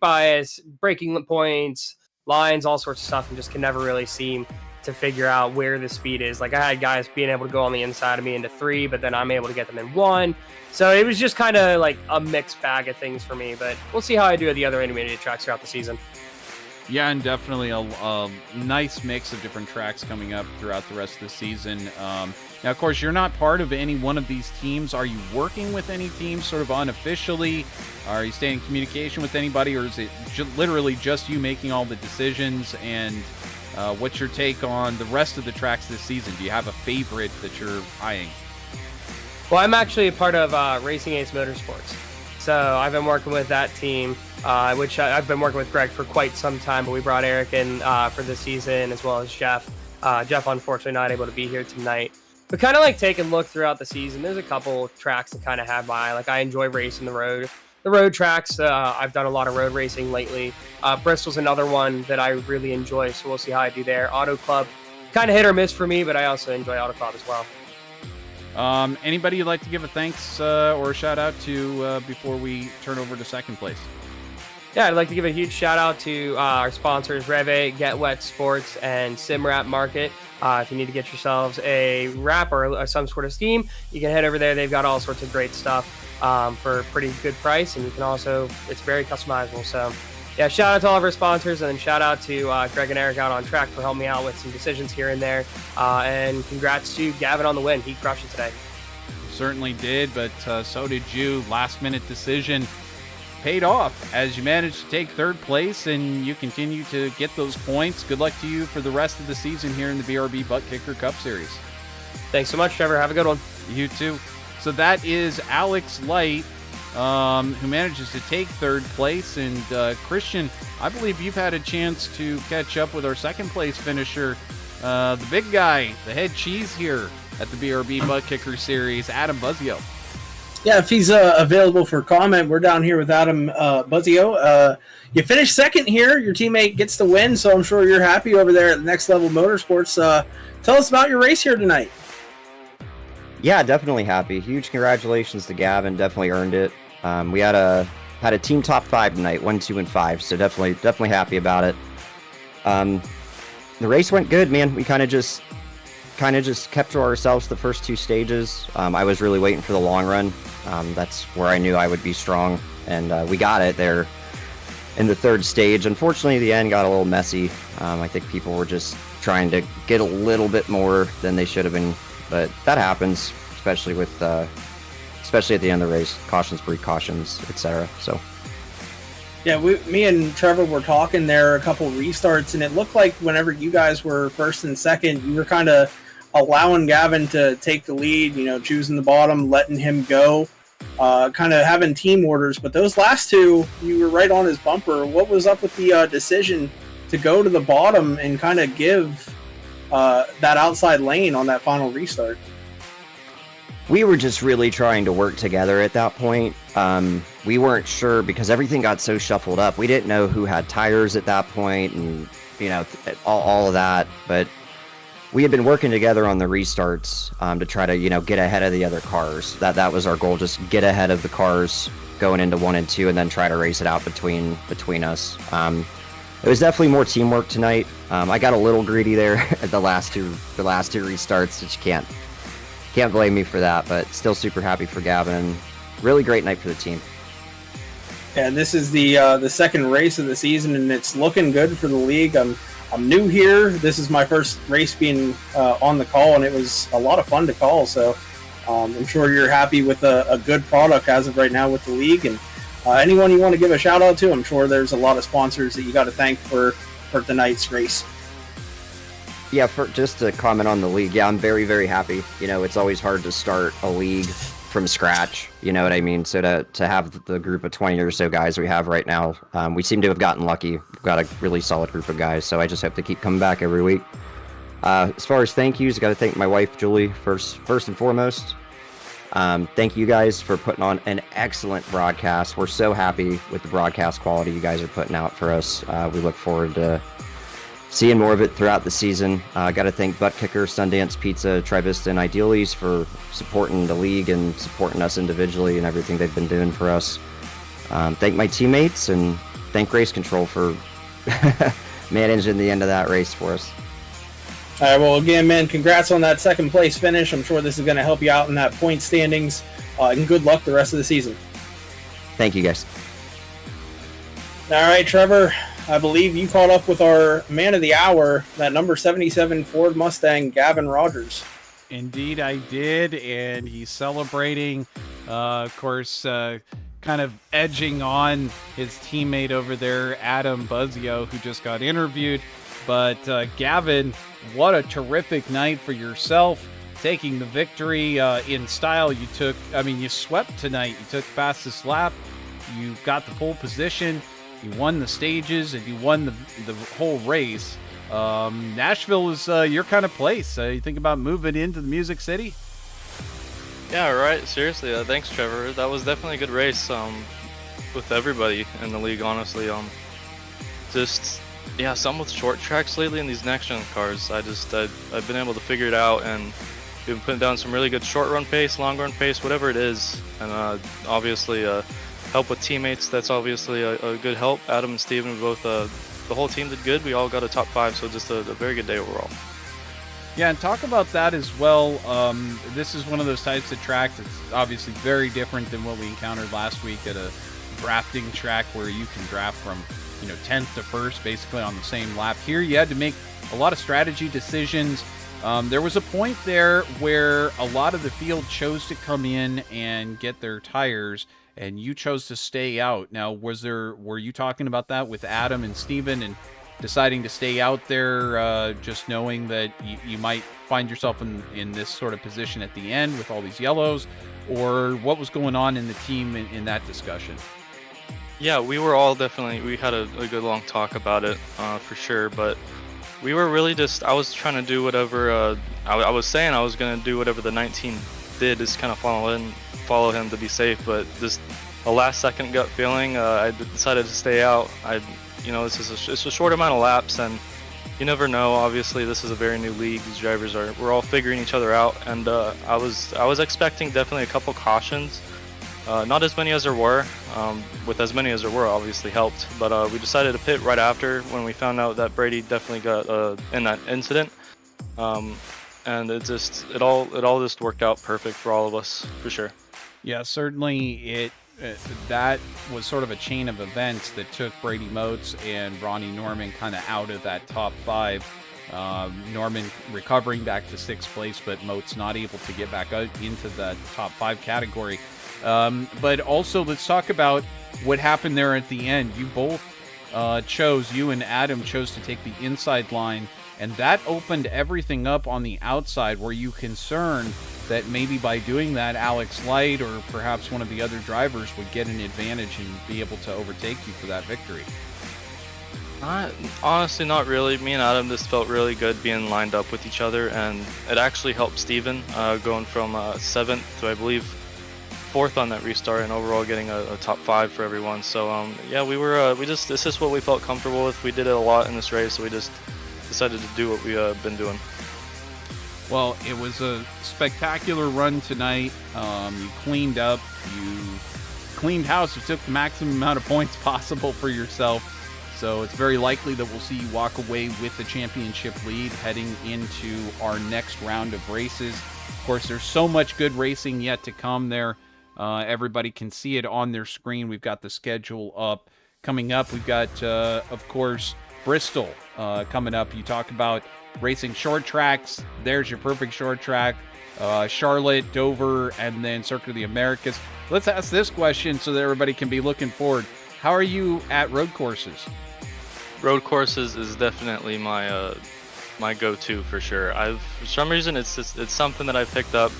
bias, braking points, lines, all sorts of stuff, and just can never really seem to figure out where the speed is. Like I had guys being able to go on the inside of me into 3, but then I'm able to get them in 1. So it was just kind of like a mixed bag of things for me, but we'll see how I do at the other intermediate tracks throughout the season. Yeah, and definitely a nice mix of different tracks coming up throughout the rest of the season. Now, of course, you're not part of any one of these teams. Are you working with any teams sort of unofficially? Are you staying in communication with anybody, or is it literally just you making all the decisions? And what's your take on the rest of the tracks this season? Do you have a favorite that you're eyeing? Well, I'm actually a part of Racing Ace Motorsports. So I've been working with that team, which I've been working with Greg for quite some time, but we brought Eric in for the season as well as Jeff. Jeff, unfortunately, not able to be here tonight. But kind of like take a look throughout the season. There's a couple tracks that kind of have my eye. Like I enjoy racing the road tracks. I've done a lot of road racing lately. Bristol's another one that I really enjoy, so we'll see how I do there. Auto Club, kind of hit or miss for me, but I also enjoy Auto Club as well. Anybody you'd like to give a thanks or a shout out to before we turn over to second place? Yeah, I'd like to give a huge shout out to our sponsors, Reve, Get Wet Sports, and SimWrap Market. If you need to get yourselves a wrap or some sort of scheme, you can head over there. They've got all sorts of great stuff for a pretty good price, and you can also, it's very customizable. So yeah, shout out to all of our sponsors, and then shout out to Greg and Eric out on track for helping me out with some decisions here and there. And congrats to Gavin on the win. He crushed it today. Certainly did, but so did you. Last minute decision paid off as you managed to take third place, and you continue to get those points. Good luck to you for the rest of the season here in the BRB Buttkicker Cup Series. Thanks so much, Trevor. Have a good one. You too. So that is Alex Light, who manages to take third place. And Christian, I believe you've had a chance to catch up with our second place finisher, the big guy, the head cheese here at the BRB Buttkicker Series, Adam Buzzio. Yeah, if he's available for comment, we're down here with Adam Buzzio. You finished second here. Your teammate gets the win, so I'm sure you're happy over there at the Next Level Motorsports. Tell us about your race here tonight. Yeah, definitely happy. Huge congratulations to Gavin. Definitely earned it. We had a team top 5 tonight, 1, 2, and 5. So definitely happy about it. The race went good, man. We kind of just kind of just kept to ourselves the first 2 stages. I was really waiting for the long run. That's where I knew I would be strong, and we got it there in the 3rd stage. Unfortunately, the end got a little messy. I think people were just trying to get a little bit more than they should have been, but that happens, especially with especially at the end of the race. Cautions breed cautions, etc. So. Yeah, me and Trevor were talking there a couple restarts, and it looked like whenever you guys were first and second, you were kind of allowing Gavin to take the lead, choosing the bottom, letting him go, kind of having team orders. But those last 2, you were right on his bumper. What was up with the decision to go to the bottom and kind of give that outside lane on that final restart? We were just really trying to work together at that point. We weren't sure because everything got so shuffled up. We didn't know who had tires at that point, and all of that. But we had been working together on the restarts to try to get ahead of the other cars. That was our goal, just get ahead of the cars going into 1 and 2, and then try to race it out between us. It was definitely more teamwork tonight. I got a little greedy there at the last two restarts, which can't blame me for that, but still super happy for Gavin. Really great night for the team. Yeah, this is the second race of the season, and it's looking good for the league. I'm new here. This is my first race being on the call, and it was a lot of fun to call. So I'm sure you're happy with a good product as of right now with the league. And anyone you want to give a shout out to, I'm sure there's a lot of sponsors that you got to thank for tonight's race. Yeah, just to comment on the league, I'm very, very happy. It's always hard to start a league from scratch, you know what I mean? So to have the group of 20 or so guys we have right now, we seem to have gotten lucky. We've got a really solid group of guys, so I just hope to keep coming back every week. As far as thank yous, I got to thank my wife, Julie, first and foremost. Thank you guys for putting on an excellent broadcast. We're so happy with the broadcast quality you guys are putting out for us. We look forward to seeing more of it throughout the season. Got to thank Buttkicker, Sundance Pizza, Trivista, and Idealies for supporting the league and supporting us individually and everything they've been doing for us. Thank my teammates, and thank Race Control for managing the end of that race for us. All right, well, again, man, congrats on that second place finish. I'm sure this is going to help you out in that point standings, and good luck the rest of the season. Thank you, guys. All right, Trevor, I believe you caught up with our man of the hour, that number 77 Ford Mustang, Gavin Rogers. Indeed, I did, and he's celebrating, of course, kind of edging on his teammate over there, Adam Buzzio, who just got interviewed. But Gavin, what a terrific night for yourself, taking the victory in style. You swept tonight. You took fastest lap. You got the pole position. You won the stages, and you won the whole race. Nashville is your kind of place. You think about moving into the Music City? Yeah, right. Seriously, thanks, Trevor. That was definitely a good race with everybody in the league, honestly. Some with short tracks lately in these next-gen cars. I've been able to figure it out, and we've been putting down some really good short-run pace, long-run pace, whatever it is. And obviously, help with teammates, that's obviously a good help. Adam and Steven, both the whole team did good. We all got a top 5, so just a very good day overall. Yeah, and talk about that as well. This is one of those types of tracks that's obviously very different than what we encountered last week at a drafting track where you can draft from 10th to 1st basically on the same lap. Here you had to make a lot of strategy decisions. There was a point there where a lot of the field chose to come in and get their tires, and you chose to stay out. Now, were you talking about that with Adam and Steven and deciding to stay out there, just knowing that you might find yourself in this sort of position at the end with all these yellows, or what was going on in the team in that discussion? Yeah, we were all we had a good long talk about it, for sure, but we were really I was trying to do whatever, I was saying I was going to do whatever the 19 did, just kind of follow him to be safe, but just a last second gut feeling, I decided to stay out. It's a short amount of laps, and you never know. Obviously, this is a very new league. These drivers we're all figuring each other out, and I was expecting definitely a couple cautions. Not as many as there were. With as many as there were, obviously helped. But we decided to pit right after when we found out that Brady definitely got in that incident. and it all just worked out perfect for all of us, for sure. Yeah, certainly that was sort of a chain of events that took Brady Moats and Ronnie Norman kind of out of that top 5. Norman recovering back to 6th place, but Moats not able to get back out into the top 5 category. But also, let's talk about what happened there at the end. You both you and Adam chose to take the inside line, and that opened everything up on the outside. Were you concerned that maybe by doing that, Alex Light or perhaps one of the other drivers would get an advantage and be able to overtake you for that victory? Honestly, not really. Me and Adam just felt really good being lined up with each other, and it actually helped Steven going from 7th to, I believe, 4th on that restart, and overall getting a top 5 for everyone. So yeah, this is what we felt comfortable with. We did it a lot in this race, so we just decided to do what we've been doing. Well, it was a spectacular run tonight. You cleaned up, you cleaned house, you took the maximum amount of points possible for yourself. So it's very likely that we'll see you walk away with the championship lead heading into our next round of races. Of course, there's so much good racing yet to come there. Everybody can see it on their screen. We've got the schedule up. Coming up, we've got, of course, Bristol coming up. You talk about racing short tracks. There's your perfect short track. Charlotte, Dover, and then Circuit of the Americas. Let's ask this question so that everybody can be looking forward. How are you at road courses? Road courses is definitely my my go-to for sure. For some reason it's something that I picked up.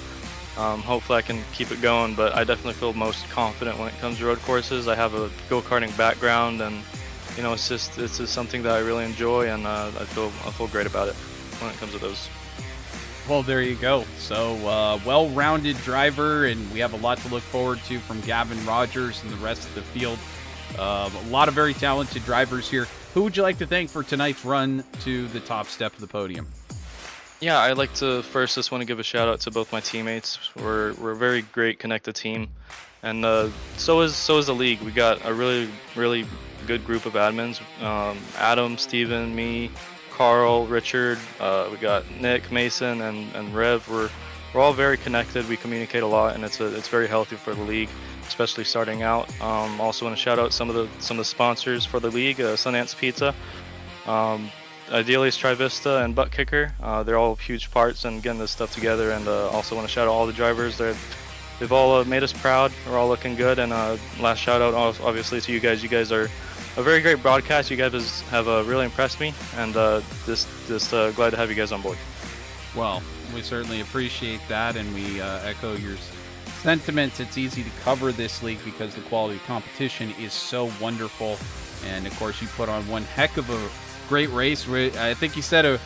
Hopefully I can keep it going, but I definitely feel most confident when it comes to road courses. I have a go-karting background, and it's just something that I really enjoy, and I feel great about it when it comes to those. Well, there you go. So, well-rounded driver, and we have a lot to look forward to from Gavin Rogers and the rest of the field. A lot of very talented drivers here. Who would you like to thank for tonight's run to the top step of the podium? Yeah, I'd like to first just want to give a shout out to both my teammates. We're a very great connected team, and so is the league. We got a really good group of admins. Adam, Steven, me, Carl, Richard. We got Nick, Mason, and Rev. We're all very connected. We communicate a lot, and it's very healthy for the league, especially starting out. Also want to shout out some of the sponsors for the league, Sundance Pizza, Idealist Trivista, and Buttkicker. They're all huge parts in getting this stuff together, and also want to shout out all the drivers. They've all made us proud. We're all looking good, and last shout out obviously to you guys. You guys are a very great broadcast. You guys have really impressed me, and just glad to have you guys on board. Well, we certainly appreciate that, and we echo your sentiments. It's easy to cover this league because the quality of competition is so wonderful, and of course you put on one heck of a great race. I think you set a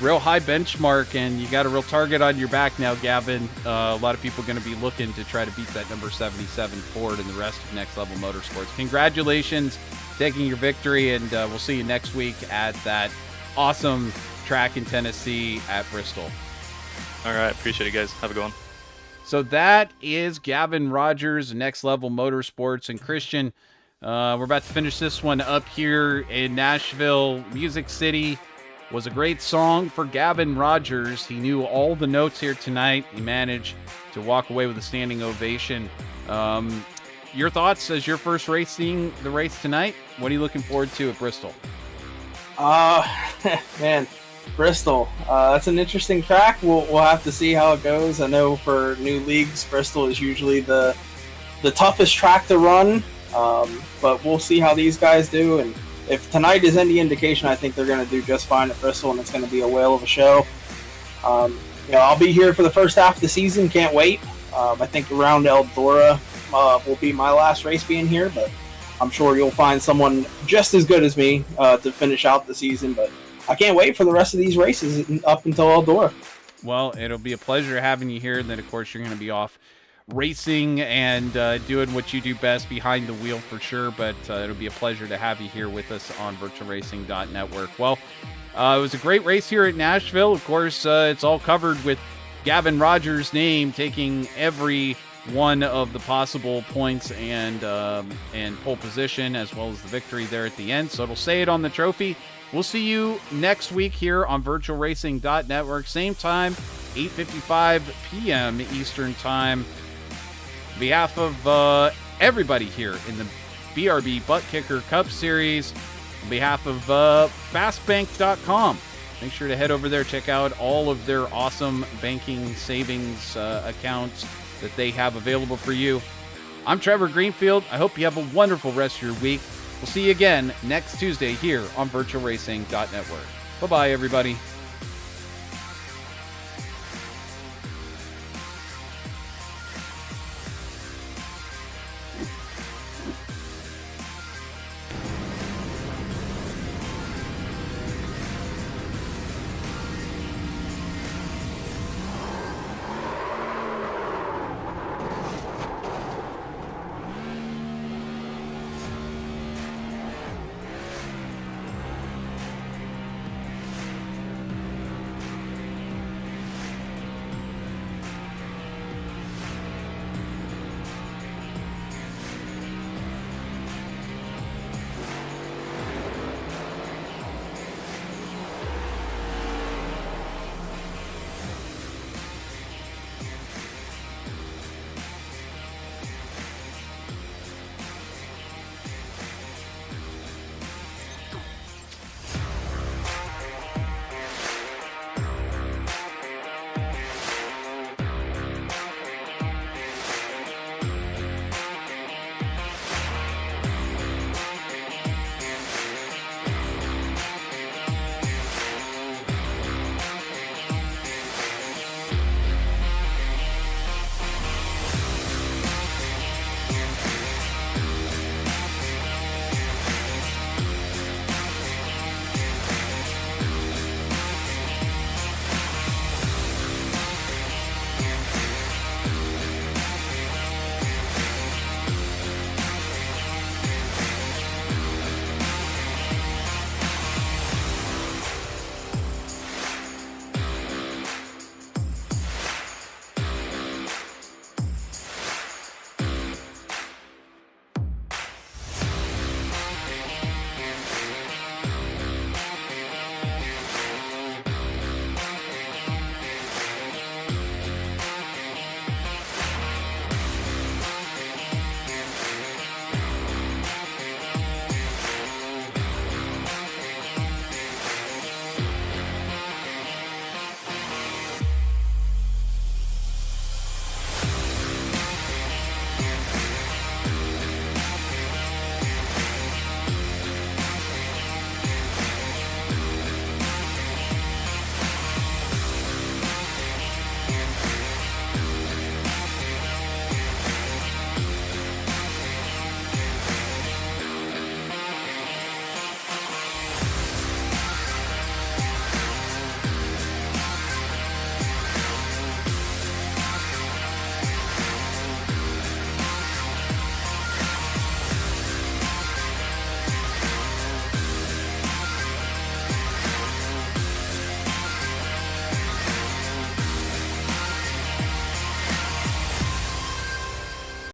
real high benchmark, and you got a real target on your back now, Gavin. A lot of people are going to be looking to try to beat that number 77 Ford and the rest of Next Level Motorsports. Congratulations, taking your victory, and we'll see you next week at that awesome track in Tennessee at Bristol. All right, appreciate it, guys. Have a good one. So that is Gavin Rogers, Next Level Motorsports. And Christian, we're about to finish this one up here in Nashville. Music City was a great song for Gavin Rogers. He knew all the notes here tonight. He managed to walk away with a standing ovation. Your thoughts as your first racing the race tonight? What are you looking forward to at Bristol? Man, Bristol. That's an interesting track. We'll have to see how it goes. I know for new leagues, Bristol is usually the toughest track to run. But we'll see how these guys do. And if tonight is any indication, I think they're going to do just fine at Bristol, and it's going to be a whale of a show. I'll be here for the first half of the season. Can't wait. I think around Eldora will be my last race being here, but I'm sure you'll find someone just as good as me to finish out the season. But I can't wait for the rest of these races up until Eldora. Well, it'll be a pleasure having you here. And then, of course, you're going to be off racing and doing what you do best behind the wheel for sure. But it'll be a pleasure to have you here with us on VirtualRacing.Network. Well, it was a great race here at Nashville. Of course, it's all covered with Gavin Rogers' name taking every one of the possible points and pole position, as well as the victory there at the end. So it'll say it on the trophy. We'll see you next week here on VirtualRacing.Network. Same time, 8:55 p.m. Eastern Time. On behalf of everybody here in the BRB Buttkicker Cup Series, on behalf of fastbank.com, make sure to head over there, check out all of their awesome banking savings accounts that they have available for you. I'm Trevor Greenfield. I hope you have a wonderful rest of your week. We'll see you again next Tuesday here on VirtualRacing.Network. Bye-bye, everybody.